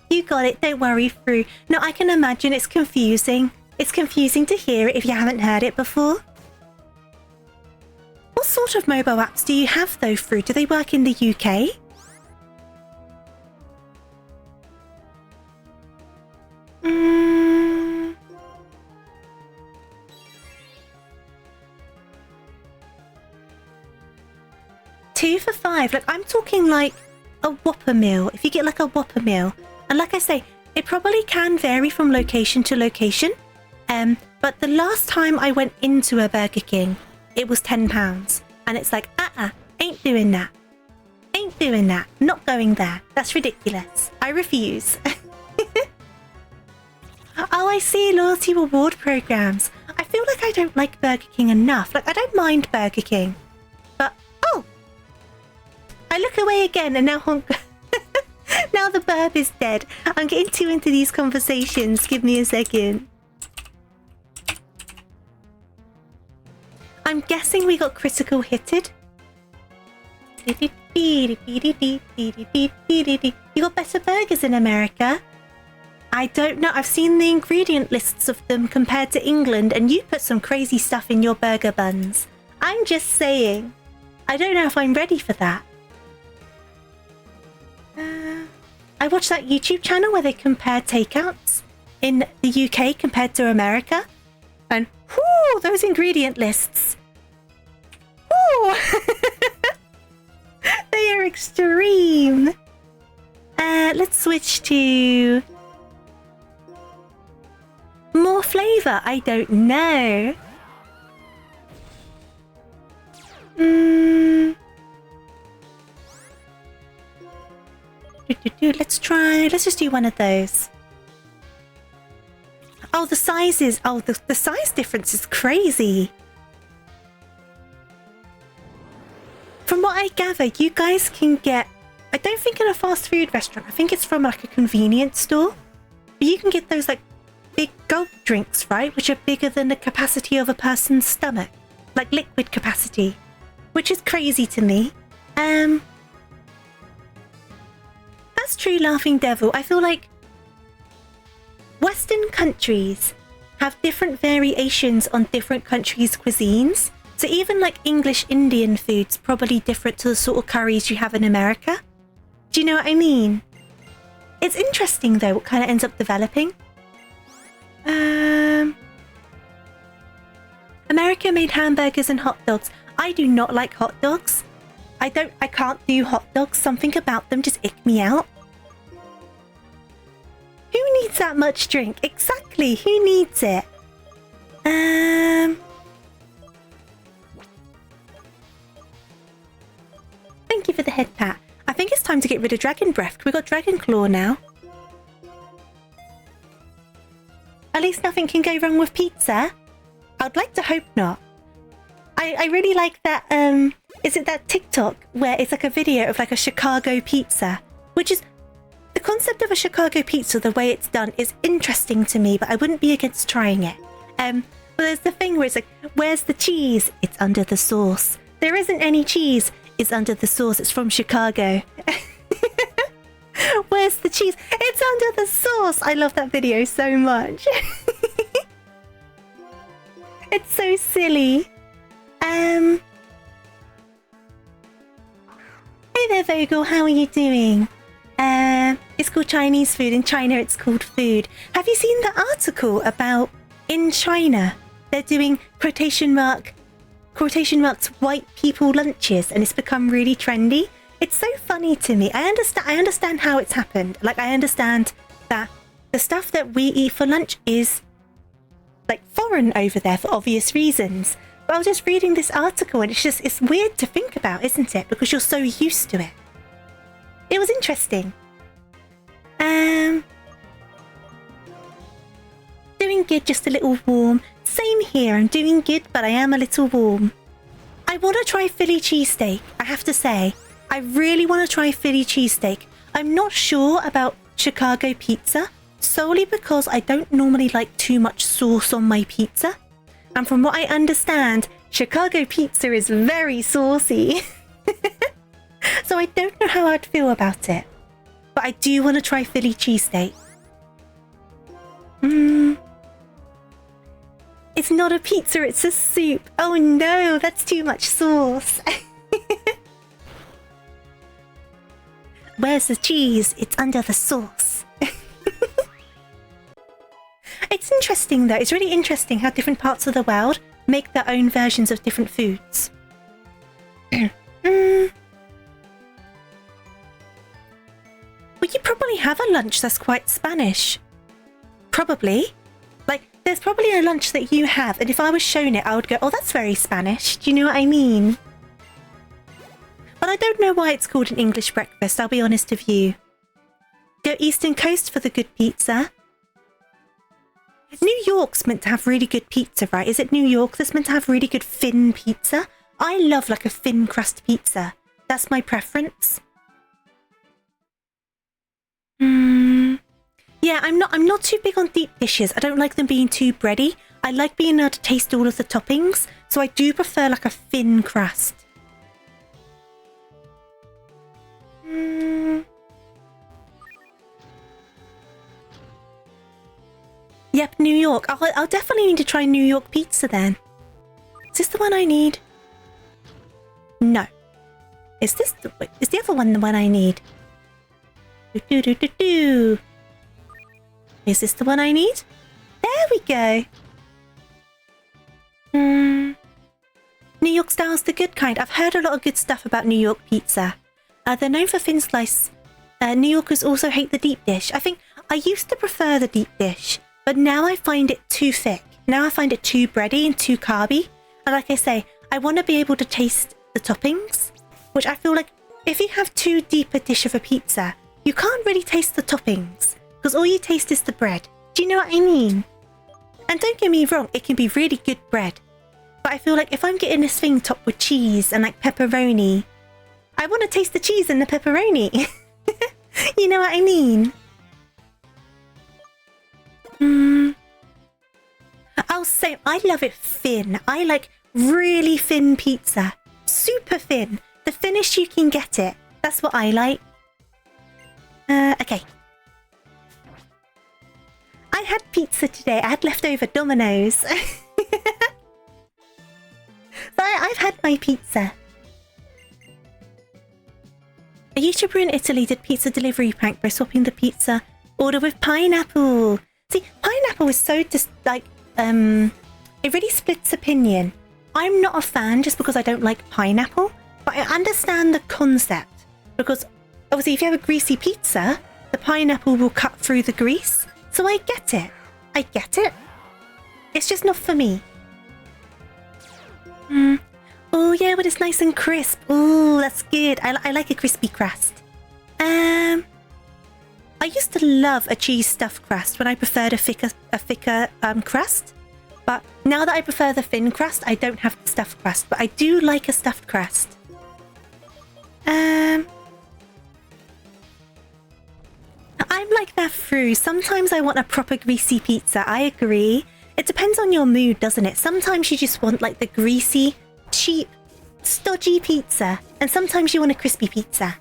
You got it, don't worry, Fru. No, I can imagine it's confusing. It's confusing to hear it if you haven't heard it before. What sort of mobile apps do you have though, Fru? Do they work in the UK? Two for $5. Like, I'm talking like a Whopper meal. If you get like a Whopper meal. And like I say, it probably can vary from location to location. But the last time I went into a Burger King, it was £10. And it's like, ain't doing that. Ain't doing that. Not going there. That's ridiculous. I refuse. Oh, I see. Loyalty reward programs. I feel like I don't like Burger King enough. Like, I don't mind Burger King. But, oh! I look away again and now now the burp is dead. I'm getting too into these conversations. Give me a second. I'm guessing we got critical hitted. You got better burgers in America? I don't know. I've seen the ingredient lists of them compared to England, and you put some crazy stuff in your burger buns. I'm just saying. I don't know if I'm ready for that. I watched that YouTube channel where they compare takeouts in the UK compared to America. And whoo, those ingredient lists. Whoo! They are extreme. Let's switch to more flavor. I don't know. Let's just do one of those. Oh, the sizes. Oh, the size difference is crazy. From what I gather, you guys can get, I don't think in a fast food restaurant, I think it's from like a convenience store. But you can get those like big gulp drinks, right? Which are bigger than the capacity of a person's stomach. Like liquid capacity. Which is crazy to me. That's true, Laughing Devil. I feel like Western countries have different variations on different countries' cuisines. So even like English Indian food's probably different to the sort of curries you have in America. Do you know what I mean? It's interesting though what kind of ends up developing. America made hamburgers and hot dogs. I do not like hot dogs. I can't do hot dogs. Something about them just ick me out. Who needs that much drink? Exactly, who needs it? Thank you for the head pat. I think it's time to get rid of Dragon Breath. We got Dragon Claw now. At least nothing can go wrong with pizza. I'd like to hope not. I really like that, is it that TikTok where it's like a video of like a Chicago pizza? Which is, the concept of a Chicago pizza, the way it's done, is interesting to me, but I wouldn't be against trying it. But there's the thing where it's like, where's the cheese? It's under the sauce. There isn't any cheese. It's under the sauce. It's from Chicago. Where's the cheese? It's under the sauce. I love that video so much. It's so silly. Hey there, Vogel. How are you doing? It's called Chinese food. In China, it's called food. Have you seen the article about in China? They're doing quotation marks white people lunches, and it's become really trendy. It's so funny to me. I understand how it's happened. Like, I understand that the stuff that we eat for lunch is like foreign over there for obvious reasons. But I was just reading this article, and it's weird to think about, isn't it? Because you're so used to it. It was interesting. Doing good, just a little warm. Same here, I'm doing good, but I am a little warm. I want to try Philly cheesesteak, I have to say. I really want to try Philly cheesesteak. I'm not sure about Chicago pizza, solely because I don't normally like too much sauce on my pizza. And from what I understand, Chicago pizza is very saucy. So I don't know how I'd feel about it. But I do want to try Philly cheesesteak. It's not a pizza, it's a soup. Oh no, that's too much sauce. Where's the cheese? It's under the sauce. It's interesting though. It's really interesting how different parts of the world make their own versions of different foods. Well, you probably have a lunch that's quite Spanish. Probably. Like, there's probably a lunch that you have, and if I was shown it, I would go, oh, that's very Spanish. Do you know what I mean? But I don't know why it's called an English breakfast, I'll be honest with you. Go Eastern Coast for the good pizza. New York's meant to have really good pizza, right? Is it New York that's meant to have really good thin pizza? I love like a thin crust pizza. That's my preference. Yeah, I'm not too big on deep dishes. I don't like them being too bready. I like being able to taste all of the toppings. So I do prefer like a thin crust. Yep, New York. I'll definitely need to try New York pizza then. Is this the one I need? No. Is this the... Wait, is the other one the one I need? Is this the one I need? There we go. New York style's the good kind. I've heard a lot of good stuff about New York pizza. They're known for thin slice. New Yorkers also hate the deep dish. I think I used to prefer the deep dish, but now I find it too thick. Now I find it too bready and too carby. And like I say, I want to be able to taste the toppings, which I feel like if you have too deep a dish of a pizza, you can't really taste the toppings because all you taste is the bread. Do you know what I mean? And don't get me wrong, it can be really good bread. But I feel like if I'm getting this thing topped with cheese and like pepperoni, I want to taste the cheese and the pepperoni. You know what I mean? I'll say I love it thin. I like really thin pizza. Super thin. The thinnest you can get it. That's what I like. Okay. I had pizza today. I had leftover Domino's. So I've had my pizza. A YouTuber in Italy did pizza delivery prank by swapping the pizza order with pineapple. See, pineapple is so just like it really splits opinion. I'm not a fan just because I don't like pineapple, but I understand the concept because obviously if you have a greasy pizza, the pineapple will cut through the grease. So I get it. I get it. It's just not for me. Oh yeah, but it's nice and crisp. Oh, that's good. I like a crispy crust. I used to love a cheese stuffed crust when I preferred a thicker crust. But now that I prefer the thin crust, I don't have the stuffed crust. But I do like a stuffed crust. I'm like that through. Sometimes I want a proper greasy pizza. I agree. It depends on your mood, doesn't it? Sometimes you just want like the greasy, cheap, stodgy pizza. And sometimes you want a crispy pizza.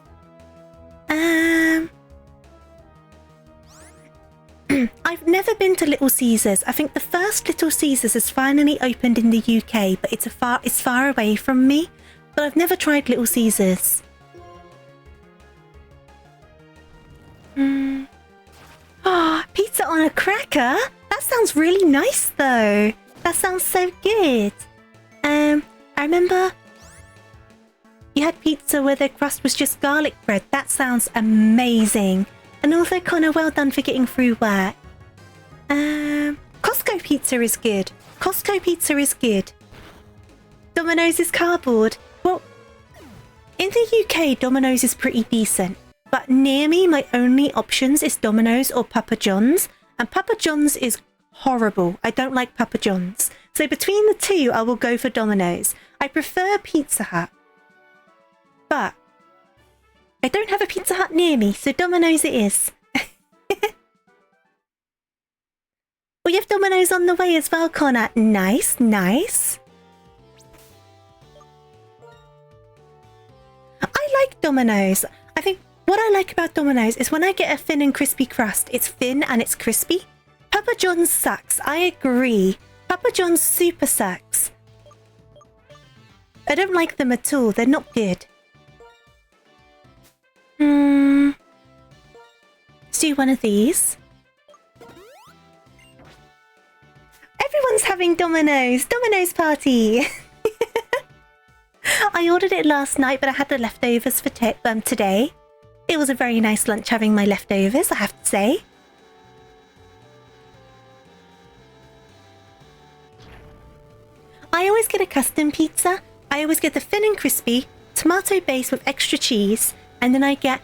I've never been to Little Caesars. I think the first Little Caesars has finally opened in the UK, but it's far away from me. But I've never tried Little Caesars. Oh, pizza on a cracker? That sounds really nice though. That sounds so good. I remember you had pizza where the crust was just garlic bread. That sounds amazing. And also kind of well done for getting through work. Costco pizza is good. Costco pizza is good. Domino's is cardboard. Well, in the UK, Domino's is pretty decent. But near me, my only options is Domino's or Papa John's. And Papa John's is horrible. I don't like Papa John's. So between the two, I will go for Domino's. I prefer Pizza Hut. But I don't have a Pizza Hut near me, so Domino's it is. We have Domino's on the way as well, Connor. Nice, nice. I like Domino's. I think what I like about Domino's is when I get a thin and crispy crust, it's thin and it's crispy. Papa John's sucks. I agree. Papa John's super sucks. I don't like them at all. They're not good. Let's do one of these. Everyone's having Domino's. Domino's party. I ordered it last night, but I had the leftovers for today. It was a very nice lunch having my leftovers, I have to say. I always get a custom pizza. I always get the thin and crispy, tomato base with extra cheese, and then I get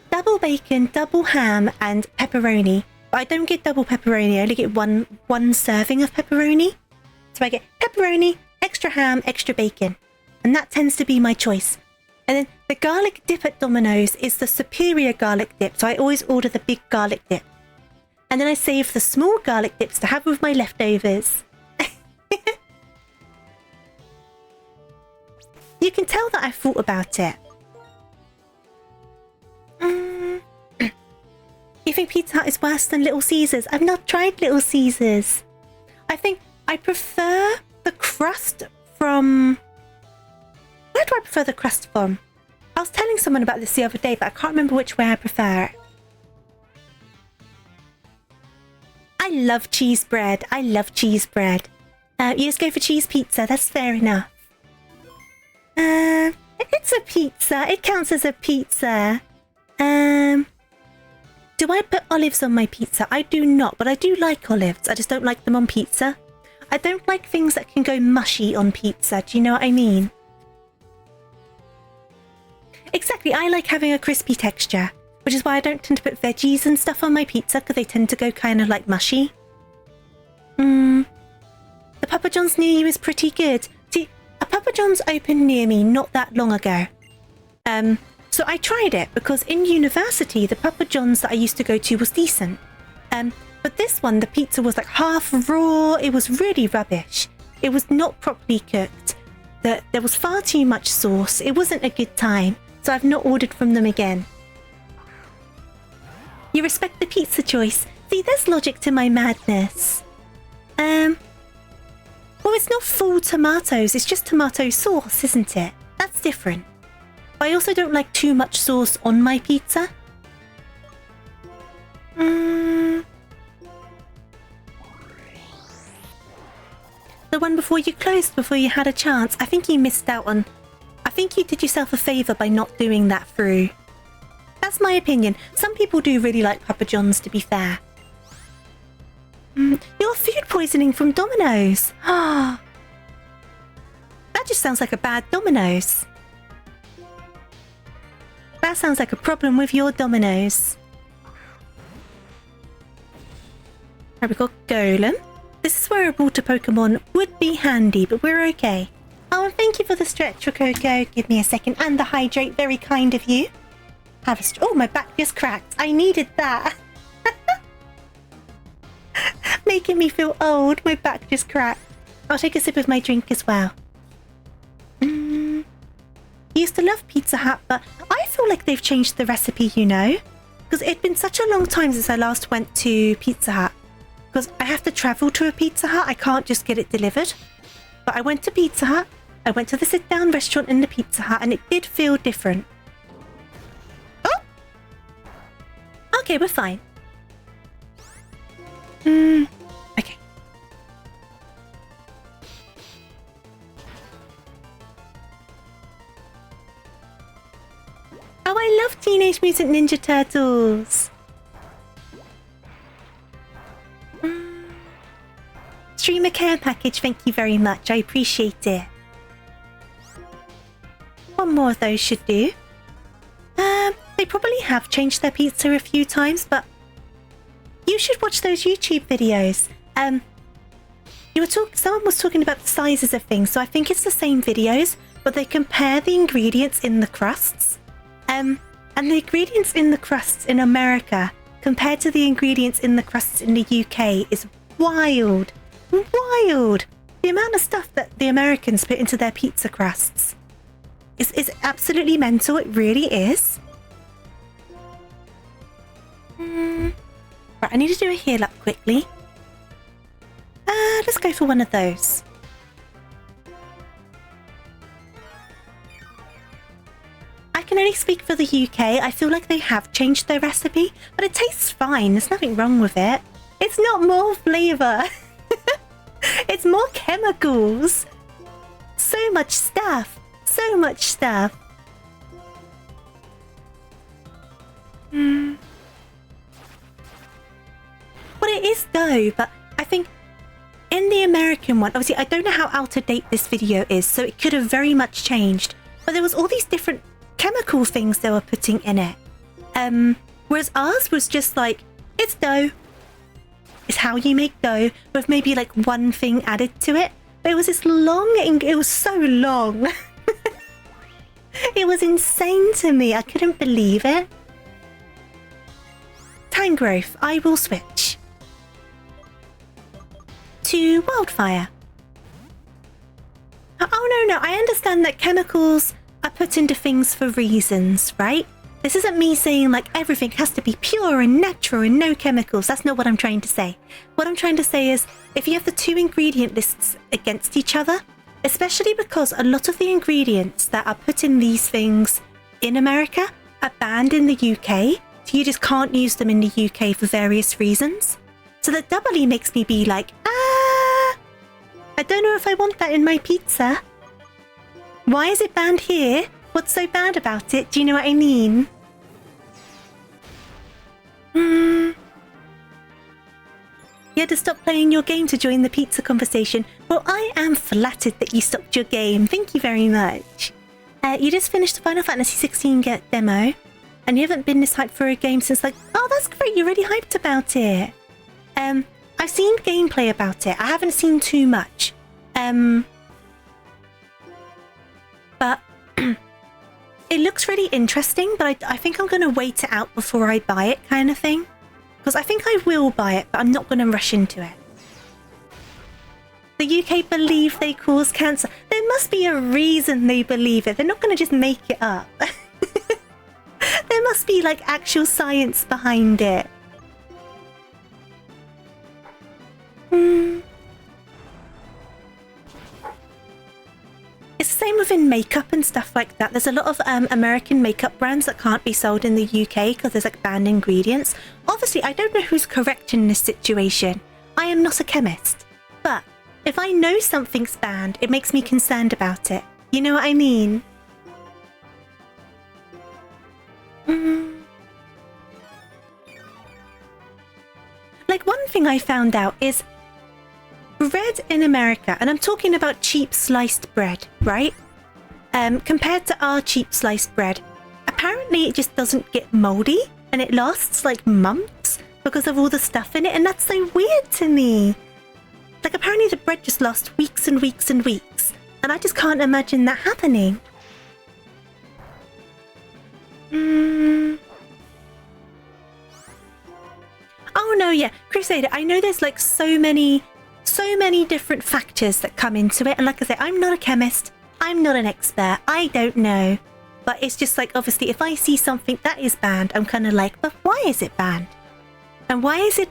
double bacon, double ham, and pepperoni. But I don't get double pepperoni, I only get one serving of pepperoni. So I get pepperoni, extra ham, extra bacon. And that tends to be my choice. And then the garlic dip at Domino's is the superior garlic dip, so I always order the big garlic dip. And then I save the small garlic dips to have with my leftovers. You can tell that I thought about it. You think Pizza Hut is worse than Little Caesars? I've not tried Little Caesars. I think I prefer the crust from... Where do I prefer the crust from? I was telling someone about this the other day, but I can't remember which way I prefer it. I love cheese bread. I love cheese bread. You just go for cheese pizza. That's fair enough. It's a pizza. It counts as a pizza. Do I put olives on my pizza? I do not, but I do like olives. I just don't like them on pizza. I don't like things that can go mushy on pizza. Do you know what I mean? Exactly. I like having a crispy texture, which is why I don't tend to put veggies and stuff on my pizza, because they tend to go kind of like mushy. The Papa John's near you is pretty good. See, a Papa John's opened near me not that long ago. So I tried it because in university, the Papa John's that I used to go to was decent. But this one, the pizza was like half raw. It was really rubbish. It was not properly cooked. There was far too much sauce. It wasn't a good time. So I've not ordered from them again. You respect the pizza choice. See, there's logic to my madness. Well, it's not full tomatoes. It's just tomato sauce, isn't it? That's different. But I also don't like too much sauce on my pizza. The one before you closed, before you had a chance. I think you missed out on... I think you did yourself a favour by not doing that through. That's my opinion. Some people do really like Papa John's, to be fair. You're food poisoning from Domino's. That just sounds like a bad Domino's. That sounds like a problem with your Domino's. There we got Golem. This is where a water Pokemon would be handy, but we're okay. Oh, and thank you for the stretch, Rococo. Give me a second. And the hydrate, very kind of you. Have a oh, my back just cracked. I needed that. Making me feel old. My back just cracked. I'll take a sip of my drink as well. Used to love Pizza Hut, but I feel like they've changed the recipe, you know? Because it'd been such a long time since I last went to Pizza Hut. Because I have to travel to a Pizza Hut. I can't just get it delivered. But I went to Pizza Hut. I went to the sit-down restaurant in the Pizza Hut, and it did feel different. Oh! Okay, we're fine. Okay. Oh, I love Teenage Mutant Ninja Turtles. Streamer care package, thank you very much. I appreciate it. One more of those should do. They probably have changed their pizza a few times, but you should watch those YouTube videos. Someone was talking about the sizes of things, so I think it's the same videos, but they compare the ingredients in the crusts. And the ingredients in the crusts in America compared to the ingredients in the crusts in the UK is wild. Wild! The amount of stuff that the Americans put into their pizza crusts is absolutely mental. It really is. Right, I need to do a heal up quickly. Let's go for one of those. I can only speak for the UK. I feel like they have changed their recipe, but it tastes fine. There's nothing wrong with it. It's not more flavour. It's more chemicals. So much stuff. So much stuff. Well, it is though, but I think in the American one, obviously I don't know how out of date this video is, so it could have very much changed. But there was all these different chemical things they were putting in it. Whereas ours was just like, it's dough. It's how you make dough with maybe like one thing added to it. But it was this long, it was so long. It was insane to me. I couldn't believe it. Time growth. I will switch to wildfire. Oh, no, I understand that chemicals are put into things for reasons, right? This isn't me saying like everything has to be pure and natural and no chemicals. That's not what I'm trying to say. What I'm trying to say is if you have the two ingredient lists against each other, especially because a lot of the ingredients that are put in these things in America are banned in the UK, so you just can't use them in the UK for various reasons. So that doubly makes me be like, I don't know if I want that in my pizza. Why is it banned here? What's so bad about it? Do you know what I mean? You had to stop playing your game to join the pizza conversation. Well, I am flattered that you stopped your game. Thank you very much. You just finished the Final Fantasy 16 demo, and you haven't been this hyped for a game since like... Oh, that's great. You're really hyped about it. I've seen gameplay about it. I haven't seen too much. But it looks really interesting, but I think I'm going to wait it out before I buy it kind of thing. Because I think I will buy it, but I'm not going to rush into it. The UK believe they cause cancer. There must be a reason they believe it. They're not going to just make it up. There must be like actual science behind it. It's the same within makeup and stuff like that. There's a lot of American makeup brands that can't be sold in the UK because there's like banned ingredients. Obviously, I don't know who's correct in this situation. I am not a chemist. But if I know something's banned, it makes me concerned about it. You know what I mean? Like one thing I found out is bread in America, and I'm talking about cheap sliced bread, right? Compared to our cheap sliced bread, apparently it just doesn't get moldy and it lasts like months because of all the stuff in it, and that's so weird to me. Like apparently the bread just lasts weeks and weeks and weeks, and I just can't imagine that happening. Oh no, yeah, Crusader, I know there's like so many different factors that come into it, and like I say, I'm not a chemist, I'm not an expert, I don't know, but it's just like obviously if I see something that is banned, I'm kind of like, but why is it banned? And why is it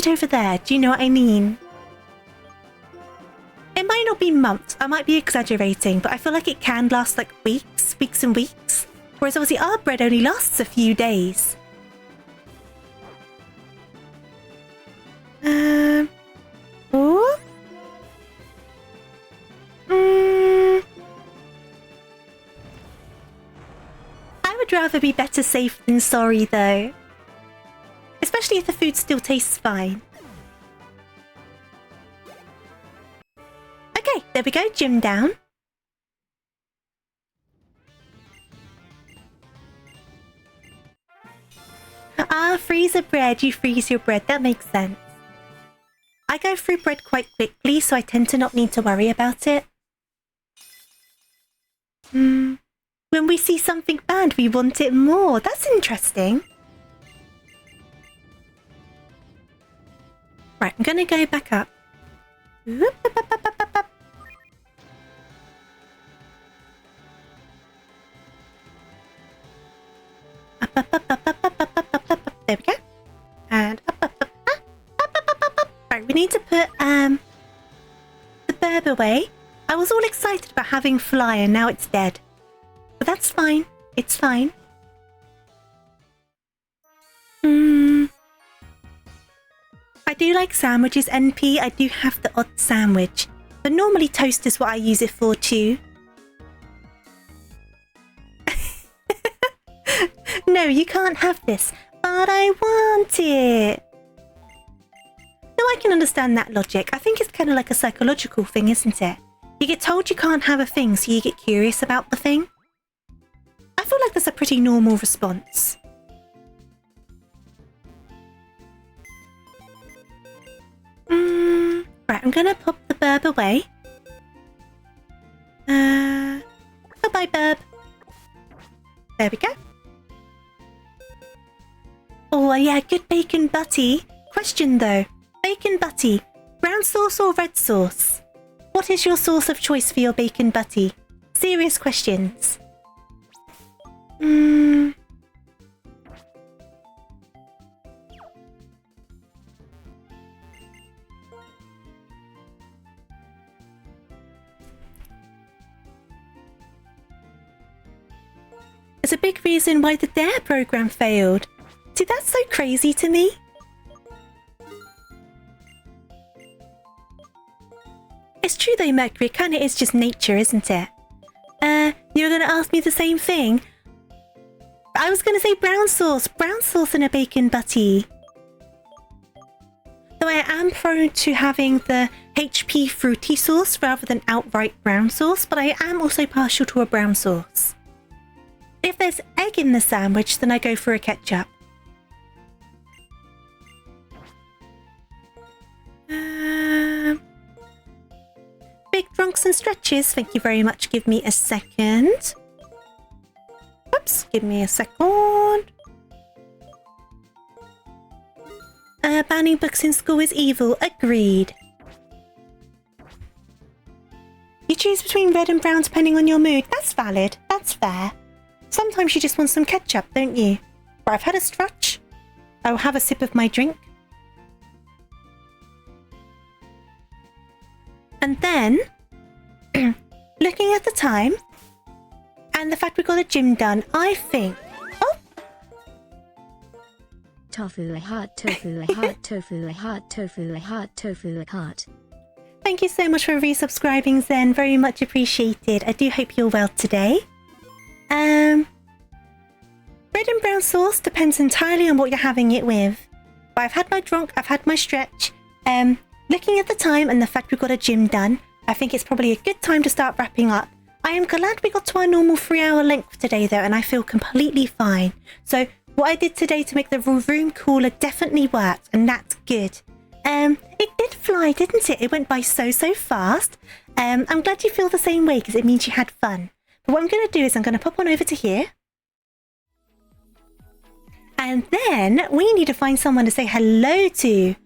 over there? Do you know what I mean? It might not be months, I might be exaggerating, but I feel like it can last like weeks and weeks, whereas obviously our bread only lasts a few days. Oh? I would rather be better safe than sorry, though. Especially if the food still tastes fine. Okay, there we go, gym down. Ah, freezer bread, you freeze your bread, that makes sense. I go through bread quite quickly, so I tend to not need to worry about it. When we see something banned, we want it more. That's interesting. Right, I'm gonna go back up. There we go. And up. Right, we need to put the burb away. I was all excited about having fly and now it's dead. But that's fine. It's fine. I do like sandwiches, NP. I do have the odd sandwich. But normally toast is what I use it for too. No, you can't have this. But I want it. No, I can understand that logic. I think it's kind of like a psychological thing, isn't it? You get told you can't have a thing, so you get curious about the thing. I feel like that's a pretty normal response. Right, I'm gonna pop the burb away. Bye-bye, burb. There we go. Oh, yeah, good bacon butty. Question, though. Bacon butty, brown sauce or red sauce? What is your sauce of choice for your bacon butty? Serious questions. It's a big reason why the DARE program failed. See, that's so crazy to me. It's true though, Mercury. It kind of is just nature, isn't it? You were going to ask me the same thing. I was going to say brown sauce. Brown sauce in a bacon butty. Though I am prone to having the HP fruity sauce rather than outright brown sauce, but I am also partial to a brown sauce. If there's egg in the sandwich, then I go for a ketchup. Big drunks and stretches. Thank you very much. Give me a second. Whoops. Give me a second. Banning books in school is evil. Agreed. You choose between red and brown depending on your mood. That's valid. That's fair. Sometimes you just want some ketchup, don't you? But I've had a stretch. I will have a sip of my drink. And then, looking at the time, and the fact we got a gym done, I think... Oh! Tofu a heart, tofu a heart, tofu a heart, tofu a heart, tofu a heart. Thank you so much for resubscribing, Zen. Very much appreciated. I do hope you're well today. Red and brown sauce depends entirely on what you're having it with. But I've had my drunk, I've had my stretch. Looking at the time and the fact we've got a gym done, I think it's probably a good time to start wrapping up. I am glad we got to our normal 3-hour length today though, and I feel completely fine. So what I did today to make the room cooler definitely worked, and that's good. It did fly, didn't it? It went by so fast. I'm glad you feel the same way because it means you had fun. But what I'm going to do is I'm going to pop on over to here. And then we need to find someone to say hello to.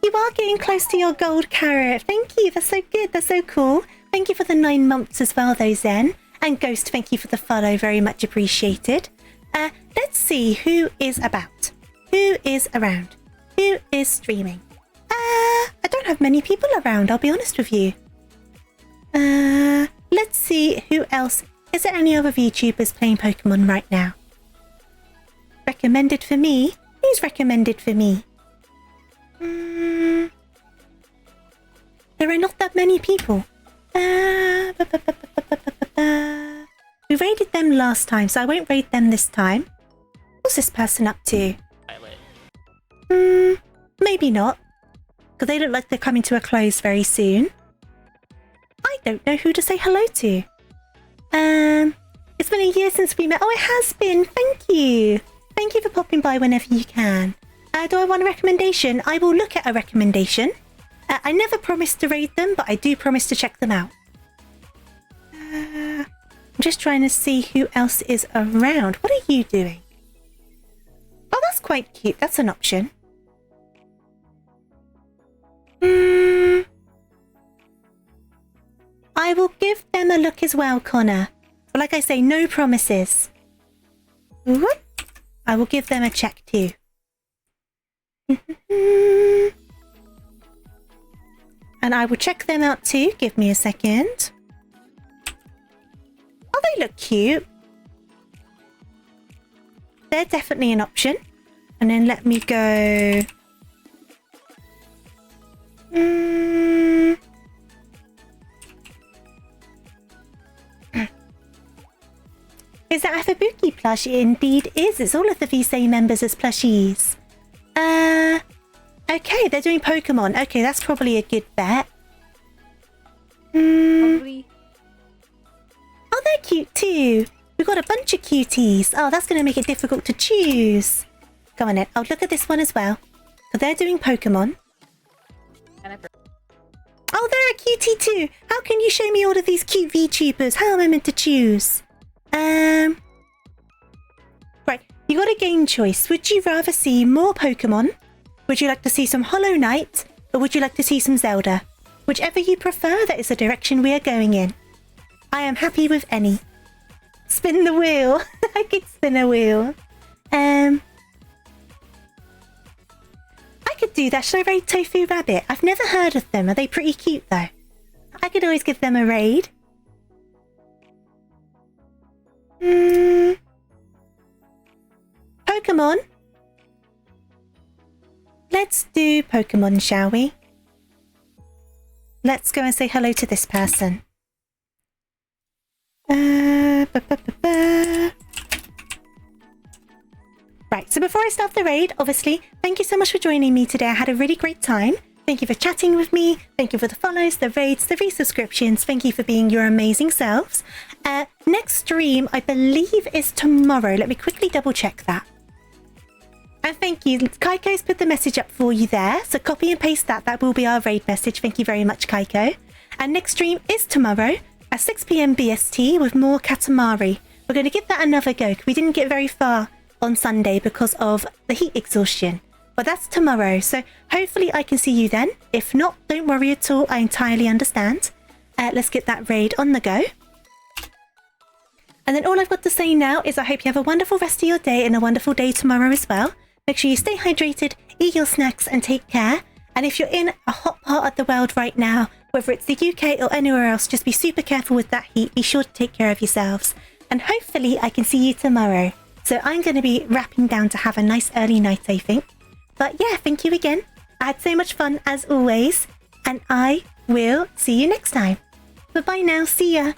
You are getting close to your gold carrot. Thank you. That's so good. That's so cool. Thank you for the 9 months as well, though, Zen. And Ghost, thank you for the follow. Very much appreciated. Let's see who is about. Who is around? Who is streaming? I don't have many people around, I'll be honest with you. Let's see who else. Is there any other VTubers playing Pokemon right now? Recommended for me? Who's recommended for me? There are not that many people. We raided them last time, so I won't raid them this time. What's this person up to? Maybe not. Because they look like they're coming to a close very soon. I don't know who to say hello to. It's been a year since we met. Oh, it has been. Thank you. Thank you for popping by whenever you can. Do I want a recommendation? I will look at a recommendation. I never promise to raid them, but I do promise to check them out. I'm just trying to see who else is around. What are you doing? Oh, that's quite cute. That's an option. I will give them a look as well, Connor. But like I say, no promises. What? I will give them a check too. And I will check them out too. Give me a second. Oh, they look cute. They're definitely an option. And then let me go... Is that a Fubuki plush? It indeed is. It's all of the VSA members as plushies. Okay, they're doing Pokemon. Okay, that's probably a good bet. Oh, they're cute too. We've got a bunch of cuties. Oh, that's going to make it difficult to choose. Go on then. I'll look at this one as well. So they're doing Pokemon. Oh, they're a cutie too. How can you show me all of these cute VTubers? How am I meant to choose? Right, you got a game choice. Would you rather see more Pokemon? Would you like to see some Hollow Knight? Or would you like to see some Zelda? Whichever you prefer, that is the direction we are going in. I am happy with any. Spin the wheel. I could spin a wheel. I could do that. Should I raid TofuuRabbit? I've never heard of them. Are they pretty cute though? I could always give them a raid. Pokemon. Let's do Pokemon, shall we? Let's go and say hello to this person. Right, so before I start the raid, obviously, thank you so much for joining me today. I had a really great time. Thank you for chatting with me. Thank you for the follows, the raids, the resubscriptions. Thank you for being your amazing selves. Next stream, I believe, is tomorrow. Let me quickly double check that. And thank you. Kaiko's put the message up for you there. So copy and paste that. That will be our raid message. Thank you very much, Kaiko. And next stream is tomorrow at 6 p.m. BST with more Katamari. We're going to give that another go. We didn't get very far on Sunday because of the heat exhaustion. But that's tomorrow. So hopefully I can see you then. If not, don't worry at all. I entirely understand. Let's get that raid on the go. And then all I've got to say now is I hope you have a wonderful rest of your day and a wonderful day tomorrow as well. Make sure you stay hydrated, eat your snacks and take care. And if you're in a hot part of the world right now, whether it's the UK or anywhere else, just be super careful with that heat. Be sure to take care of yourselves. And hopefully I can see you tomorrow. So I'm going to be wrapping down to have a nice early night, I think. But yeah, thank you again. I had so much fun as always. And I will see you next time. Bye-bye now. See ya.